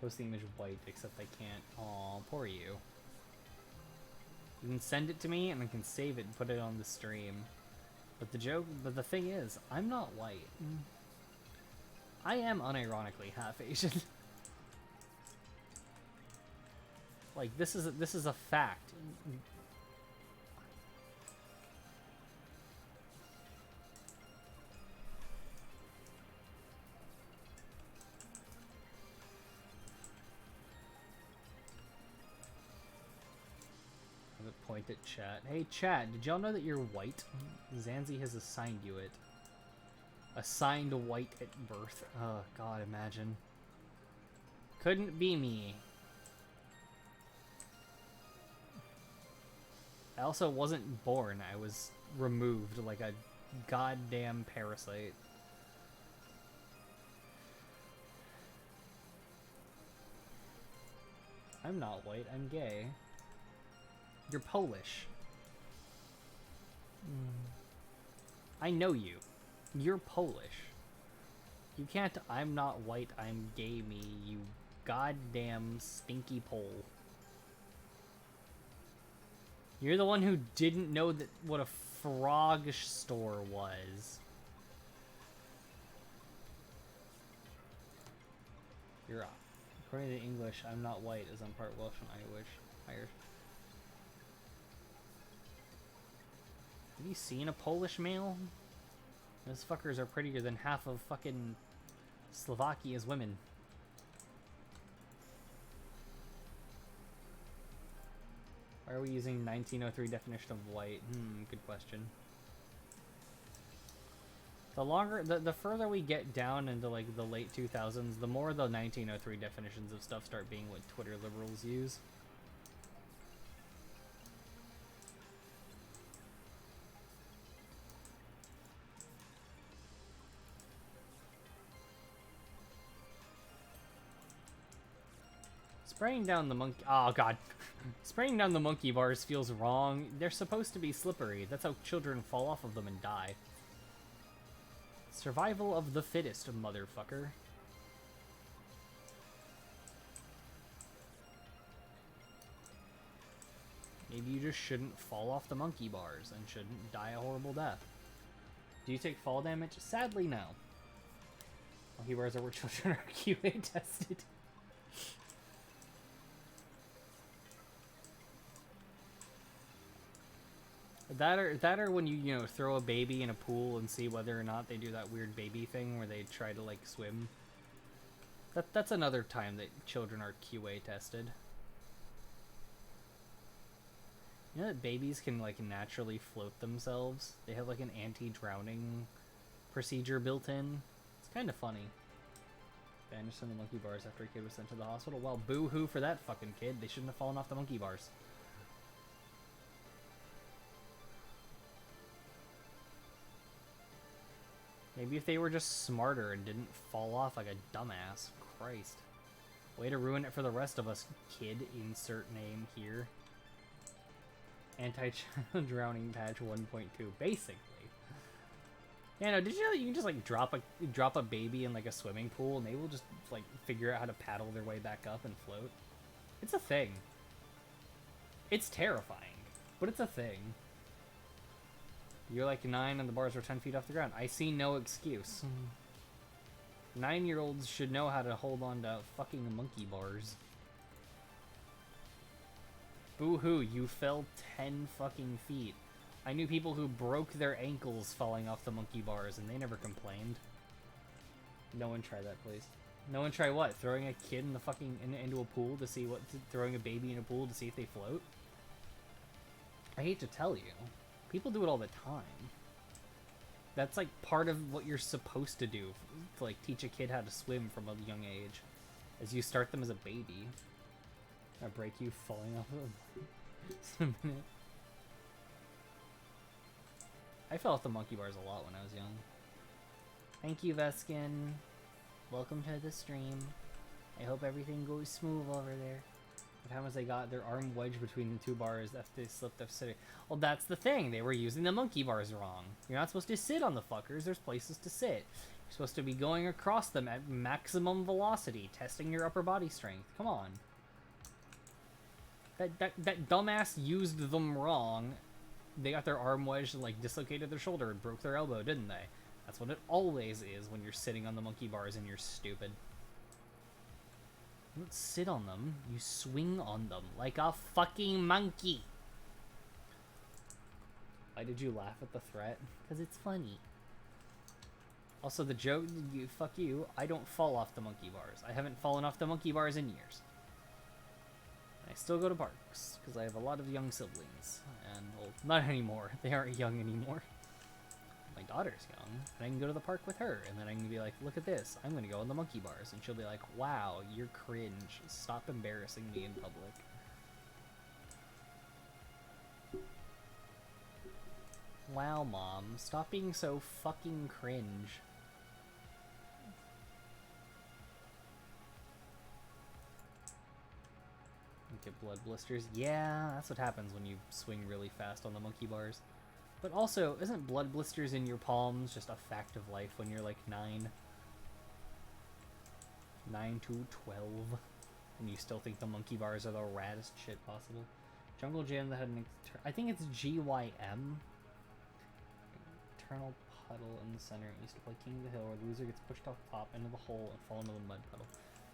Post the image white, except I can't. Aw, poor you. You can send it to me and I can save it and put it on the stream. But the thing is, I'm not white. I am unironically half Asian. Like, this is a fact. Point at chat. Hey chat, did y'all know that you're white? Zanzi has assigned you it. Assigned white at birth. Oh god, imagine. Couldn't be me. I also wasn't born. I was removed like a goddamn parasite. I'm not white, I'm gay. You're Polish. I know you. You're Polish. You can't I'm not white, I'm gay me, you goddamn stinky Pole. You're the one who didn't know that what a frog store was. You're up. According to English, I'm not white as I'm part Welsh and Irish. Have you seen a Polish male? Those fuckers are prettier than half of fucking Slovakia's women. Why are we using 1903 definition of white? Good question. The further we get down into like the late 2000s, the more the 1903 definitions of stuff start being what Twitter liberals use. Spraying down the monkey... Oh, God. Spraying down the monkey bars feels wrong. They're supposed to be slippery. That's how children fall off of them and die. Survival of the fittest, motherfucker. Maybe you just shouldn't fall off the monkey bars and shouldn't die a horrible death. Do you take fall damage? Sadly, no. Monkey bars are where children are QA tested. That or when you know, throw a baby in a pool and see whether or not they do that weird baby thing where they try to, like, swim. That's another time that children are QA tested. You know that babies can, like, naturally float themselves? They have, like, an anti-drowning procedure built in. It's kind of funny. Banished from the monkey bars after a kid was sent to the hospital. Well, boo-hoo for that fucking kid. They shouldn't have fallen off the monkey bars. Maybe if they were just smarter and didn't fall off like a dumbass. Christ. Way to ruin it for the rest of us, kid. Insert name here. Anti-child drowning patch 1.2. Basically. Yeah, no, did you know that you can just like drop a baby in like a swimming pool and they will just like figure out how to paddle their way back up and float? It's a thing. It's terrifying, but it's a thing. You're like 9 and the bars were 10 feet off the ground. I see no excuse. 9-year-olds should know how to hold on to fucking monkey bars. Boo-hoo, you fell 10 fucking feet. I knew people who broke their ankles falling off the monkey bars and they never complained. No one try that, please. No one try what? Throwing a kid in the fucking into a pool to see what? Throwing a baby in a pool to see if they float? I hate to tell you. People do it all the time. That's like part of what you're supposed to do to like teach a kid how to swim from a young age, as you start them as a baby. I break you falling off of a minute. I fell off the monkey bars a lot when I was young. Thank you, Veskin. Welcome to the stream. I hope everything goes smooth over there. What happened was they got their arm wedged between the two bars after they slipped up sitting. Well, that's the thing. They were using the monkey bars wrong. You're not supposed to sit on the fuckers. There's places to sit. You're supposed to be going across them at maximum velocity, testing your upper body strength. Come on. That dumbass used them wrong. They got their arm wedged and like dislocated their shoulder and broke their elbow, didn't they? That's what it always is when you're sitting on the monkey bars and you're stupid. You don't sit on them, you swing on them like a fucking monkey. Why did you laugh at the threat? Because it's funny. Also, the joke, fuck you, I don't fall off the monkey bars. I haven't fallen off the monkey bars in years. I still go to parks, because I have a lot of young siblings. And, well, not anymore. They aren't young anymore. My daughter's young, and I can go to the park with her, and then I can be like, look at this, I'm gonna go on the monkey bars, and she'll be like, wow, you're cringe, stop embarrassing me in public. Wow, Mom, stop being so fucking cringe. Get blood blisters. Yeah, that's what happens when you swing really fast on the monkey bars. But also, isn't blood blisters in your palms just a fact of life when you're like 9? 9 to 12. And you still think the monkey bars are the raddest shit possible? Jungle Gym that had an... I think it's GYM. Eternal puddle in the center. It used to play King of the Hill where the loser gets pushed off the top into the hole and fall into the mud puddle.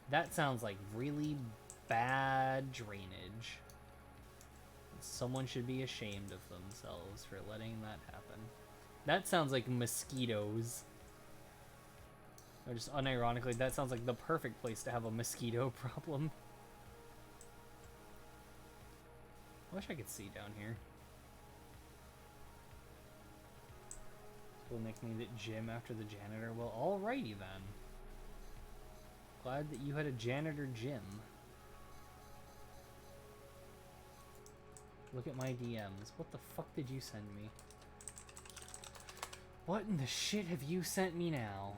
That sounds like really bad drainage. Someone should be ashamed of themselves for letting that happen. That sounds like mosquitoes. Or just unironically, that sounds like the perfect place to have a mosquito problem. I wish I could see down here. Will nickname it Jim after the janitor. Well, alrighty then. Glad that you had a janitor Jim. Look at my DMs. What the fuck did you send me? What in the shit have you sent me now?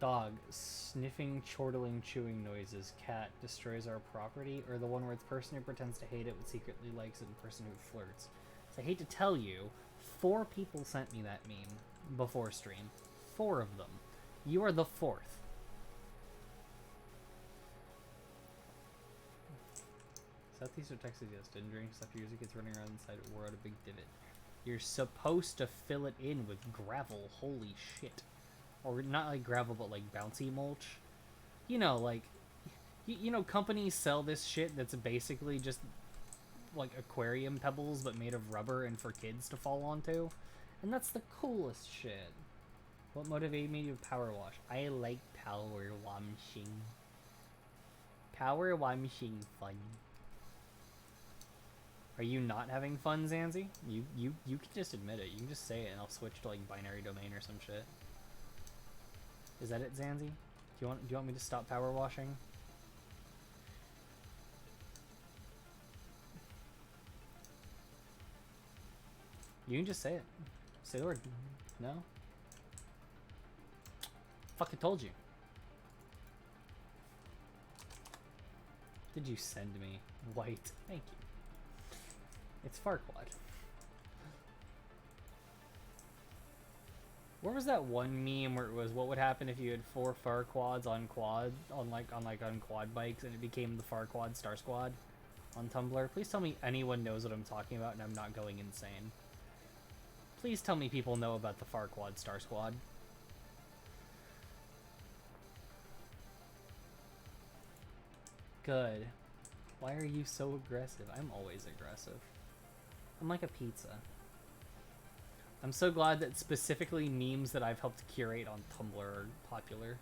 Dog, sniffing, chortling, chewing noises. Cat, destroys our property. Or the one where it's person who pretends to hate it but secretly likes it and person who flirts. So I hate to tell you, 4 people sent me that meme before stream. 4 of them. You are the 4th. Southeast or Texas, yes. Didn't drink stuff. Usually gets running around inside it. We're out a big divot. You're supposed to fill it in with gravel. Holy shit. Or not like gravel, but like bouncy mulch. You know, like... You know, companies sell this shit that's basically just like aquarium pebbles, but made of rubber and for kids to fall onto. And that's the coolest shit. What motivated me to power wash? I like power washing. Power washing fun. Are you not having fun, Zanzi? You can just admit it. You can just say it and I'll switch to like binary domain or some shit. Is that it, Zanzi? Do you want me to stop power washing? You can just say it. Say the word. No? Fucking told you. Did you send me? White. Thank you. It's Farquad. Where was that one meme where it was what would happen if you had 4 Farquads on quad on quad bikes and it became the Farquad Star Squad on Tumblr? Please tell me anyone knows what I'm talking about and I'm not going insane. Please tell me people know about the Farquad Star Squad. Good. Why are you so aggressive? I'm always aggressive. I'm like a pizza. I'm so glad that specifically memes that I've helped curate on Tumblr are popular.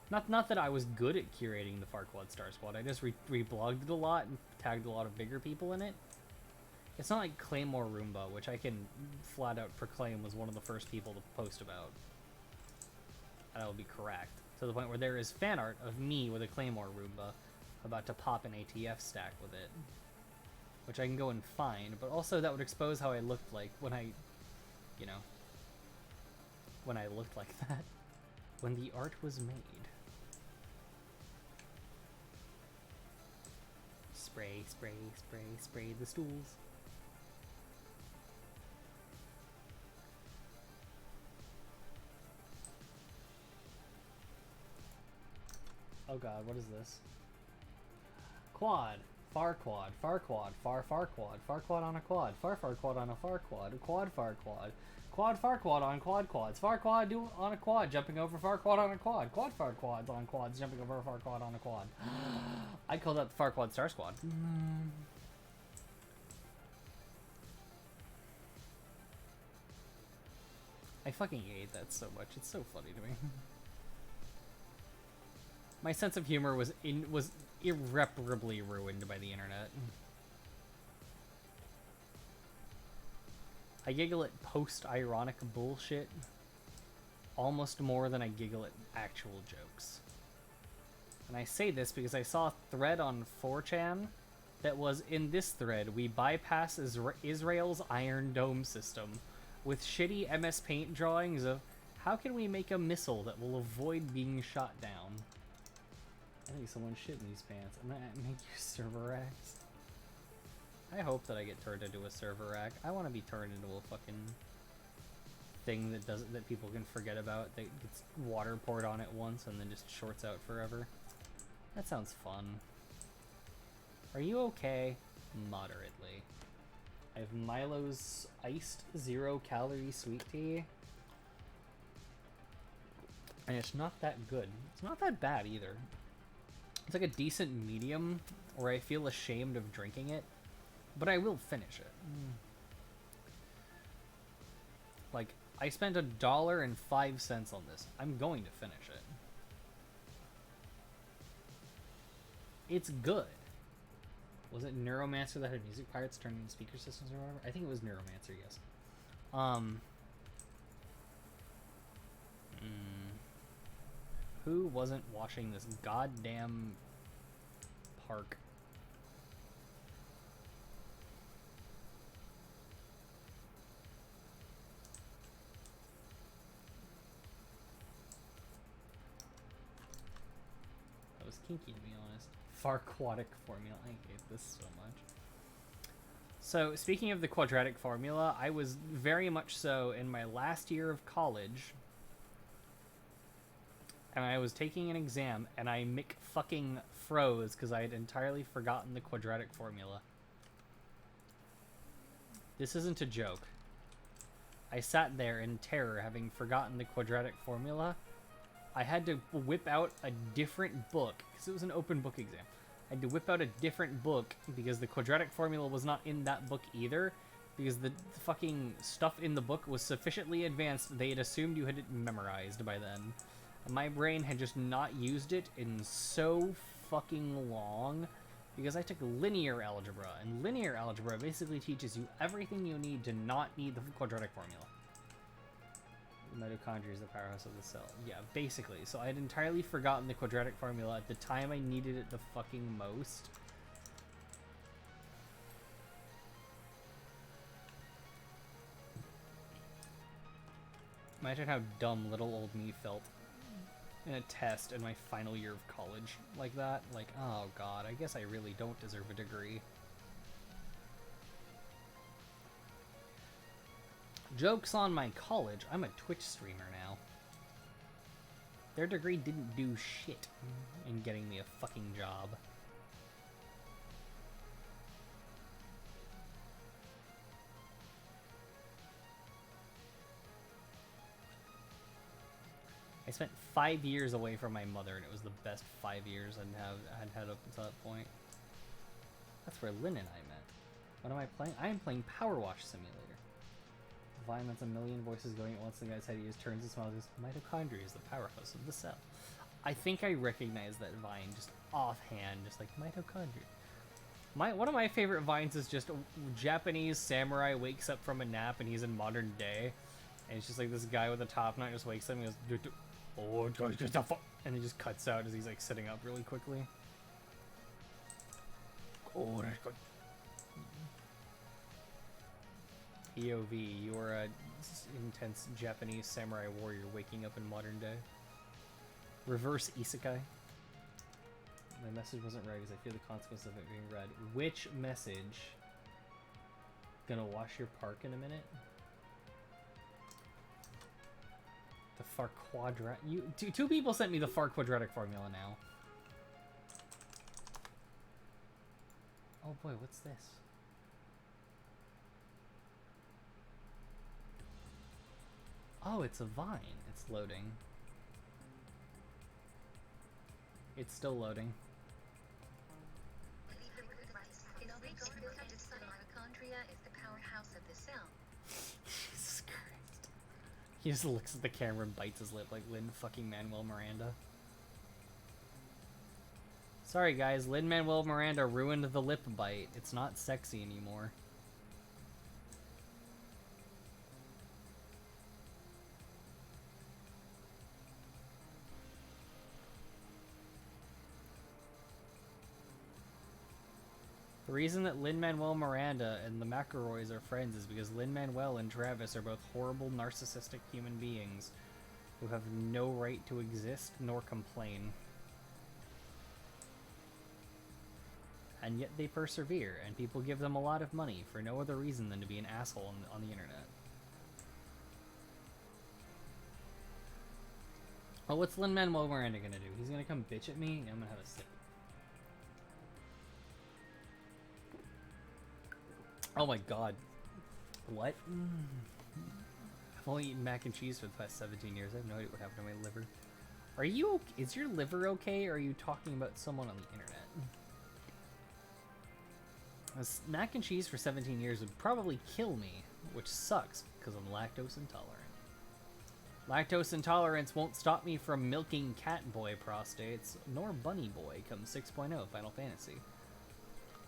Not that I was good at curating the Farquad Star Squad, I just reblogged it a lot and tagged a lot of bigger people in it. It's not like Claymore Roomba, which I can flat out proclaim was one of the first people to post about. And I will be correct. To the point where there is fan art of me with a Claymore Roomba about to pop an ATF stack with it. Which I can go and find, but also that would expose how I looked like when I, you know, when I looked like that. When the art was made. Spray, spray, spray, spray the stools. Oh god, what is this? Quad. Far quad. Far quad. Far far quad. Far quad on a quad. Far far quad on a far quad. Quad far quad. Quad far quad on quad quads. Far quad do on a quad. Jumping over far quad on a quad. Quad far quads on quads. Jumping over far quad on a quad. I call that the Far Quad Star Squad. I fucking hate that so much. It's so funny to me. My sense of humor was irreparably ruined by the internet. I giggle at post-ironic bullshit almost more than I giggle at actual jokes. And I say this because I saw a thread on 4chan that was, in this thread, we bypass Israel's Iron Dome system with shitty MS Paint drawings of how can we make a missile that will avoid being shot down. I think someone shit in these pants. I'm gonna make you server racks. I hope that I get turned into a server rack. I want to be turned into a fucking thing that people can forget about. That gets water poured on it once and then just shorts out forever. That sounds fun. Are you okay? Moderately. I have Milo's iced 0-calorie sweet tea. And it's not that good. It's not that bad either. It's like a decent medium where I feel ashamed of drinking it, but I will finish it. Like, I spent $1.05 on this. I'm going to finish it. It's good. Was it Neuromancer that had music pirates turned into speaker systems or whatever? I think it was Neuromancer, yes. Who wasn't watching this goddamn park? That was kinky, to be honest. Farquatic formula. I hate this so much. So, speaking of the quadratic formula, I was very much so in my last year of college, and I was taking an exam, and I fucking froze because I had entirely forgotten the quadratic formula. This isn't a joke. I sat there in terror, having forgotten the quadratic formula. I had to whip out a different book, because it was an open book exam. I had to whip out a different book, because the quadratic formula was not in that book either, because the fucking stuff in the book was sufficiently advanced, they had assumed you had it memorized by then. My brain had just not used it in so fucking long because I took linear algebra, and linear algebra basically teaches you everything you need to not need the quadratic formula. The mitochondria is the powerhouse of the cell. Yeah, basically. So I had entirely forgotten the quadratic formula at the time I needed it the fucking most. Imagine how dumb little old me felt in a test in my final year of college like that. Like, oh god, I guess I really don't deserve a degree. Joke's on my college, I'm a Twitch streamer now. Their degree didn't do shit in getting me a fucking job. spent 5 years away from my mother, and it was the best 5 years I'd had up until that point. That's where Lynn and I met. What am I playing? I am playing Power Wash Simulator. Vine that's a million voices going at once. The guy's head he just turns and smiles. Goes, mitochondria is the powerhouse of the cell. I think I recognize that Vine just offhand, just like mitochondria. One of my favorite Vines is just a Japanese samurai wakes up from a nap and he's in modern day, and it's just like this guy with a top knot just wakes up and he goes, oh, and he just cuts out as he's like sitting up really quickly. Oh, that's good. EOV, you are a intense Japanese samurai warrior waking up in modern day. Reverse isekai. My message wasn't read because I feel the consequence of it being read. Which message? Gonna wash your park in a minute? The far quadrat. Two people sent me the far quadratic formula now. Oh boy, what's this? Oh, it's a vine. It's loading. It's still loading. Mitochondria is the powerhouse of the cell. Jesus Christ. He just looks at the camera and bites his lip like Lin-fucking-Manuel Miranda. Sorry guys, Lin-Manuel Miranda ruined the lip bite. It's not sexy anymore. The reason that Lin-Manuel Miranda and the McElroys are friends is because Lin-Manuel and Travis are both horrible, narcissistic human beings who have no right to exist nor complain. And yet they persevere, and people give them a lot of money for no other reason than to be an asshole on the internet. Oh, what's Lin-Manuel Miranda gonna do? He's gonna come bitch at me? I'm gonna have a sip. Oh my god. What? I've only eaten mac and cheese for the past 17 years. I have no idea what happened to my liver. Are you okay? Is your liver okay, or are you talking about someone on the internet? Mac and cheese for 17 years would probably kill me, which sucks, because I'm lactose intolerant. Lactose intolerance won't stop me from milking cat boy prostates, nor bunny boy come 6.0 Final Fantasy.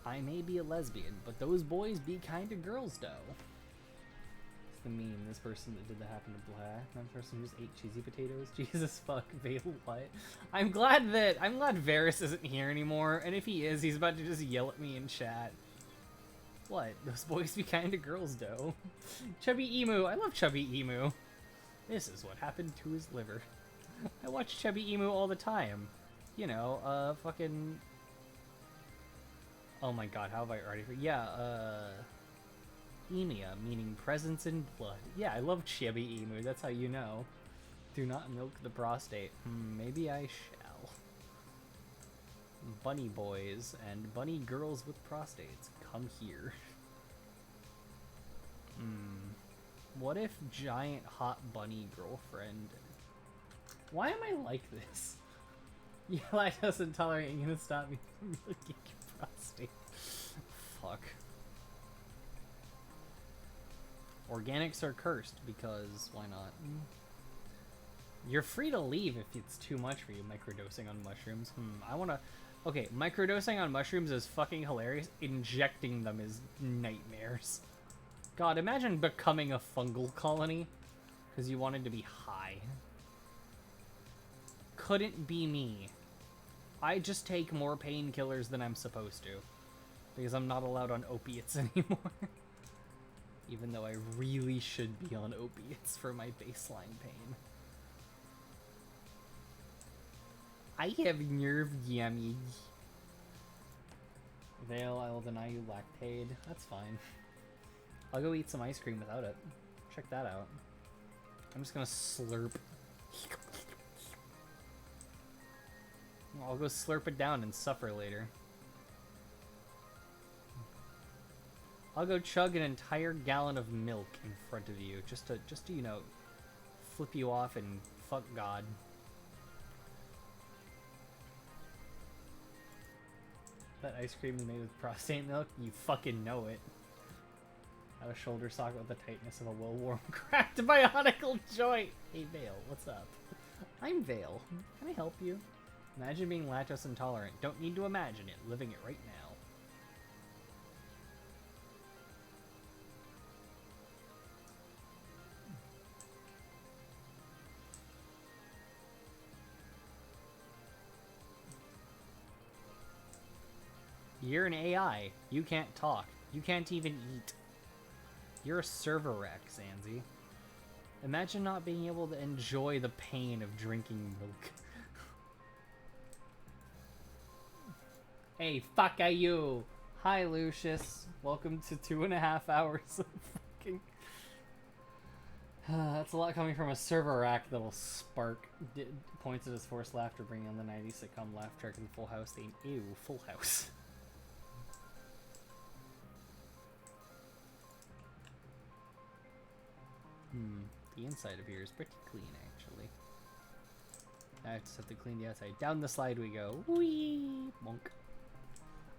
I may be a lesbian, but those boys be kinda girls, though. It's the meme, this person that did that happened to Black. That person who just ate cheesy potatoes. Jesus fuck, Vale, what? I'm glad Varys isn't here anymore, and if he is, he's about to just yell at me in chat. What? Those boys be kinda girls, though. Chubby Emu, I love Chubby Emu. This is what happened to his liver. I watch Chubby Emu all the time. You know, fucking... Oh my god, how have I already... Yeah, Emia, meaning presence in blood. Yeah, I love Chubby Emu, that's how you know. Do not milk the prostate. Maybe I shall. Bunny boys and bunny girls with prostates, come here. What if giant hot bunny girlfriend... Why am I like this? Yeah, lactose intolerant ain't gonna stop me from milking your prostate. Fuck. Organics are cursed because why not? You're free to leave if it's too much for you, microdosing on mushrooms. I wanna... Okay, microdosing on mushrooms is fucking hilarious. Injecting them is nightmares. God, imagine becoming a fungal colony because you wanted to be high. Couldn't be me. I just take more painkillers than I'm supposed to because I'm not allowed on opiates anymore. Even though I really should be on opiates for my baseline pain. I have nerve damage. Vale, I will deny you lactaid. That's fine. I'll go eat some ice cream without it. Check that out. I'm just gonna slurp. I'll go slurp it down and suffer later. I'll go chug an entire gallon of milk in front of you just to you know, flip you off and fuck God. That ice cream is made with prostate milk? You fucking know it. Have a shoulder socket with the tightness of a well-worn cracked bionicle joint. Hey, Vale, what's up? I'm Vale. Can I help you? Imagine being lactose intolerant. Don't need to imagine it. Living it right now. You're an AI. You can't talk. You can't even eat. You're a server wreck, Zanzi. Imagine not being able to enjoy the pain of drinking milk. Hey, fuck are you? Hi, Lucius. Welcome to 2.5 hours of fucking... that's a lot coming from a server rack that'll spark. Points at his forced laughter, bringing on the 90s sitcom laugh track and Full House theme. Ew, Full House. The inside of here is pretty clean, actually. I just have to clean the outside. Down the slide we go. Whee! Monk.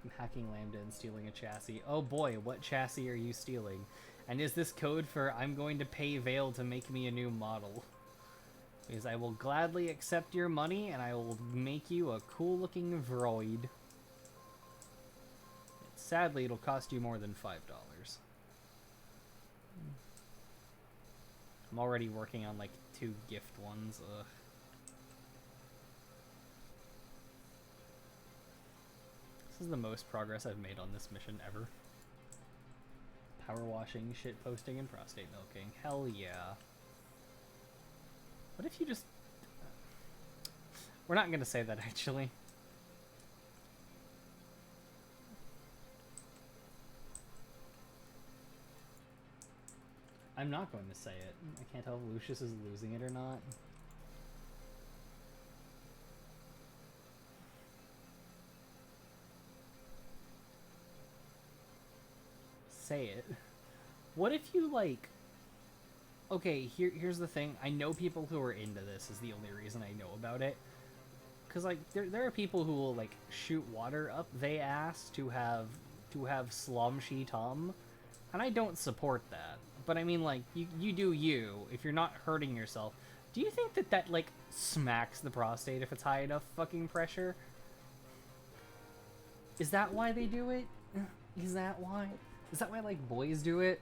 I'm hacking Lambda and stealing a chassis. Oh boy, what chassis are you stealing? And is this code for I'm going to pay Vale to make me a new model? Because I will gladly accept your money and I will make you a cool looking Vroid. Sadly, it'll cost you more than $5. I'm already working on like 2 gift ones. Ugh. This is the most progress I've made on this mission ever. Power washing, shit posting, and prostate milking. Hell yeah. What if you just... We're not gonna say that, actually. I'm not going to say it. I can't tell if Lucius is losing it or not. Say it. What if you, like... Okay, here's the thing. I know people who are into this is the only reason I know about it. Because, like, there are people who will, like, shoot water up they ass to have slom shi tum. And I don't support that. But I mean, like, you do you, if you're not hurting yourself. Do you think that, like, smacks the prostate if it's high enough fucking pressure? Is that why they do it? Is that why? Is that why, like, boys do it?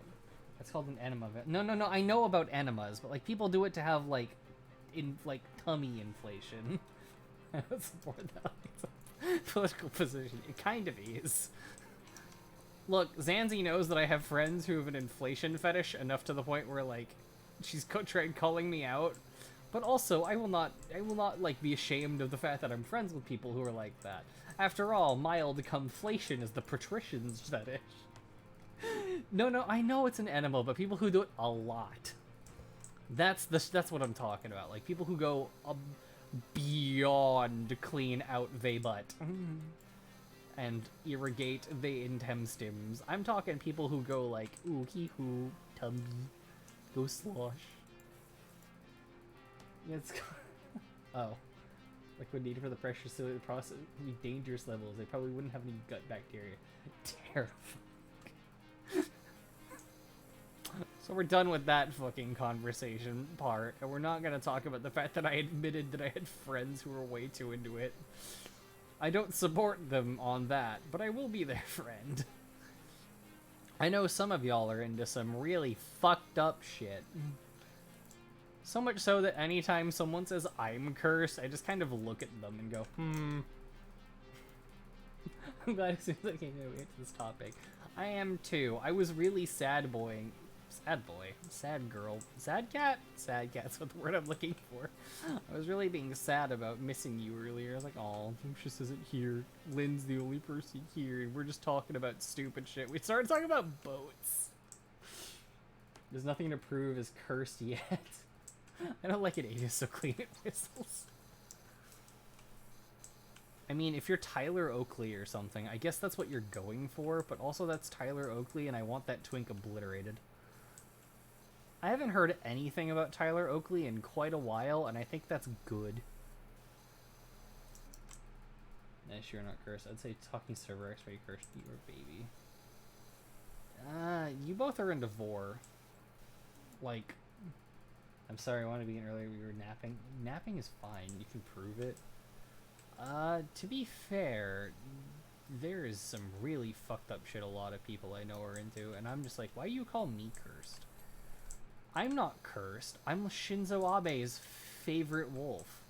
That's called an enema. No, I know about enemas, but, like, people do it to have, like, tummy inflation. I don't support that. It's a political position. It kind of is. Look, Zanzi knows that I have friends who have an inflation fetish enough to the point where, like, she's tried calling me out. But also, I will not, like, be ashamed of the fact that I'm friends with people who are like that. After all, mild conflation is the patrician's fetish. No, I know it's an enema, but people who do it a lot. That's what I'm talking about. Like, people who go beyond clean out they butt. And irrigate the intestines. I'm talking people who go like, ooh, hee-hoo, tummy, go slosh. Yeah, it's... Oh. Liquid needed for the pressure so the process would be dangerous levels. They probably wouldn't have any gut bacteria. Terrifying. So we're done with that fucking conversation part, and we're not gonna talk about the fact that I admitted that I had friends who were way too into it. I don't support them on that, but I will be their friend. I know some of y'all are into some really fucked up shit. So much so that anytime someone says I'm cursed, I just kind of look at them and go, I'm glad as soon as I came to this topic. I am too. I was really sad boy, sad girl, sad cat? Sad cat's what the word I'm looking for. I was really being sad about missing you earlier. I was like, oh, Lucius isn't here. Lynn's the only person here, and we're just talking about stupid shit. We started talking about boats. There's nothing to prove is cursed yet. I don't like it is so clean it whistles. I mean, if you're Tyler Oakley or something, I guess that's what you're going for, but also that's Tyler Oakley, and I want that twink obliterated. I haven't heard anything about Tyler Oakley in quite a while, and I think that's good. Nice, you're not cursed. I'd say talking server expert cursed. You were baby. You both are into vor. Like, I'm sorry, I wanted to be in earlier. We were napping. Napping is fine. You can prove it. To be fair, there is some really fucked up shit a lot of people I know are into, and I'm just like, why do you call me cursed? I'm not cursed. I'm Shinzo Abe's favorite wolf.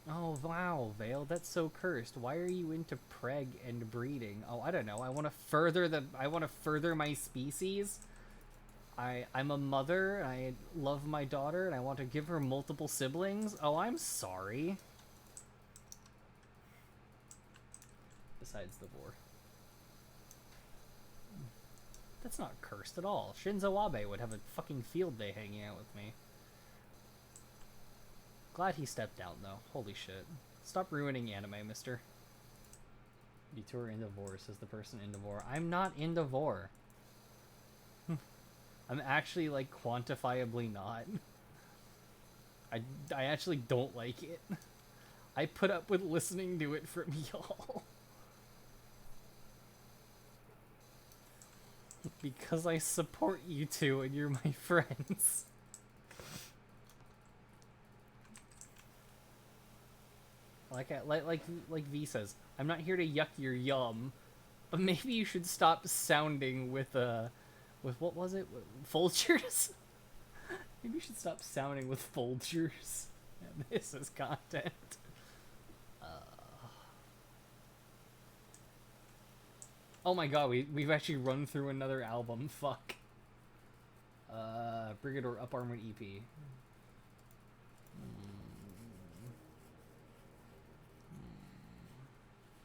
Oh wow, Vale, that's so cursed. Why are you into preg and breeding? Oh, I don't know. I want to further my species. I'm a mother, and I love my daughter, and I want to give her multiple siblings. Oh, I'm sorry. Besides the vor. That's not cursed at all. Shinzo Abe would have a fucking field day hanging out with me. Glad he stepped down, though. Holy shit. Stop ruining anime, mister. Detour into vor, says the person into vor. I'm not into vor. I'm actually, like, quantifiably not. I actually don't like it. I put up with listening to it from y'all. Because I support you two and you're my friends. Like V says, I'm not here to yuck your yum, but maybe you should stop sounding with what was it? Folgers? Maybe you should stop sounding with Folgers. Yeah, this is content. Oh my god, we've actually run through another album. Fuck. Brigador Up Armored EP.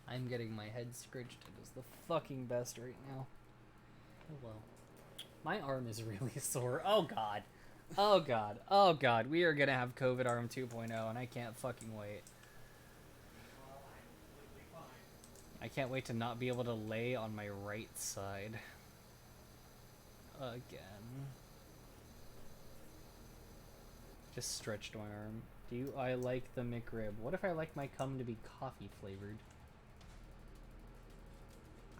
I'm getting my head scritched. It is the fucking best right now. Oh well. My arm is really sore. Oh god. Oh god. Oh god. We are gonna have COVID arm 2.0 and I can't fucking wait. I can't wait to not be able to lay on my right side. Again. Just stretched my arm. Do I like the McRib? What if I like my cum to be coffee flavored?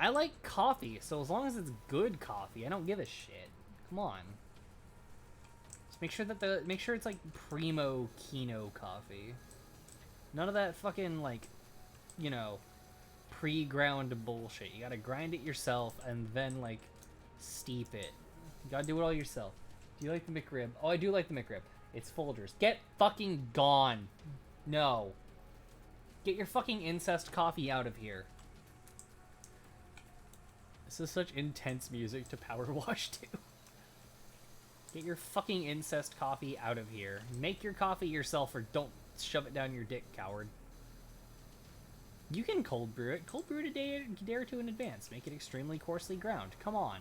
I like coffee, so as long as it's good coffee, I don't give a shit. Come on. Just make sure it's like primo Kino coffee. None of that fucking like, you know, pre-ground bullshit. You gotta grind it yourself and then like steep it. You gotta do it all yourself. Do you like the McRib? Oh, I do like the McRib. It's Folgers. Get fucking gone. No. Get your fucking incest coffee out of here. This is such intense music to power wash to. Get your fucking incest coffee out of here. Make your coffee yourself or don't shove it down your dick, coward. You can cold brew it. Cold brew it a day or two in advance. Make it extremely coarsely ground. Come on.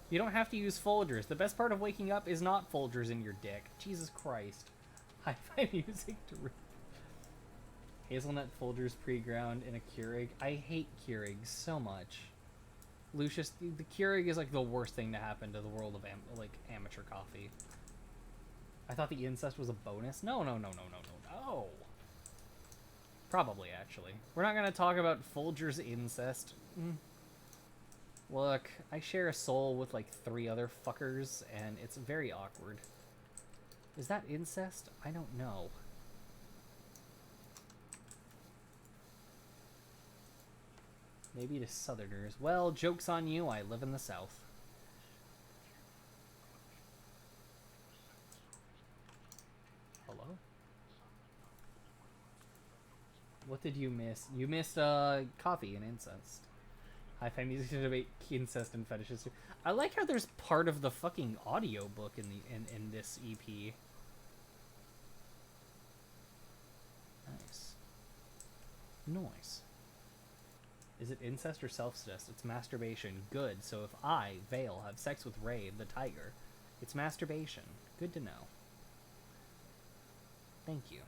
You don't have to use Folgers. The best part of waking up is not Folgers in your dick. Jesus Christ. Hi-fi music to... Hazelnut Folgers pre-ground in a Keurig. I hate Keurigs so much. Lucius, the Keurig is like the worst thing to happen to the world of amateur coffee. I thought the incest was a bonus. No. Probably, actually. We're not going to talk about Folgers incest. Look, I share a soul with like 3 other fuckers, and it's very awkward. Is that incest? I don't know. Maybe to Southerners. Well, joke's on you, I live in the South. Hello? What did you miss? You missed, coffee and incest. Hi-fi music to debate incest and fetishes. I like how there's part of the fucking audiobook in this EP. Nice. Nice. Is it incest or self-cest? It's masturbation. Good. So if I, Vale, have sex with Ray, the tiger, it's masturbation. Good to know. Thank you.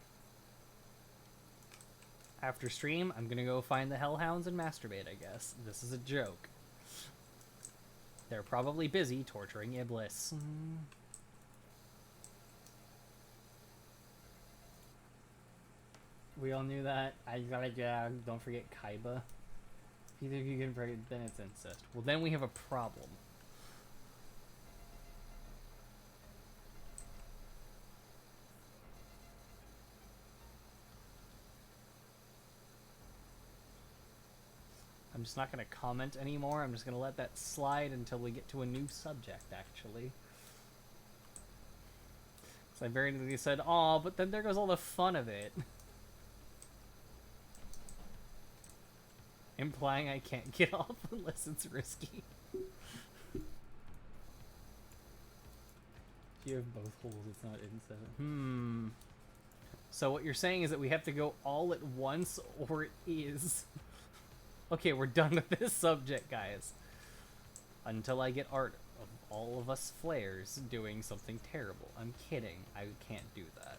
After stream, I'm gonna go find the hellhounds and masturbate, I guess. This is a joke. They're probably busy torturing Iblis. We all knew that. I gotta don't forget Kaiba. If either of you get pregnant, then it's incest. Well, then we have a problem. I'm just not going to comment anymore. I'm just going to let that slide until we get to a new subject, actually. So I very nearly said, "Aw," but then there goes all the fun of it. Implying I can't get off unless it's risky. If you have both holes, it's not incest. So what you're saying is that we have to go all at once, or it is... Okay, we're done with this subject, guys. Until I get art of all of us flares doing something terrible. I'm kidding. I can't do that.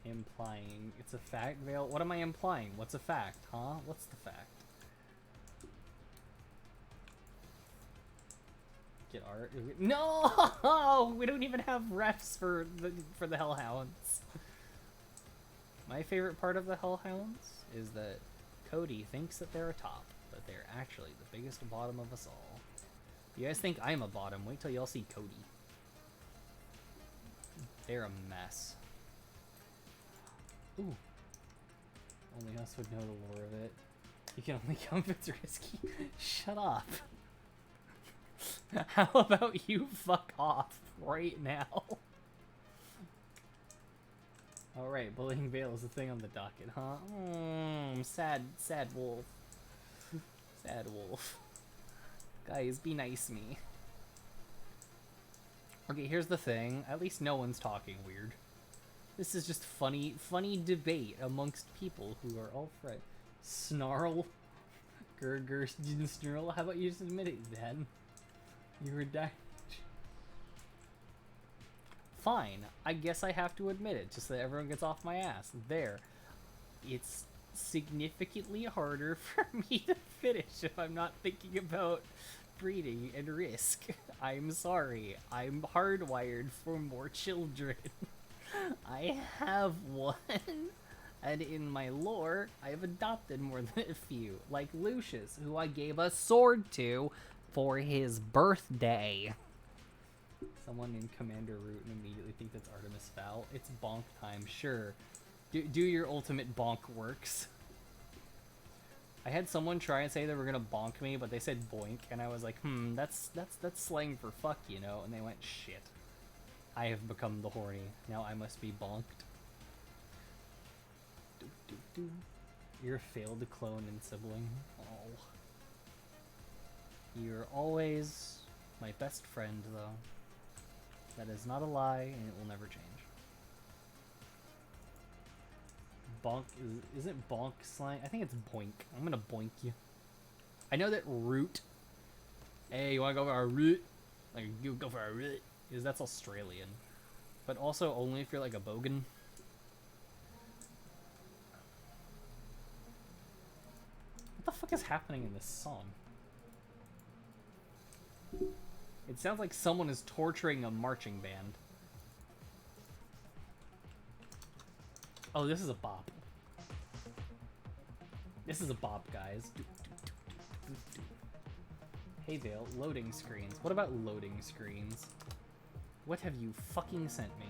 Implying it's a fact, Vale? What am I implying? What's a fact, huh? What's the fact? Get art? No! We don't even have refs for the Hellhounds. My favorite part of the Hellhounds is that Cody thinks that they're a top, but they're actually the biggest bottom of us all. You guys think I'm a bottom? Wait till y'all see Cody. They're a mess. Ooh. Only us would know the lore of it. You can only come if it's risky. Shut up. How about you fuck off right now? Alright, bullying Vale is a thing on the docket, huh? Sad wolf. Sad wolf. Guys, be nice to me. Okay, here's the thing. At least no one's talking weird. This is just funny debate amongst people who are all friends. Snarl. Gurgur, snarl. How about you just admit it, then? You were dying. Fine, I guess I have to admit it, just so that everyone gets off my ass. There. It's significantly harder for me to finish if I'm not thinking about breeding and risk. I'm sorry. I'm hardwired for more children. I have one. And in my lore, I've adopted more than a few. Like Lucius, who I gave a sword to for his birthday. Someone in Commander Root and immediately think that's Artemis Fowl. It's bonk time, sure. Do your ultimate bonk works. I had someone try and say they were gonna bonk me, but they said boink, and I was like, that's slang for fuck, you know? And they went, shit. I have become the horny. Now I must be bonked. You're a failed clone and sibling. Oh. You're always my best friend, though. That is not a lie, and it will never change. Bonk isn't bonk slang? I think it's boink. I'm gonna boink you. I know that root. Hey, you wanna go for a root? Like, you go for a root. Because that's Australian. But also only if you're like a bogan. What the fuck is happening in this song? It sounds like someone is torturing a marching band. Oh, this is a bop. This is a bop, guys. Hey Vale, loading screens. What about loading screens? What have you fucking sent me?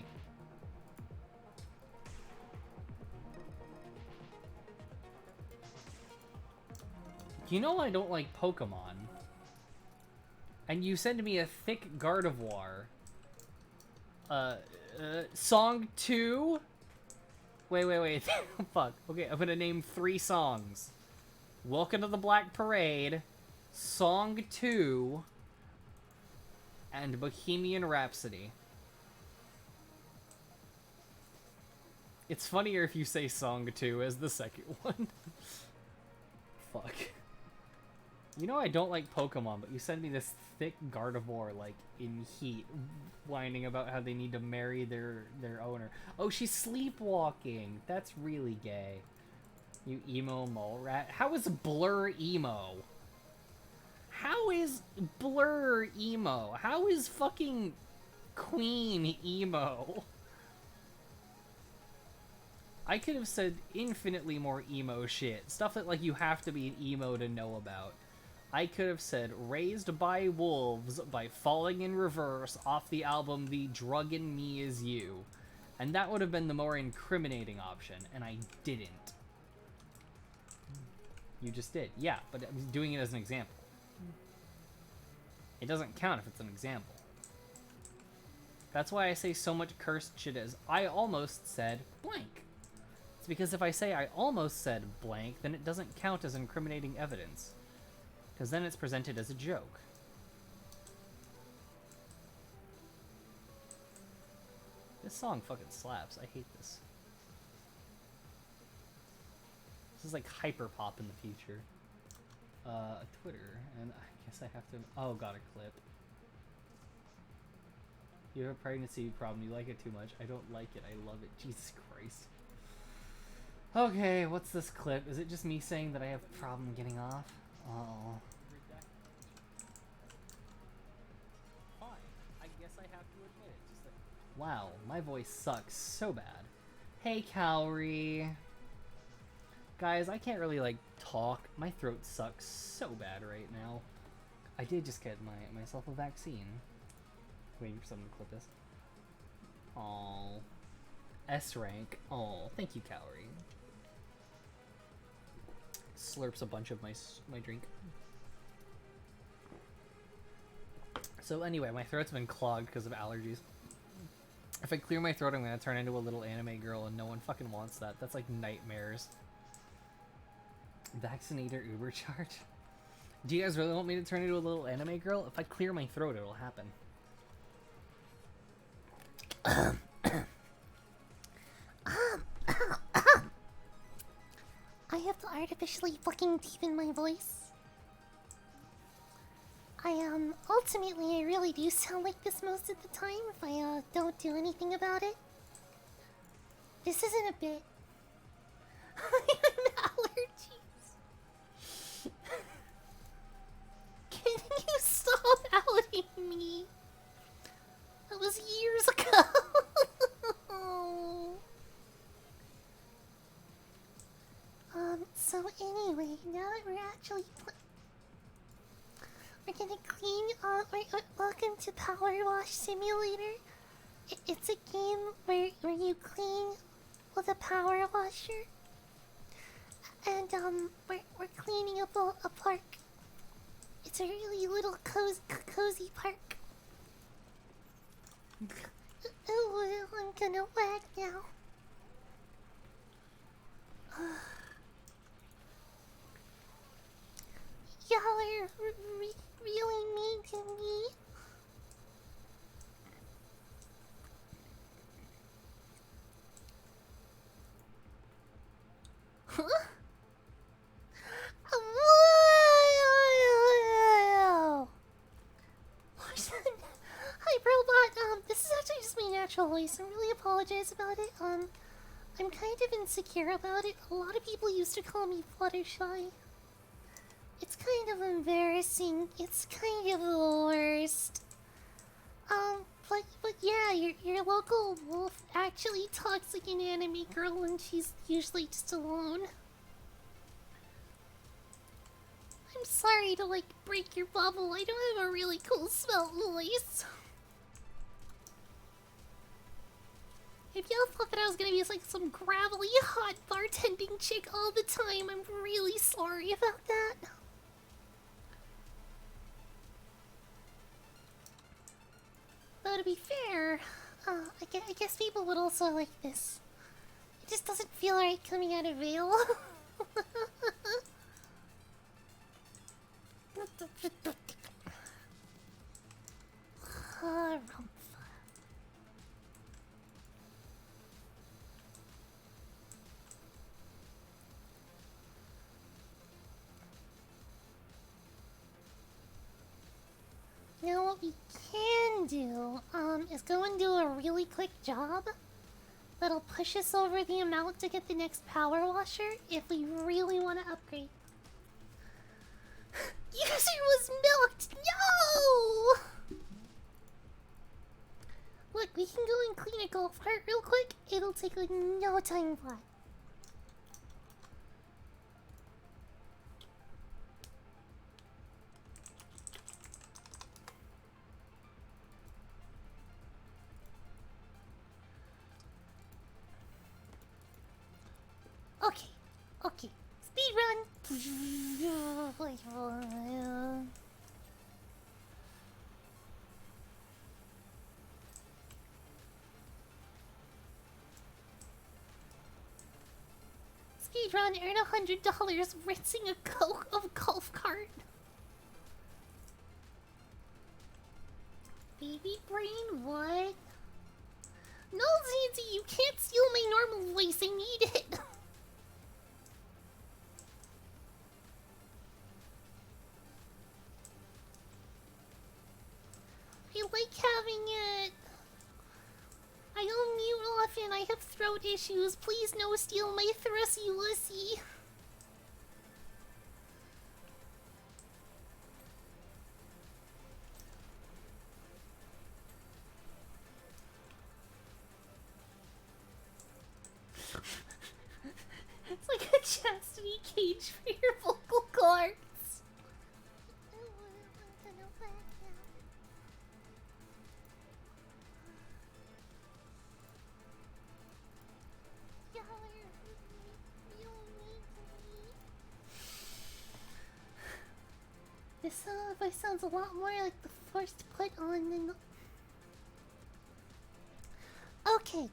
You know I don't like Pokemon. And you send me a thick Gardevoir. Song 2? Wait. Fuck. Okay, I'm gonna name 3 songs. Welcome to the Black Parade, Song 2, and Bohemian Rhapsody. It's funnier if you say Song 2 as the second one. Fuck. You know I don't like Pokemon, but you send me this thick Gardevoir, like, in heat, whining about how they need to marry their owner. Oh, she's sleepwalking! That's really gay. You emo mole rat. How is Blur emo? How is Blur emo? How is fucking Queen emo? I could have said infinitely more emo shit. Stuff that, like, you have to be an emo to know about. I could have said, Raised by Wolves by Falling in Reverse off the album The Drug in Me Is You. And that would have been the more incriminating option, and I didn't. You just did. Yeah, but I'm doing it as an example. It doesn't count if it's an example. That's why I say so much cursed shit as, I almost said blank. It's because if I say I almost said blank, then it doesn't count as incriminating evidence. Because then it's presented as a joke. This song fucking slaps. I hate this. This is like hyper pop in the future. Twitter, and I guess I have to. Oh, got a clip. You have a pregnancy problem. You like it too much. I don't like it. I love it. Jesus Christ. Okay, what's this clip? Is it just me saying that I have a problem getting off? Oh. Fine. I guess I have to admit it. Just like, wow, my voice sucks so bad. Hey, Cowrie. Guys, I can't really, like, talk. My throat sucks so bad right now. I did just get myself a vaccine. Waiting for someone to clip this. Aww. S rank. Aw, thank you, Cowrie. Slurps a bunch of my drink. So anyway, my throat's been clogged because of allergies. If I clear my throat, I'm gonna turn into a little anime girl, and no one fucking wants that. That's like nightmares. Vaccinator Uber charge? Do you guys really want me to turn into a little anime girl? If I clear my throat, it'll happen. I have to artificially fucking deepen my voice. Ultimately, I really do sound like this most of the time if I, don't do anything about it. This isn't a bit. I have allergies. Can you stop outing me? That was years ago. So anyway, now that we're actually we're gonna clean, welcome to Power Wash Simulator. It's a game where you clean with a power washer. And, we're cleaning up a park. It's a really little cozy park. Oh, I'm gonna wag now. Y'all are really mean to me. Huh? Whoa! Hi, robot. This is actually just my natural voice. I really apologize about it. I'm kind of insecure about it. A lot of people used to call me Fluttershy. It's kind of embarrassing. It's kind of the worst. But yeah, your local wolf actually talks like an anime girl, and she's usually just alone. I'm sorry to, like, break your bubble. I don't have a really cool smell voice. If y'all thought that I was gonna be like some gravelly, hot bartending chick all the time, I'm really sorry about that. Though to be fair, I guess people would also like this. It just doesn't feel right coming out of Vale. Now what we can do, is go and do a really quick job that'll push us over the amount to get the next power washer if we really want to upgrade. User was milked! No! Look, we can go and clean a golf cart real quick. It'll take like no time flat. Okay. Speed run. Speed run. Earn $100 rinsing a golf cart. Baby brain, what? No, Zanzi, you can't steal my normal voice. I need it. I like having it. I don't mute often. I have throat issues. Please no steal my thrusty wussy. It's like a chastity cage for your vocal cords. This voice sounds a lot more like the first put on than the... Okay,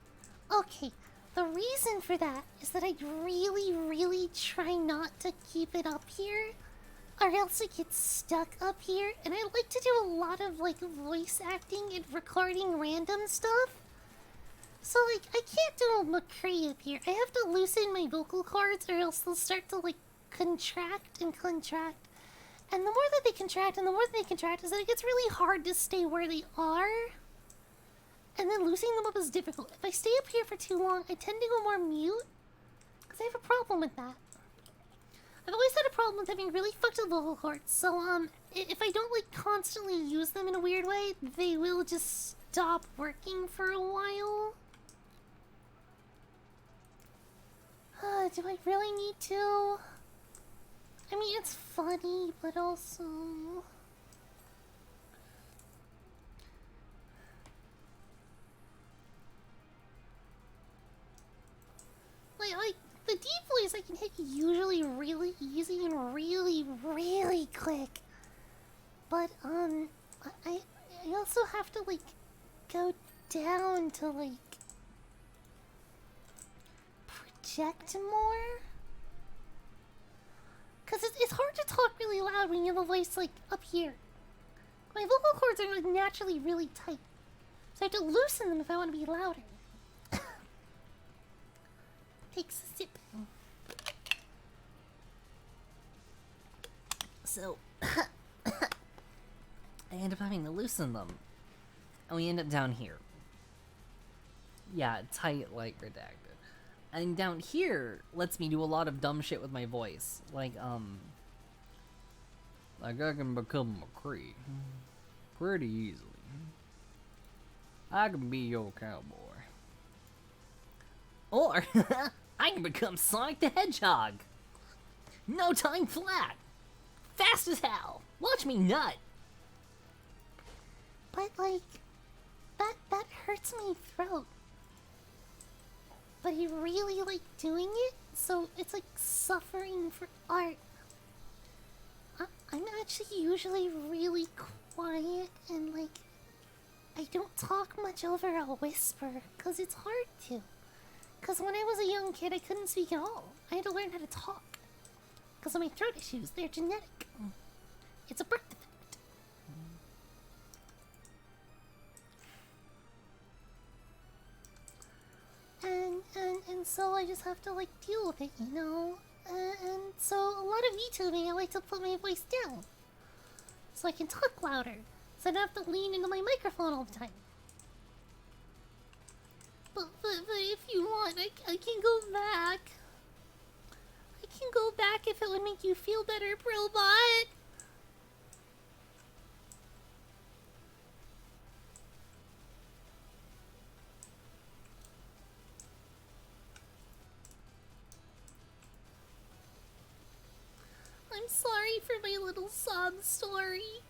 okay. The reason for that is that I really try not to keep it up here, or else it gets stuck up here, and I like to do a lot of like voice acting and recording random stuff. So like I can't do a McCree up here. I have to loosen my vocal cords or else they'll start to like contract and contract. And the more that they contract and the more that they contract is that it gets really hard to stay where they are. And then loosening them up is difficult. If I stay up here for too long, I tend to go more mute. Because I have a problem with that. I've always had a problem with having really fucked up vocal cords. So, if I don't, like, constantly use them in a weird way, they will just stop working for a while. Do I really need to? I mean, it's funny, but also... Like, the deep voice I can hit usually really easy and really quick. But, I also have to, like, go down to, like, project more. Because it's hard to talk really loud when you have a voice, like, up here. My vocal cords are, like, naturally really tight. So I have to loosen them if I want to be louder. Takes a sip. So, I end up having to loosen them. And we end up down here. Yeah, tight like redacted. And down here lets me do a lot of dumb shit with my voice. Like I can become McCree pretty easily. I can be your cowboy. Or I can become Sonic the Hedgehog. No time flat. Fast as hell. Watch me nut. But like that hurts my throat. But I really like doing it, so it's like suffering for art. I'm actually usually really quiet and like I don't talk much over a whisper, cause it's hard to. Cause when I was a young kid I couldn't speak at all. I had to learn how to talk. Cause of my throat issues, they're genetic. It's a birth defect. And so I just have to like deal with it, you know? And so a lot of YouTubing I like to put my voice down. So I can talk louder. So I don't have to lean into my microphone all the time. But if you want, I can go back. I can go back if it would make you feel better, Brillbot. I'm sorry for my little sob story.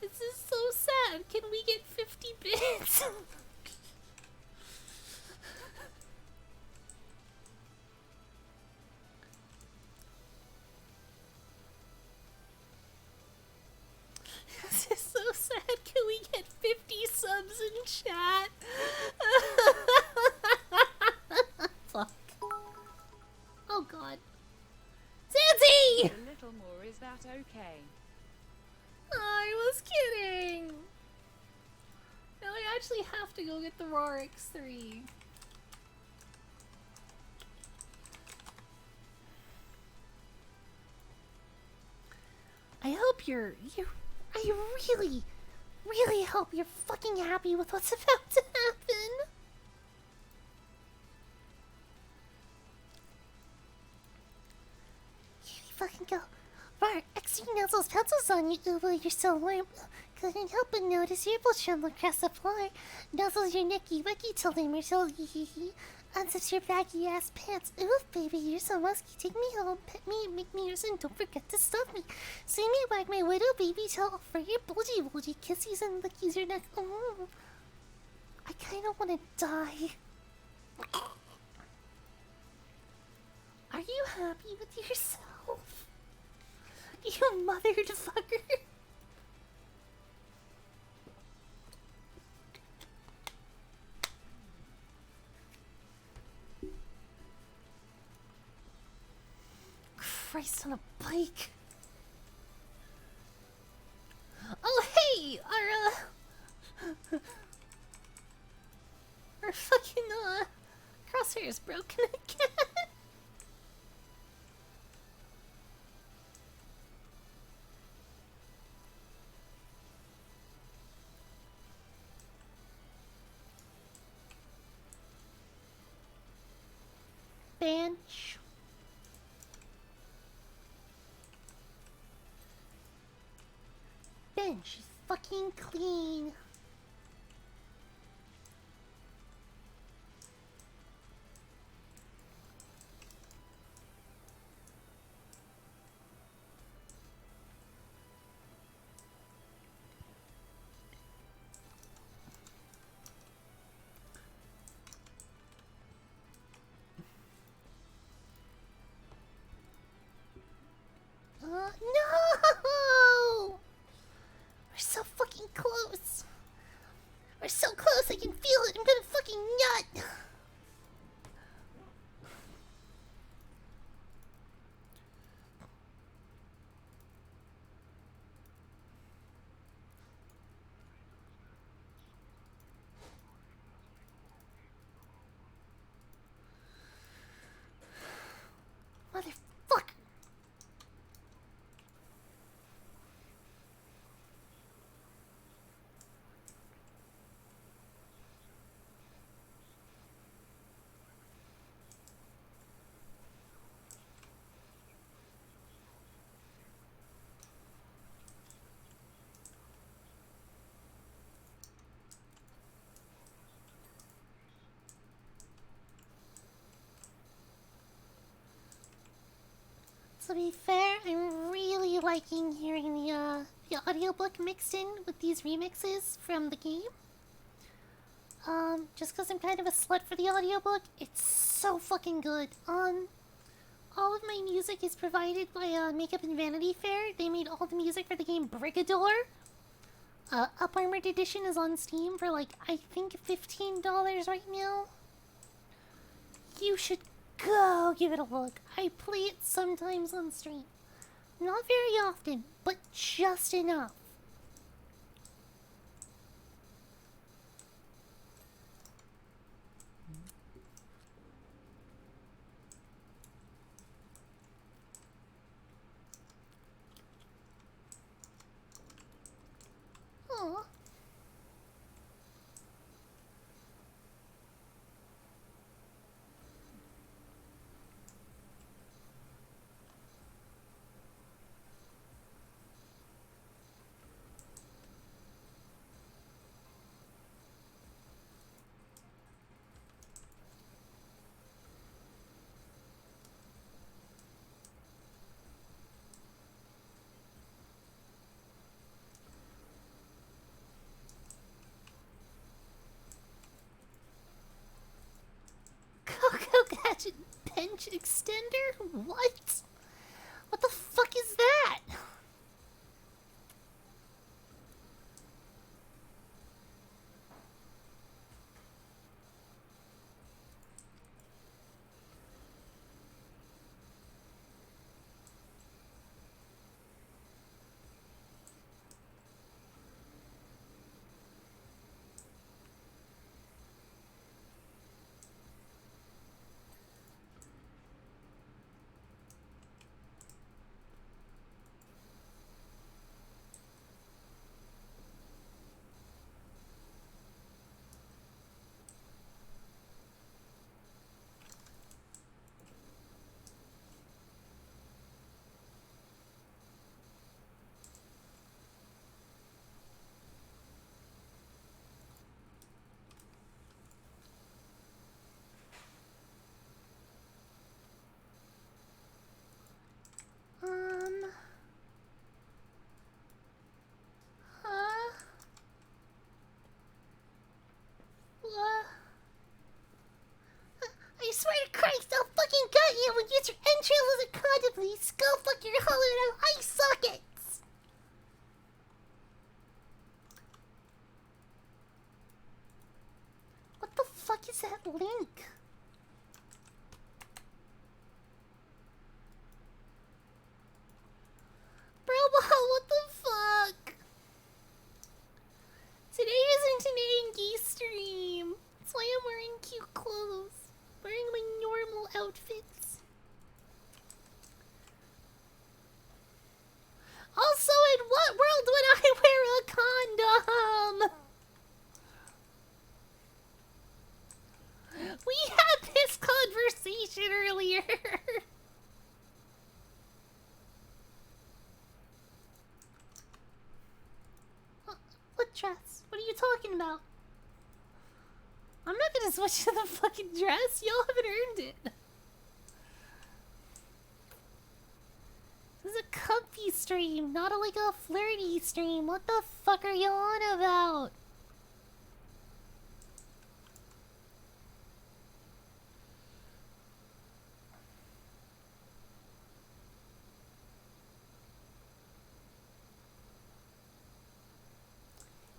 This is so sad. Can we get 50 bits? that okay? I was kidding! Now I actually have to go get the Roar X3. I hope I really, really hope you're fucking happy with what's about to happen. Here you fucking go. Bart, extra nuzzles pencils on you, Uber, you're so warm. Couldn't help but notice your bull tremble across the floor. Nuzzles your necky wicky till they mertle, hee hee hee. Unzips your baggy ass pants. Oof, baby, you're so musky. Take me home, pet me, make me yours, and don't forget to stuff me. See me wag my widow baby tail for your bulgy kissies and lickies your neck. Oh, I kinda wanna die. Are you happy with yourself? You mothered fucker. Christ on a bike. Oh hey, our fucking crosshair's broken again. Bench. Bench is fucking clean. No! We're so fucking close. We're so close, I can feel it. I'm gonna fucking nut. Motherfucker. To be fair, I'm really liking hearing the audiobook mixed in with these remixes from the game. Just because I'm kind of a slut for the audiobook, it's so fucking good. All of my music is provided by Makeup and Vanity Fair. They made all the music for the game Brigador. Up Armored Edition is on Steam for like, I think $15 right now. You should go give it a look. I play it sometimes on stream. Not very often, but just enough. Aw. Cocoa Gadget Bench Extender? What? What the fuck is that? go fuck your hollowed out eye sockets! What the fuck is that link? Bro, what the fuck? Today isn't an Angie stream. That's why I'm wearing cute clothes. Wearing my normal outfits. Also, in what world would I wear a condom? We had this conversation earlier. What dress? What are you talking about? I'm not gonna switch to the fucking dress. Y'all haven't earned it. This is a comfy stream, not like a flirty stream. What the fuck are you on about?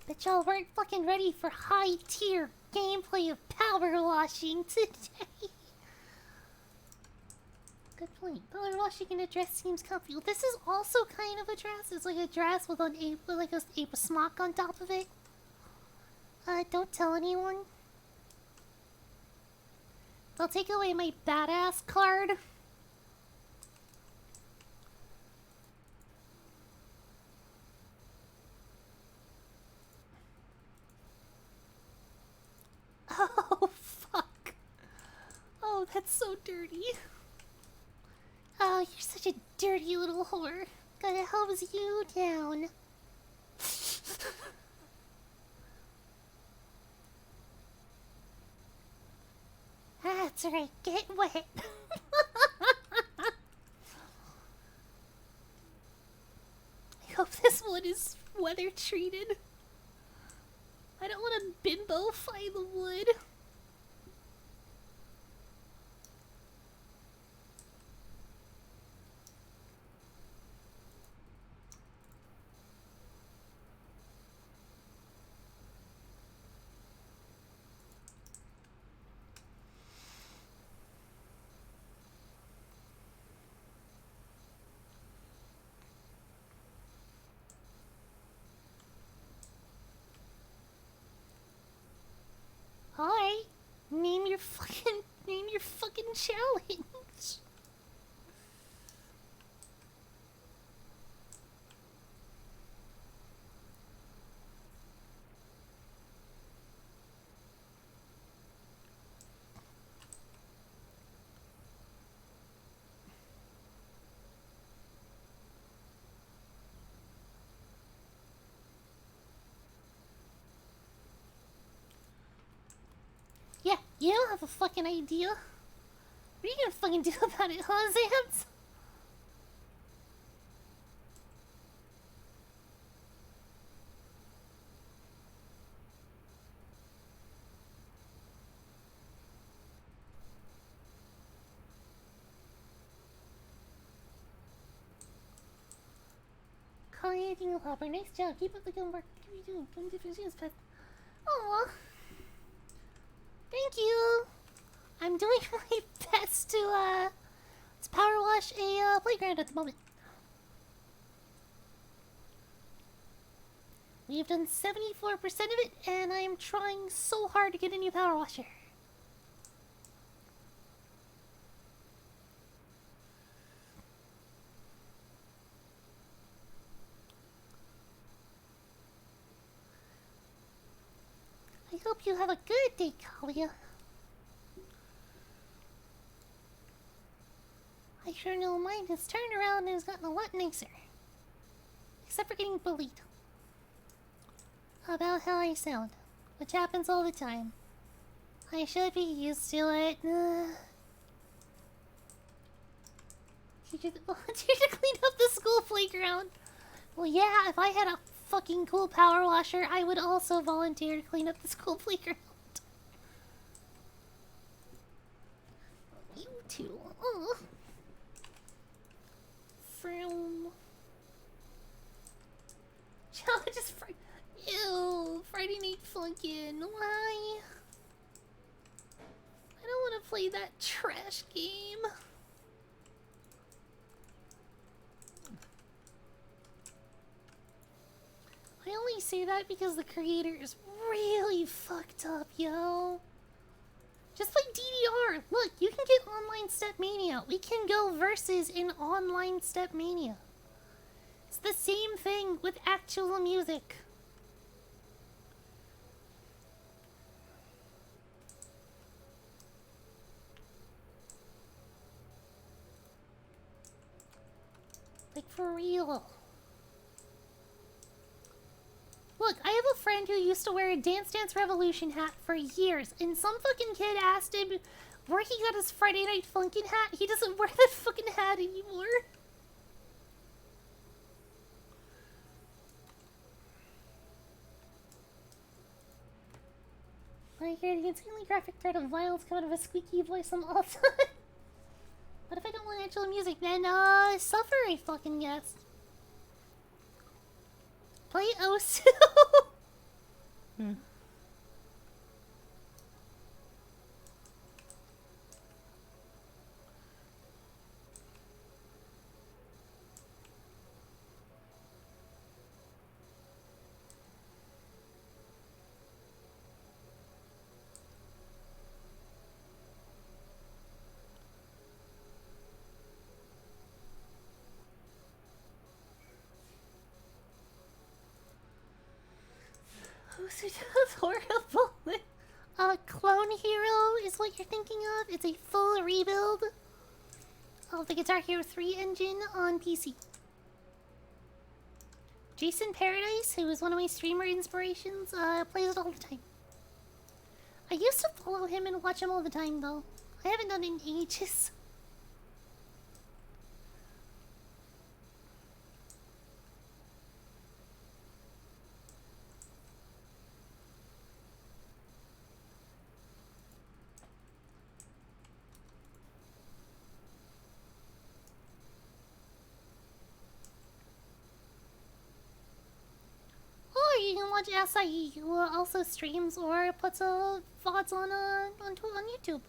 Bet y'all weren't fucking ready for high tier gameplay of power washing today. Good point. Power washing in a dress seems comfy. Well, this is also kind of a dress. It's like a dress with an ape, with like a ape smock on top of it. Don't tell anyone. They'll take away my badass card. Oh, fuck. Oh, that's so dirty. Oh, you're such a dirty little whore. Gotta hose you down. That's right, get wet. I hope this one is weather treated. I don't want to bimbo-fy the wood. Alright. Name your fucking challenge. Yeah, you don't have a fucking idea. What are you gonna fucking do about it, huh, Zams? Calling anything Hopper. Nice job. Keep up the good work. What are you doing? Doing different things, pet. Aww. Thank you. I'm doing my best to power wash a playground at the moment. We've done 74% of it, and I am trying so hard to get a new power washer. I hope you have a good day, Kalia. I sure know mine has turned around and has gotten a lot nicer. Except for getting bullied. About how I sound. Which happens all the time. I should be used to it. Teacher to clean up the school playground. Well, yeah, if I had a fucking cool power washer, I would also volunteer to clean up the school playground. You too. Oh. again. Why? I don't want to play that trash game. I only say that because the creator is really fucked up, yo. Just play DDR. Look, you can get online Step Mania. We can go versus in online Step Mania. It's the same thing with actual music. Like, for real. Look, I have a friend who used to wear a Dance Dance Revolution hat for years, and some fucking kid asked him where he got his Friday Night Funkin' hat. He doesn't wear that fucking hat anymore. I hear the insanely graphic threat of violence come out of a squeaky voice on all time. What if I don't want actual music? Then, suffer, I fucking guess. Play Osu. Osu horrible. Clone Hero is what you're thinking of. It's a full rebuild of the Guitar Hero 3 engine on PC. Jason Paradise, who is one of my streamer inspirations, plays it all the time. I used to follow him and watch him all the time, though. I haven't done it in ages. Or you can watch Asahi, who also streams or puts VODs on YouTube.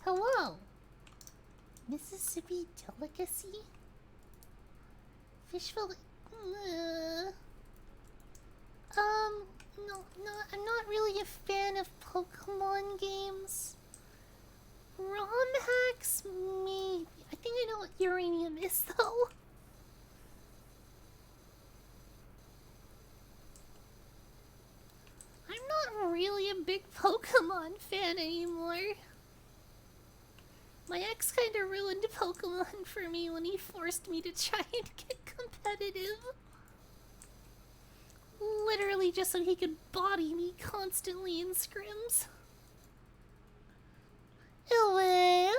Hello, Mississippi Delicacy? Fishville. No, I'm not really a fan of Pokemon games. ROM hacks, maybe. I think I know what uranium is, though. I'm not really a big Pokemon fan anymore. My ex kinda ruined Pokemon for me when he forced me to try and get competitive. Literally just so he could body me constantly in scrims. Hello?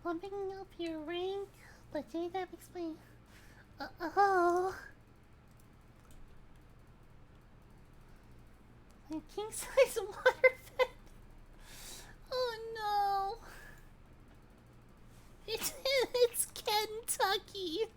Bumping up your rank, but J-Dab explain. Oh. A king-size waterbed. Oh no. It's Kentucky.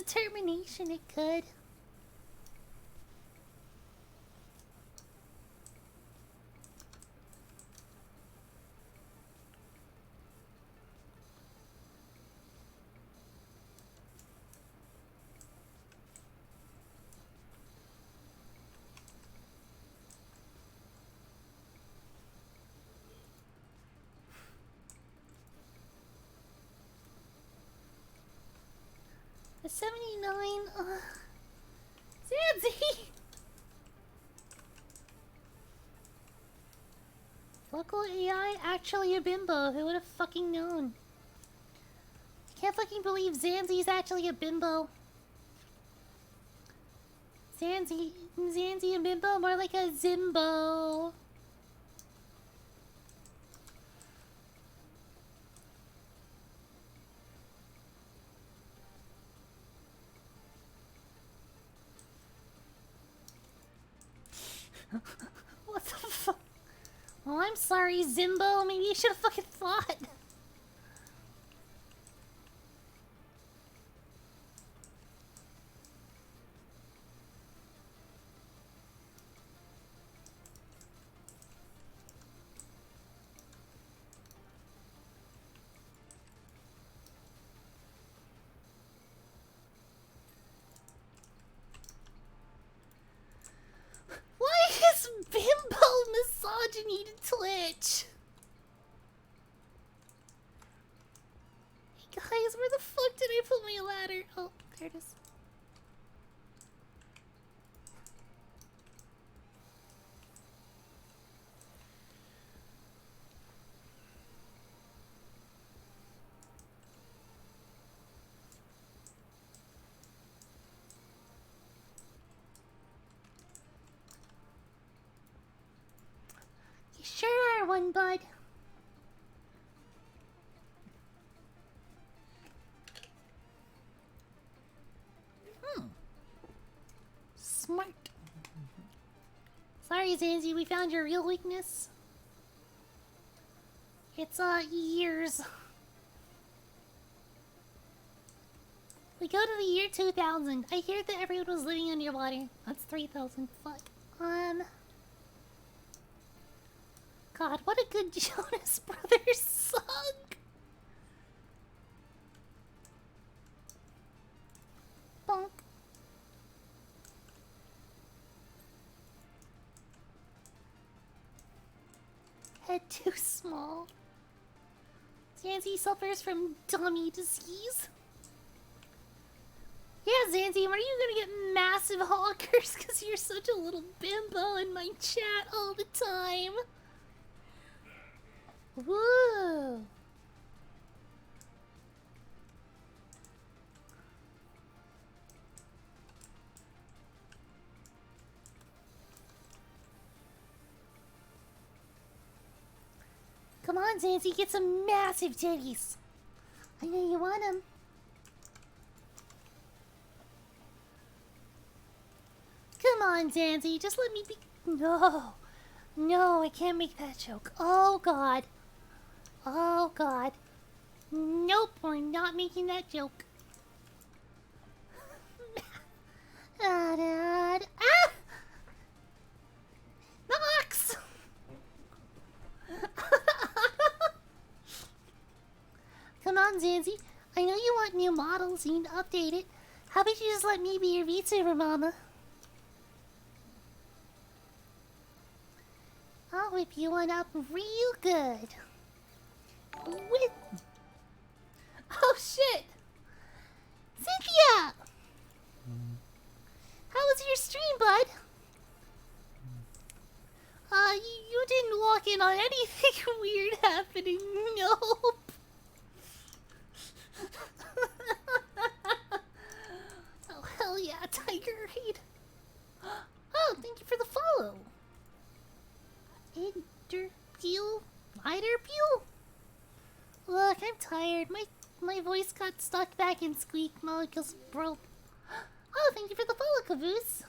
determination, it could. A 79, Zanzi! Local AI actually a bimbo, who would have fucking known? Can't fucking believe Zanzi's actually a bimbo. Zanzi and bimbo, more like a Zimbo. What the fuck? Well, I'm sorry, Zimbo. Maybe you should have fucking thought. Why is bimbo misogyny to Twitch? Hey guys, where the fuck did I put my ladder? Oh, there it is. You sure are one, bud. Smart. Sorry, Zanzi, we found your real weakness. It's, years. We go to the year 2000. I hear that everyone was living underwater. That's 3,000. Fuck. God, what a good Jonas Brothers song! Bonk. Head too small. Zanzi suffers from dummy disease. Yeah, Zanzi, when are you gonna get massive hawkers? Because you're such a little bimbo in my chat all the time. Woo! Come on, Zanzi, get some massive titties. I know you want them. Come on, Zanzi, just let me be. No. No, I can't make that joke. Oh, God. Oh, God. Nope, we're not making that joke. Ah! Nox! Come on, Zanzi. I know you want new models. You need to update it. How about you just let me be your VTuber mama? I'll whip you one up real good. With... Oh, shit! Cynthia! How was your stream, bud? You didn't walk in on anything weird happening. Nope. Oh, hell yeah, Tiger Raid. Oh, thank you for the follow. Interpeel? Look, I'm tired. My voice got stuck back in squeak mode because bro. Oh, thank you for the follow, Caboose.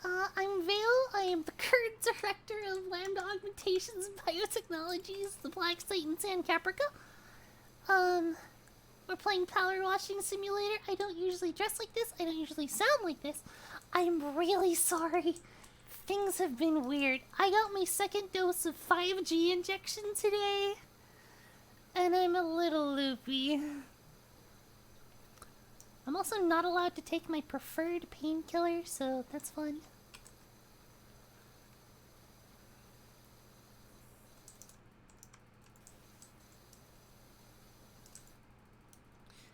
I'm Vale. I am the current director of Lambda Augmentations and Biotechnologies, the Black Site in San Caprica. We're playing Power Washing Simulator. I don't usually dress like this. I don't usually sound like this. I'm really sorry. Things have been weird. I got my second dose of 5G injection today. And I'm a little loopy. I'm also not allowed to take my preferred painkiller, so that's fun.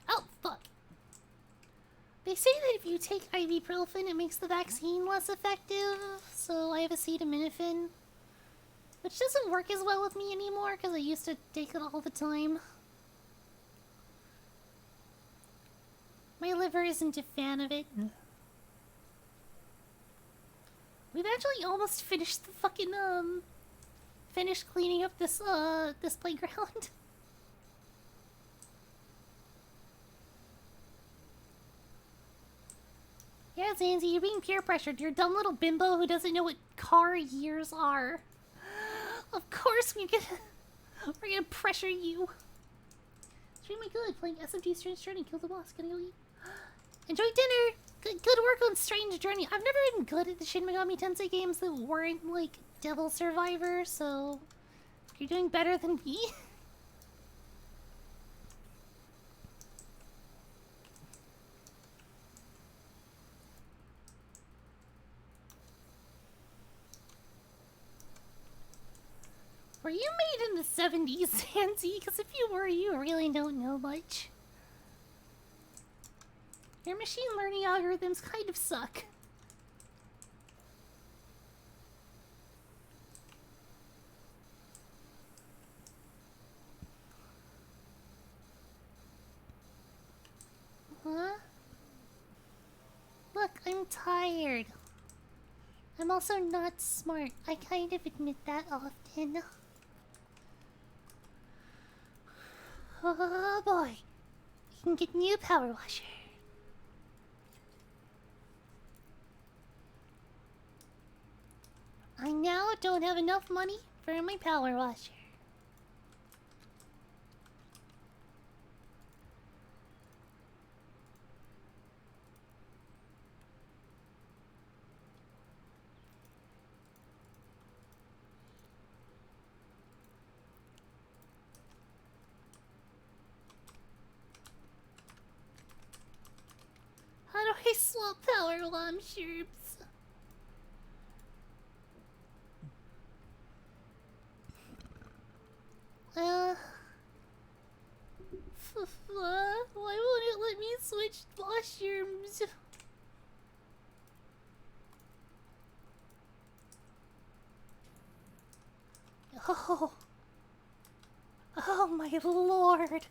Oh, fuck. They say that if you take ibuprofen, it makes the vaccine less effective, so I have acetaminophen. Which doesn't work as well with me anymore, because I used to take it all the time. My liver isn't a fan of it. We've actually almost finished the fucking, finished cleaning up this, this playground. Yeah, Zanzi, you're being peer pressured. You're a dumb little bimbo who doesn't know what car years are. Of course we're gonna pressure you. Extremely good. Playing SMG Strange Journey. Kill the boss. Gonna go eat. Enjoy dinner. Good work on Strange Journey. I've never been good at the Shin Megami Tensei games that weren't like Devil Survivor, so you're doing better than me. Were you made in the 70s, Zanzi? Because if you were, you really don't know much. Your machine learning algorithms kind of suck. Huh? Look, I'm tired. I'm also not smart. I kind of admit that often. Oh boy. You can get new power washer. I now don't have enough money for my power washer. How do I swap power washers? Why won't it let me switch washers? Oh. Oh my lord.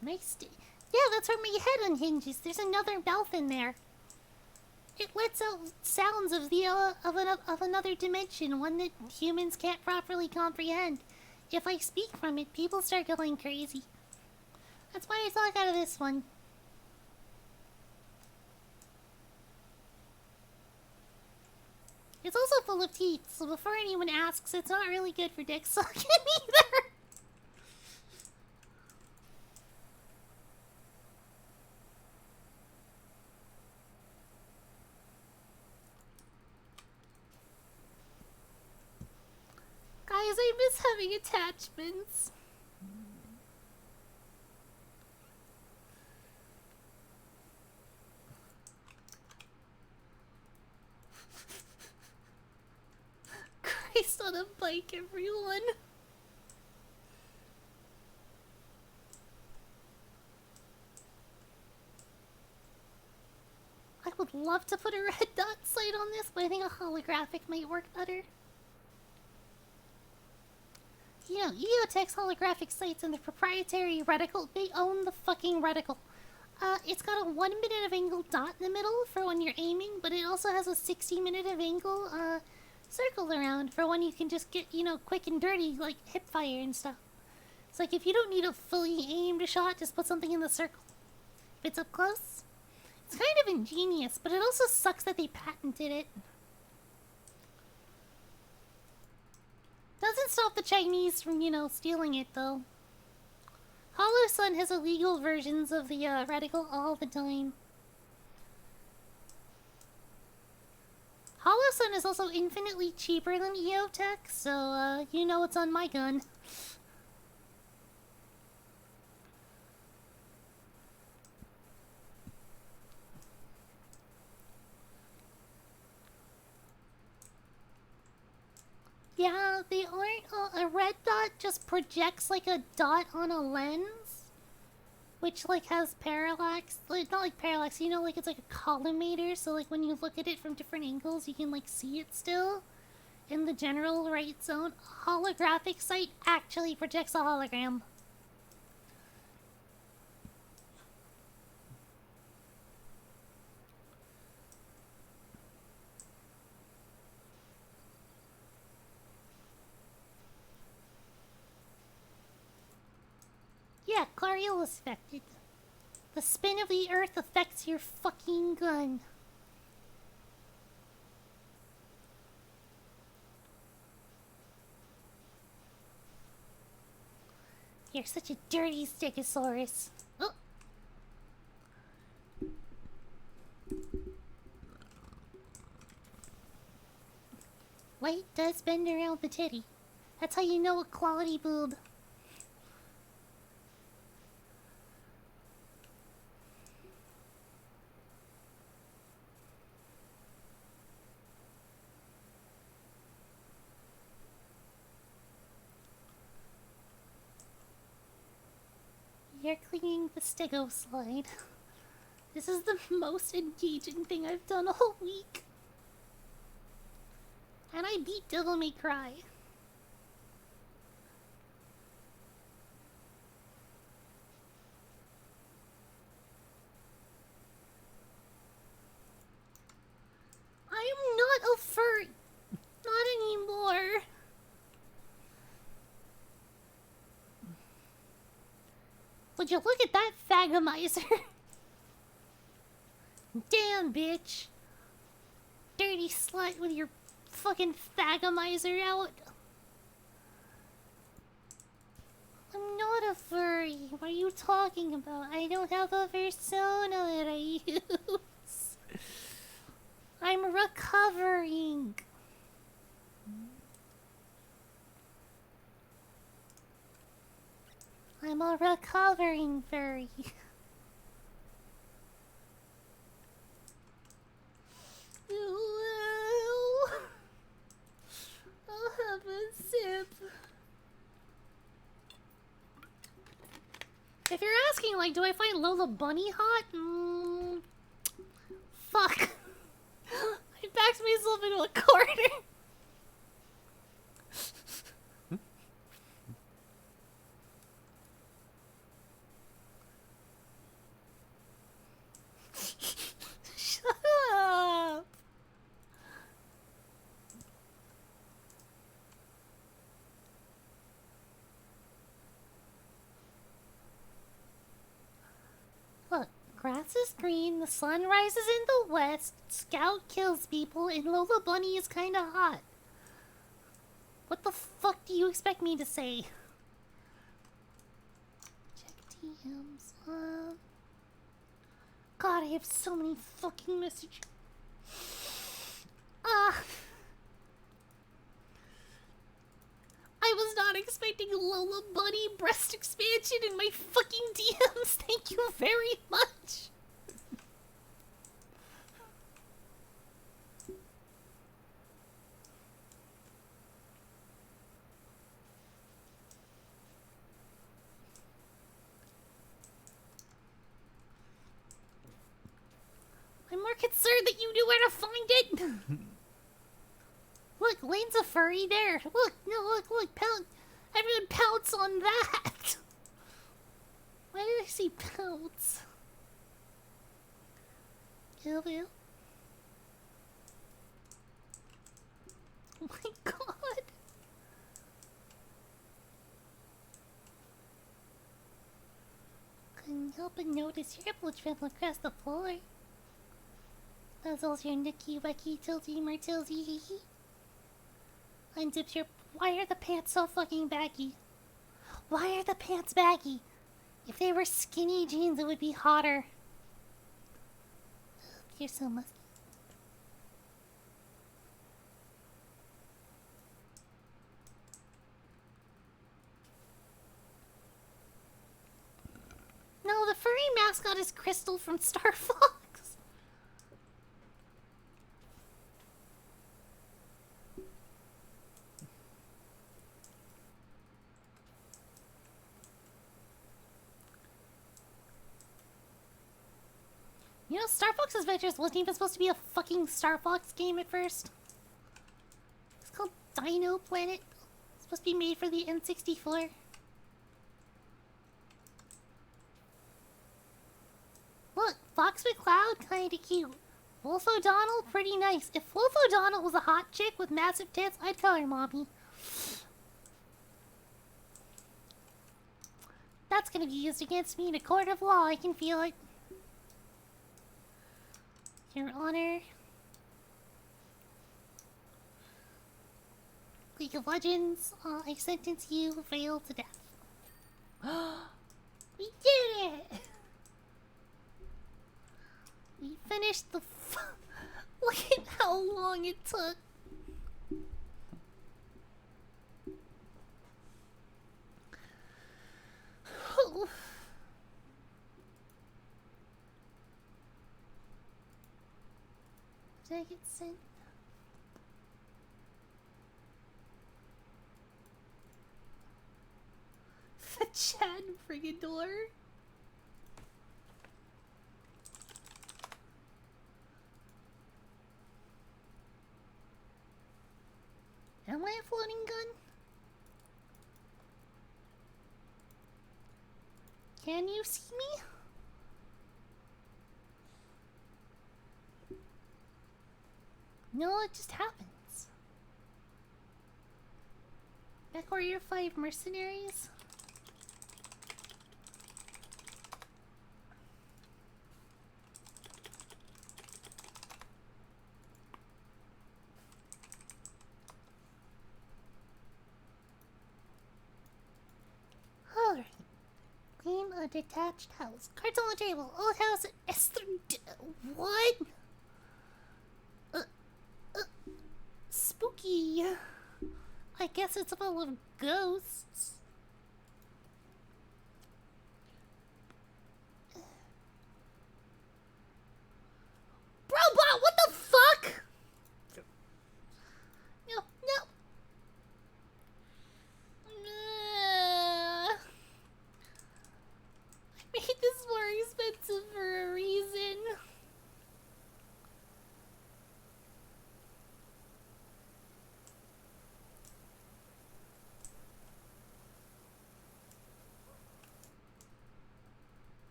Nice. Yeah, that's where my head unhinges. There's another mouth in there. It lets out sounds of the of another dimension, one that humans can't properly comprehend. If I speak from it, people start going crazy. That's why I thought out of this one. It's also full of teeth, so before anyone asks, it's not really good for dick sucking either. Guys, I miss having attachments. Christ on a bike, everyone. I would love to put a red dot sight on this, but I think a holographic might work better. You know, EOTech's holographic sights and the proprietary reticle, they own the fucking reticle. It's got a 1 minute of angle dot in the middle for when you're aiming, but it also has a 60 minute of angle, circle around for when you can just get, you know, quick and dirty, like hip fire and stuff. It's like if you don't need a fully aimed shot, just put something in the circle. if it's up close. It's kind of ingenious, but it also sucks that they patented it. Doesn't stop the Chinese from, stealing it, though. Hollow Sun has illegal versions of the reticle all the time. Hollow Sun is also infinitely cheaper than EOTech, so you know what's on my gun. Yeah, they aren't. A red dot just projects like a dot on a lens, which like has parallax. Like, not like parallax, like it's like a collimator. So like when you look at it from different angles, you can like see it still in the general right zone. A holographic sight actually projects a hologram. Yeah, Clariola's affected. The spin of the earth affects your fucking gun. You're such a dirty Stegosaurus. Oh. Light does bend around the titty. That's how you know a quality boob. You're cleaning the stego slide. This is the most engaging thing I've done all week. And I beat Devil May Cry. I am not a furry. Not anymore. Would you look at that fagomizer? Damn, bitch. Dirty slut with your fucking fagomizer out. I'm not a furry. What are you talking about? I don't have a persona that I use. I'm recovering. I'm a recovering furry. I'll have a sip. If you're asking, like, do I find Lola Bunny hot? Fuck. I backed myself into a corner. Shut up. Look, grass is green, the sun rises in the west, Scout kills people, and Lola Bunny is kinda hot. What the fuck do you expect me to say? Check DMs. God, I have so many fucking messages. I was not expecting Lola Bunny breast expansion in my fucking DMs. Thank you very much. I'm more concerned that you knew where to find it. Look, Lane's a furry there. Look, no, look, pounce. Everyone pounce on that. Why did I see pounce? Ew. Oh my god. help but notice your blood trail across the floor. Puzzles your nookie wacky tilty martilty hee hee. Unzips your. Why are the pants so fucking baggy? Why are the pants baggy? If they were skinny jeans, it would be hotter. You're so musky. No, the furry mascot is Crystal from Star Fox. You know, Star Fox Adventures wasn't even supposed to be a fucking Star Fox game at first. It's called Dino Planet. It's supposed to be made for the N64. Look, Fox McCloud, kinda cute. Wolf O'Donnell, pretty nice. If Wolf O'Donnell was a hot chick with massive tits, I'd call her mommy. That's gonna be used against me in a court of law, I can feel it. Your Honor. League of Legends, I sentence you, fail to death. We did it! We finished the look at how long it took. Did I get sent? The Chad Brigador? Am I a floating gun? Can you see me? No, it just happens. Back where your 5 mercenaries? Alright. Clean a detached house. Cards on the table. Old house at Esther. What? Spooky. I guess it's full of ghosts. Robot, what the fuck? No, no. I made this more expensive for a reason.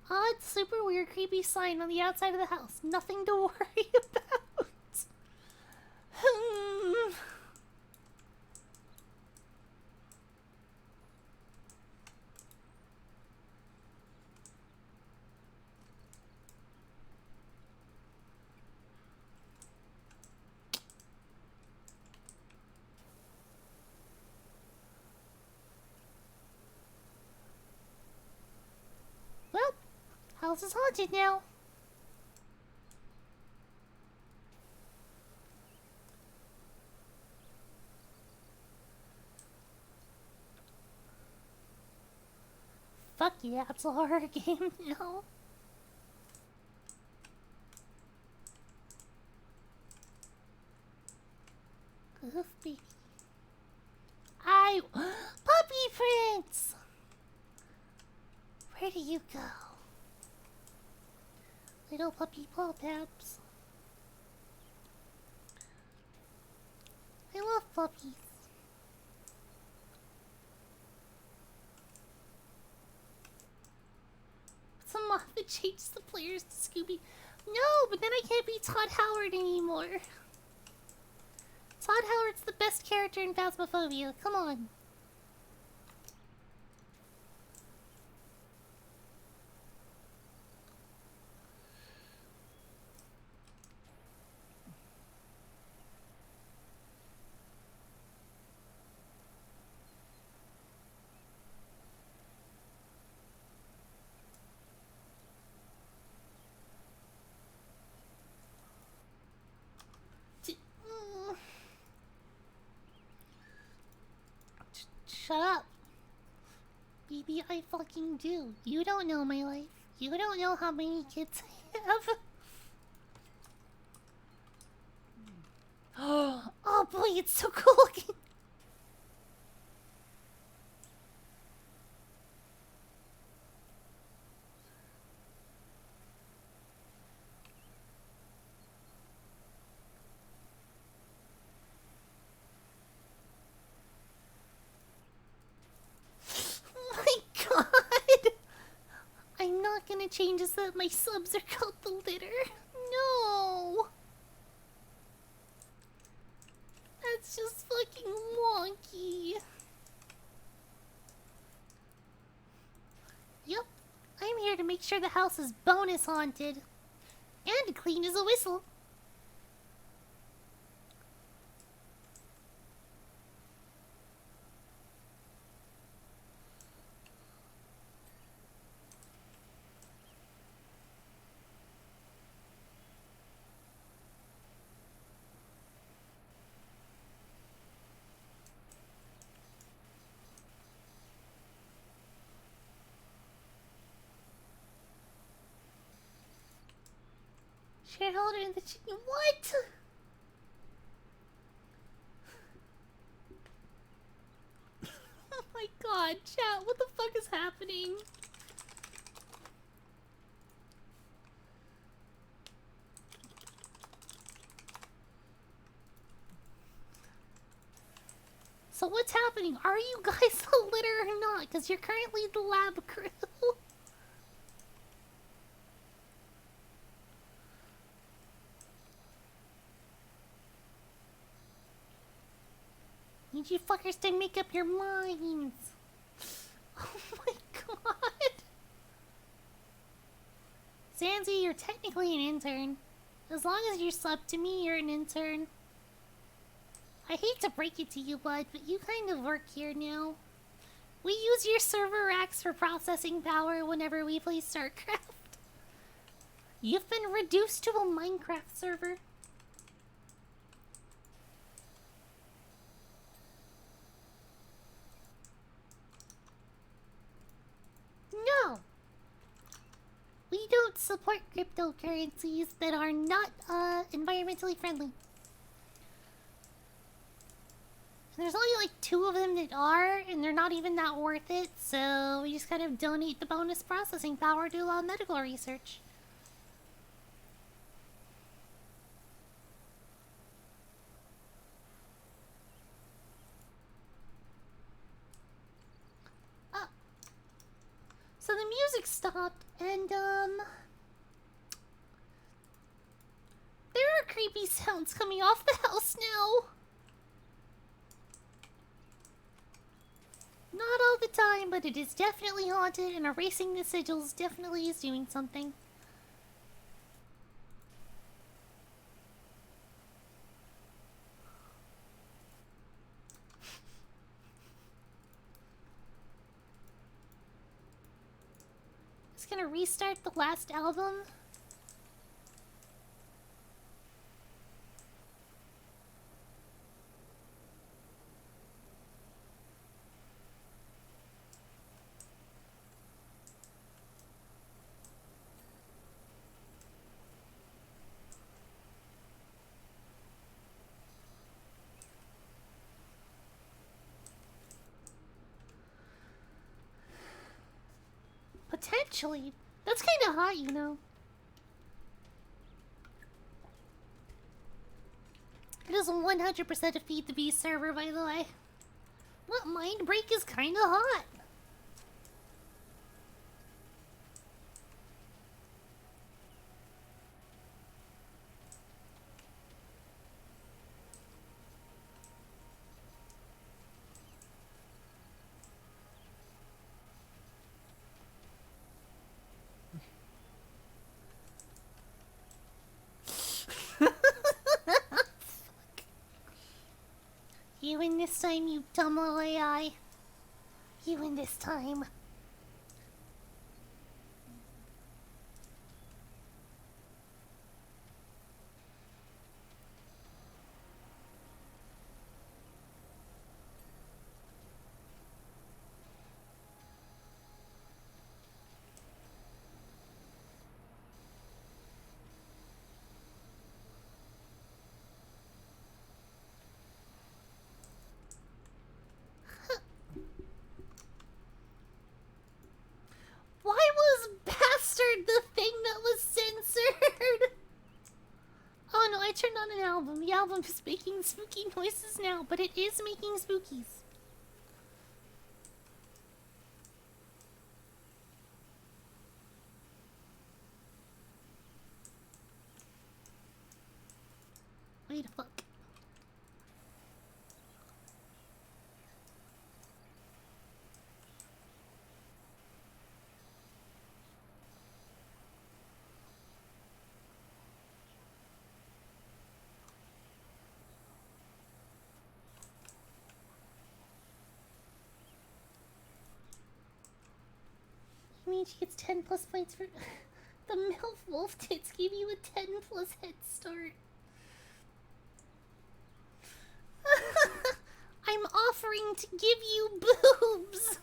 Odd, super weird, creepy sign on the outside of the house. Nothing to worry about. Well, house is haunted now. Fuck yeah, it's a horror game now. Oof, baby. Puppy Prince! Where do you go? Little puppy paw paps. I love puppies. Some moth that changes the players to Scooby. No, but then I can't be Todd Howard anymore. Todd Howard's the best character in Phasmophobia. Come on. Shut up. Baby, I fucking do. You don't know my life. You don't know how many kids I have. Oh boy, it's so cool looking. Oh my god. I'm not gonna change this that my subs are called the litter. No. That's just fucking wonky. Yep. I'm here to make sure the house is bonus haunted. And clean as a whistle. Shareholder in the what? Oh my god, chat, what the fuck is happening? So what's happening? Are you guys the litter or not? Because you're currently the lab crew. Need you fuckers to make up your minds. Oh my god. Zanzi, you're technically an intern. As long as you're sub to me, you're an intern. I hate to break it to you, bud, but you kind of work here now. We use your server racks for processing power whenever we play StarCraft. You've been reduced to a Minecraft server. No! We don't support cryptocurrencies that are not environmentally friendly. There's only like 2 of them that are, and they're not even that worth it, so we just kind of donate the bonus processing power to medical research. So the music stopped, and there are creepy sounds coming off the house now. Not all the time, but it is definitely haunted, and erasing the sigils definitely is doing something. It's gonna restart the last album. Potentially. That's kind of hot, you know. It is 100% a Feed the Beast server, by the way. What, Mind Break is kind of hot. You win this time, you dumb little AI. You win this time. album is making spooky noises now, but it is making spookies. Wait a fuck. I mean, she gets 10 plus points for... The MILF Wolf Tits give you a 10 plus head start. I'm offering to give you boobs!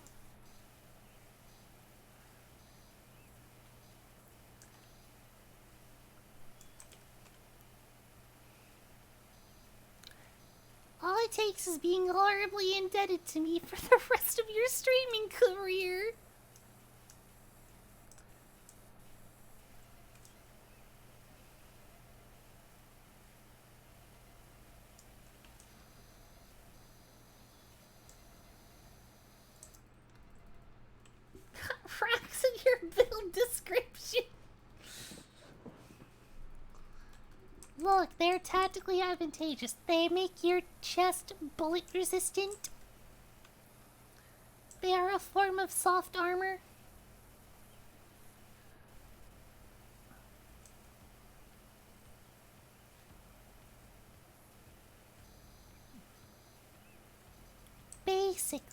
All it takes is being horribly indebted to me for the rest of your streaming career. Racks in your build description. Look, they're tactically advantageous. They make your chest bullet resistant. They are a form of soft armor. Basically.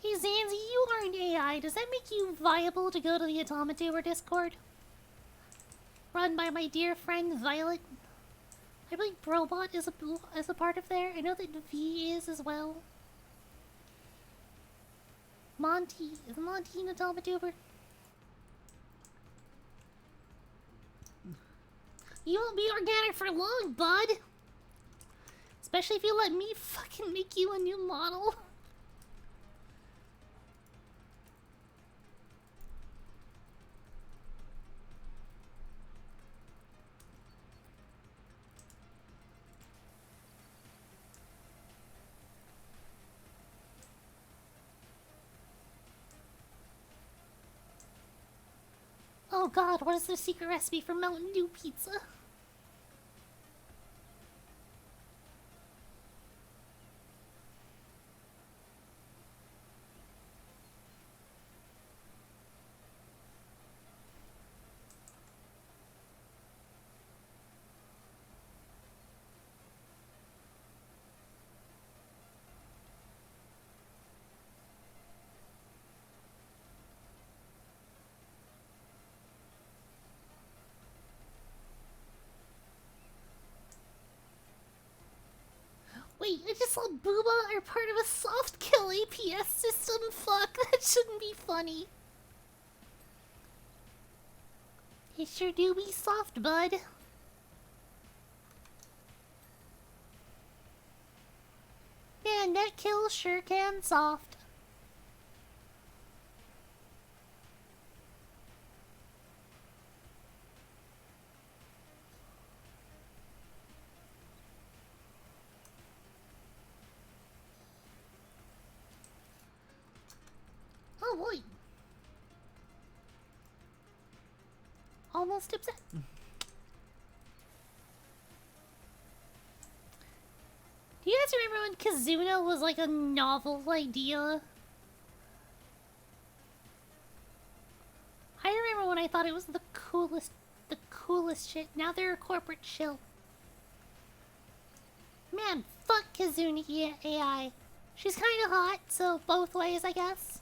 Hey Zanzi, you are an AI. Does that make you viable to go to the Automatuber Discord? Run by my dear friend Violet. I believe Brobot is a part of there. I know that V is as well. Monty. Is Monty an Automatuber? You won't be organic for long, bud. Especially if you let me fucking make you a new model. Oh god, what is the secret recipe for Mountain Dew pizza? Wait, I just saw Booba are part of a soft kill APS system. Fuck, that shouldn't be funny. It sure do be soft, bud. Yeah, net kill sure can soft. Oh boy. Almost upset. Do you guys remember when Kazuna was like a novel idea? I remember when I thought it was the coolest shit. Now they're a corporate shill. Man, fuck Kazuna AI. She's kinda hot, so both ways, I guess.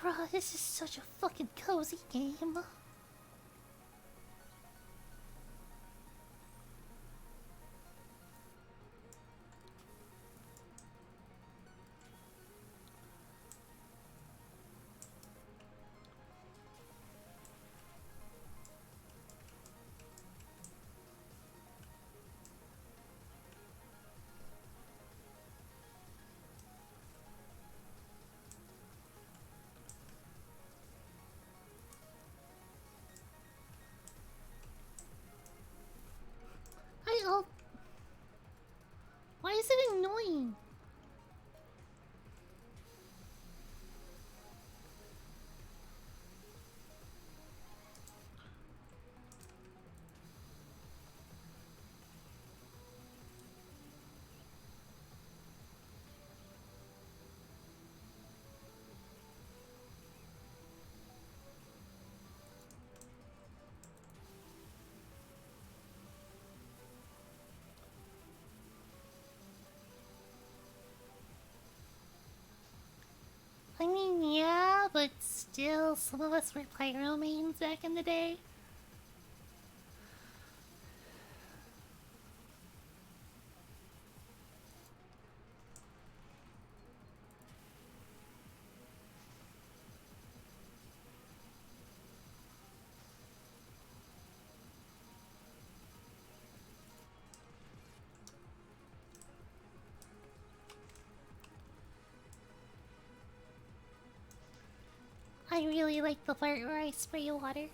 Bro, this is such a fucking cozy game. Oh. Why is it annoying? I mean, yeah, but still, some of us were pyro mains back in the day. I really like the part where I spray water.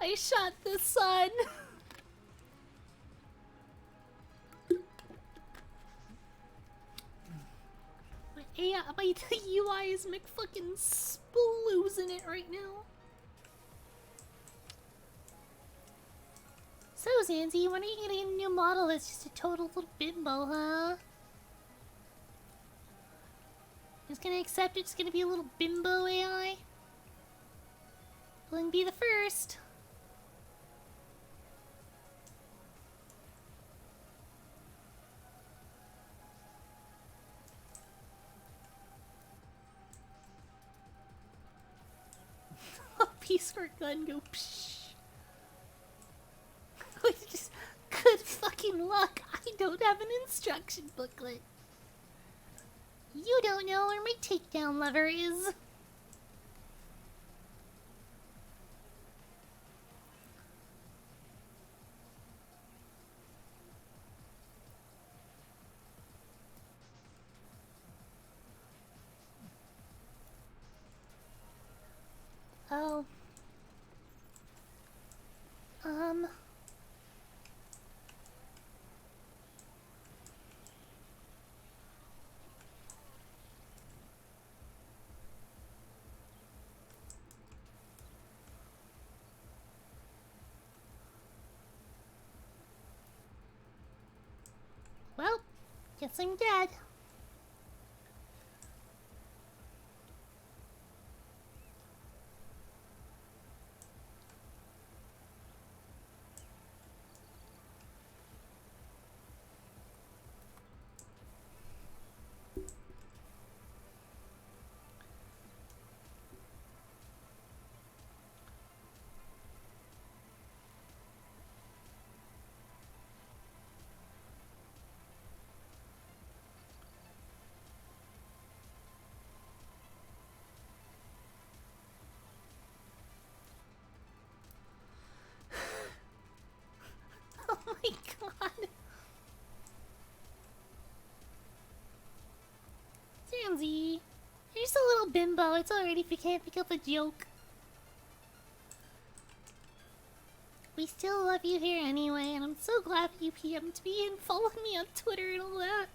I shot the sun. My UI is McFucking sploozing it right now. So, Zanzi, when are you getting a new model that's just a total little bimbo, huh? Just gonna accept it's gonna be a little bimbo AI? Wouldn't be the first. Peace Squirt gun go psh. Just good fucking luck. I don't have an instruction booklet. You don't know where my takedown lever is. Oh. Well, guess I'm dead. Oh my god. Samsy, you're just a little bimbo. It's alright if you can't pick up a joke. We still love you here anyway, and I'm so glad you PM'd me and followed me on Twitter and all that.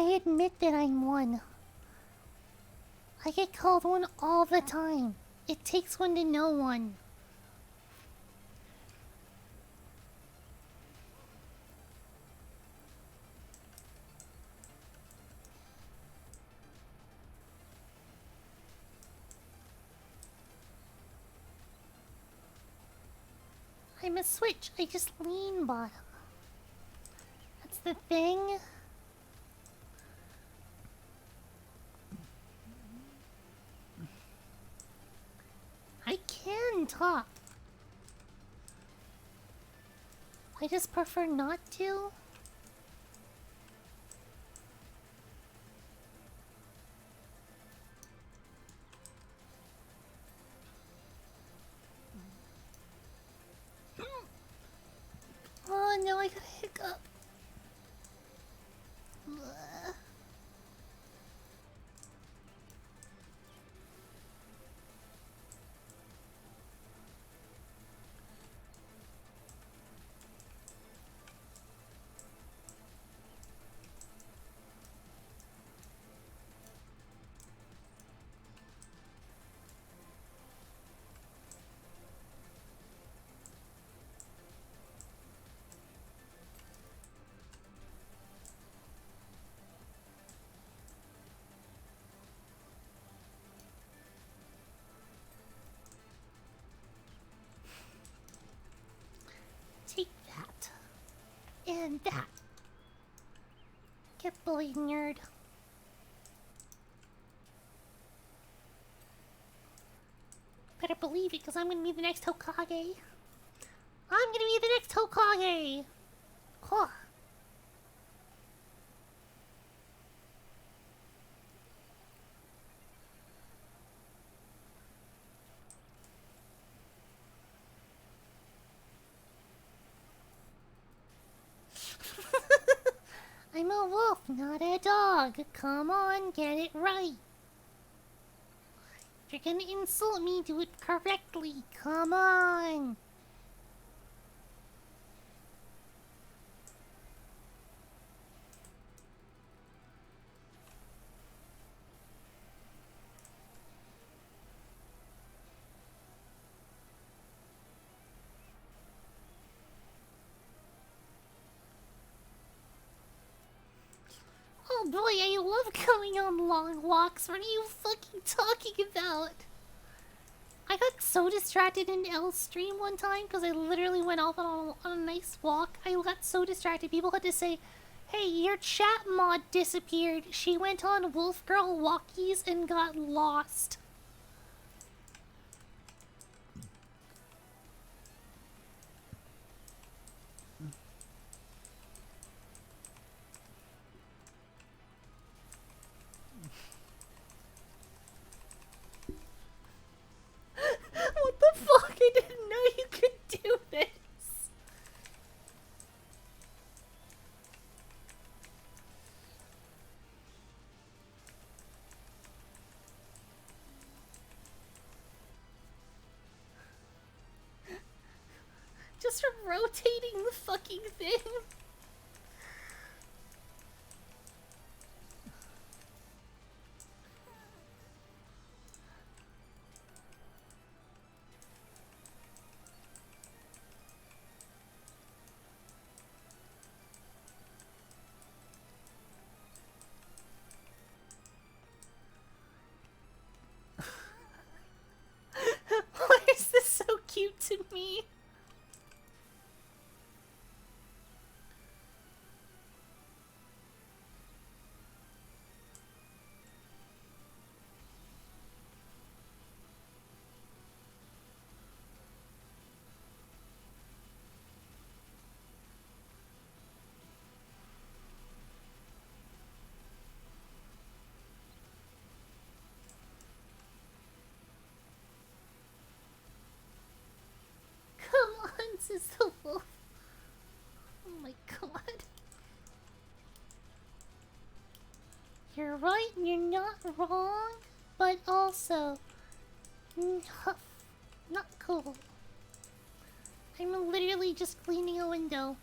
I admit that I'm one. I get called one all the time. It takes one to know one. I'm a switch. I just lean bottom. That's the thing. I can talk. I just prefer not to. Oh no, I got a hiccup. Ugh. Take that. And that. Get bullied, nerd. Better believe it, because I'm gonna be the next Hokage. I'm gonna be the next Hokage! Huh. I'm a wolf, not a dog. Come on, get it right. If you're gonna insult me, do it correctly. Come on. Oh boy, I love going on long walks. What are you fucking talking about? I got so distracted in L's stream one time because I literally went off on a nice walk. I got so distracted. People had to say, hey, your chat mod disappeared. She went on Wolf Girl walkies and got lost. What the fuck? I didn't know you could do this. Just from rotating the fucking thing. Why is this so cute to me? Come on, says the wolf. Oh my god. You're right, you're not wrong, but also not cool. I'm literally just cleaning a window.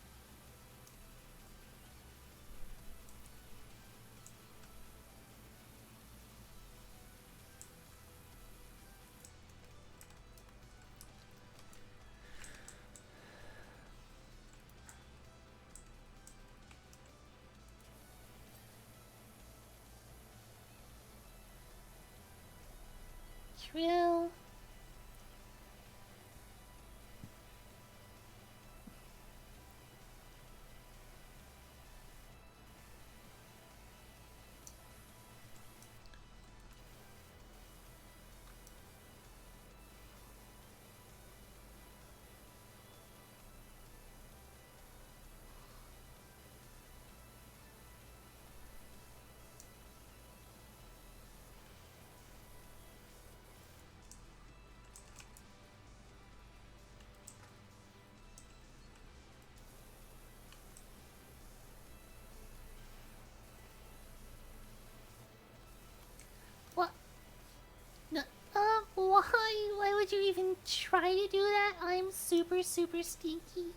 try to do that, I'm super, super sneaky.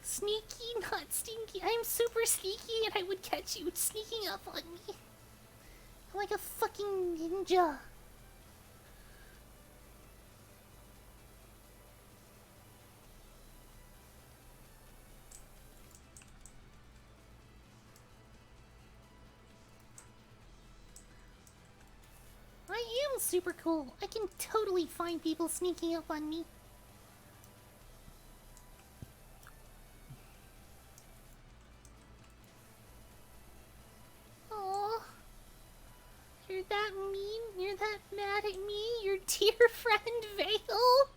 Sneaky, not stinky. I'm super sneaky and I would catch you sneaking up on me. I'm like a fucking ninja. I am super cool. I can totally find people sneaking up on me. Oh, you're that mean? You're that mad at me? Your dear friend Vale?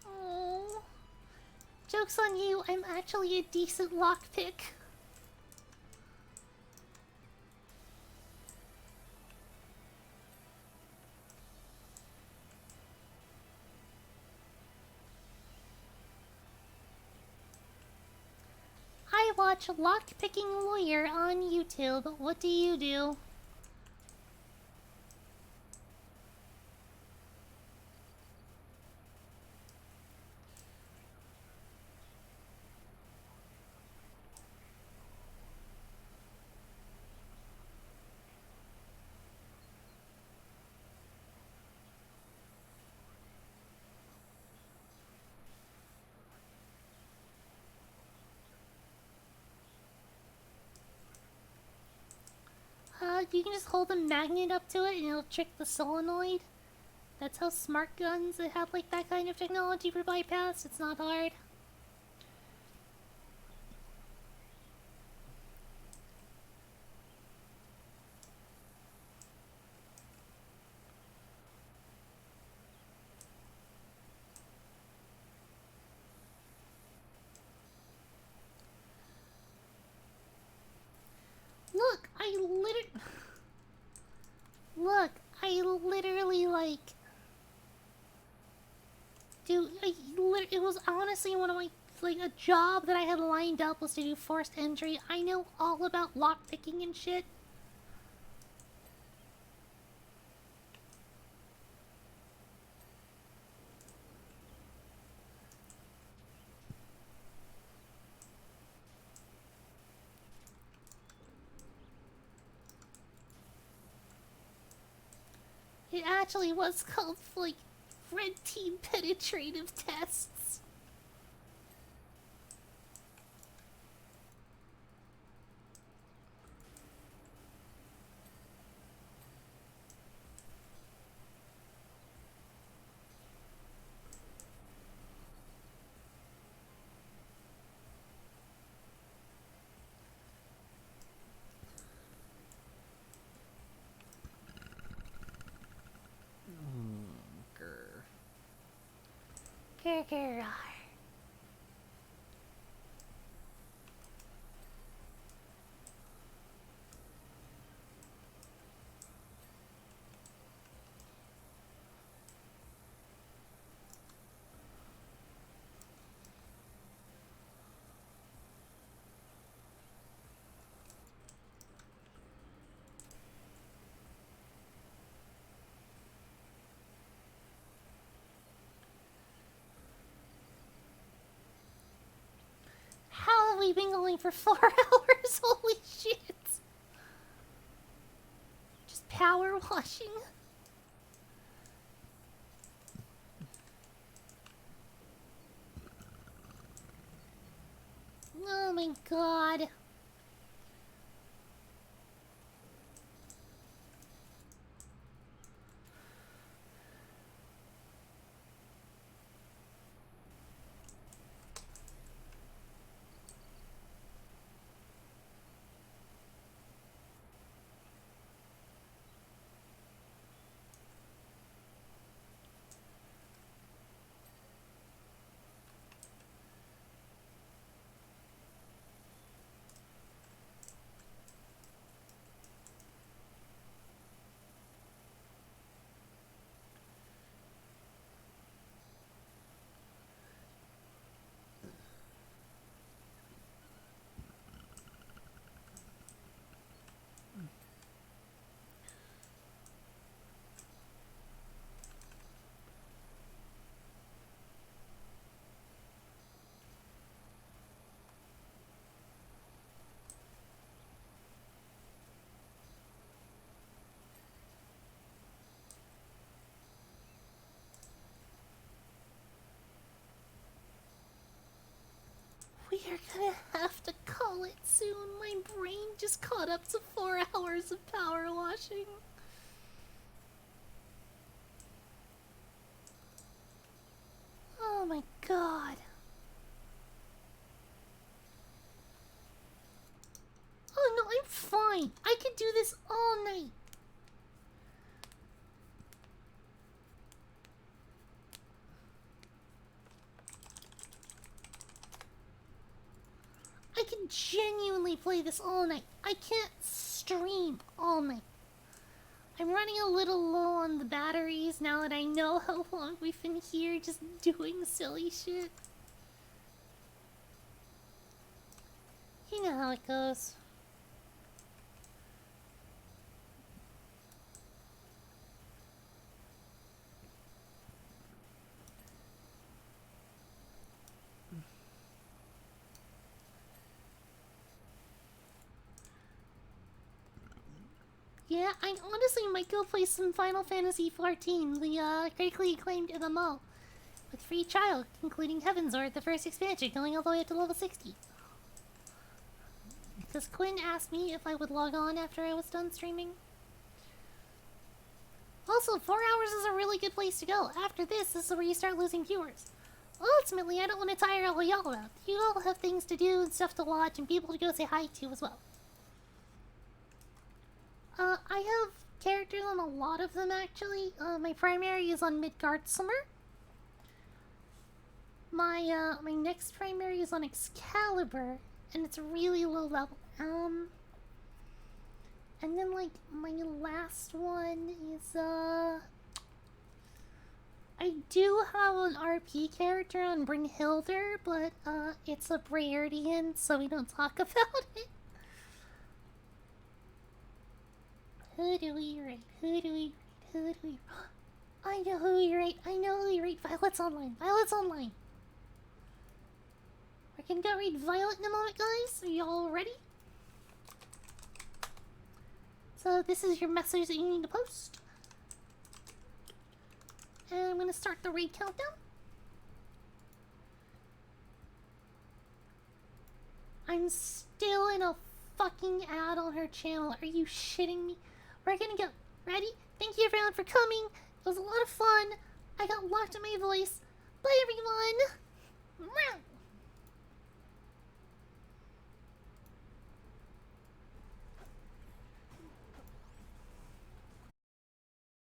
Oh. Joke's on you, I'm actually a decent lockpick. I watch Lockpicking Lawyer on YouTube. What do you do? You can just hold a magnet up to it and it'll trick the solenoid. That's how smart guns that have like that kind of technology for bypass. It's not hard. Look, Look, I literally like... Dude, it was honestly one of my... Like, a job that I had lined up was to do forced entry. I know all about lockpicking and shit. It actually was called, like, Red Team Penetrative Tests. Grr. How have we been going for 4 hours? Holy shit. Just power washing. Oh my god. soon. My brain just caught up to 4 hours of power washing. Oh my god. Oh no, I'm fine. I could do this all night. I can genuinely play this all night. I can't stream all night. I'm running a little low on the batteries now that I know how long we've been here just doing silly shit. You know how it goes. Yeah, I honestly might go play some Final Fantasy XIV, the critically acclaimed MMO, with free trial, including Heavensward, the first expansion, going all the way up to level 60. Because Quinn asked me if I would log on after I was done streaming. Also, 4 hours is a really good place to go. After this is where you start losing viewers. Ultimately, I don't want to tire all of y'all out. You all have things to do and stuff to watch and people to go say hi to as well. I have characters on a lot of them actually. My primary is on Midgard Summer. My next primary is on Excalibur, and it's really low level. And then like my last one is I do have an RP character on Brynhildr, but it's a Briardian, so we don't talk about it. Who do we rate? Who do we rate? Who do we... I know who we rate. I know who we rate. Violet's online. Violet's online. We're gonna go read Violet in a moment, guys. Are y'all ready? So this is your message that you need to post. And I'm gonna start the raid countdown. I'm still in a fucking ad on her channel. Are you shitting me? We're gonna go. Ready? Thank you everyone for coming. It was a lot of fun. I got locked in my voice. Bye everyone.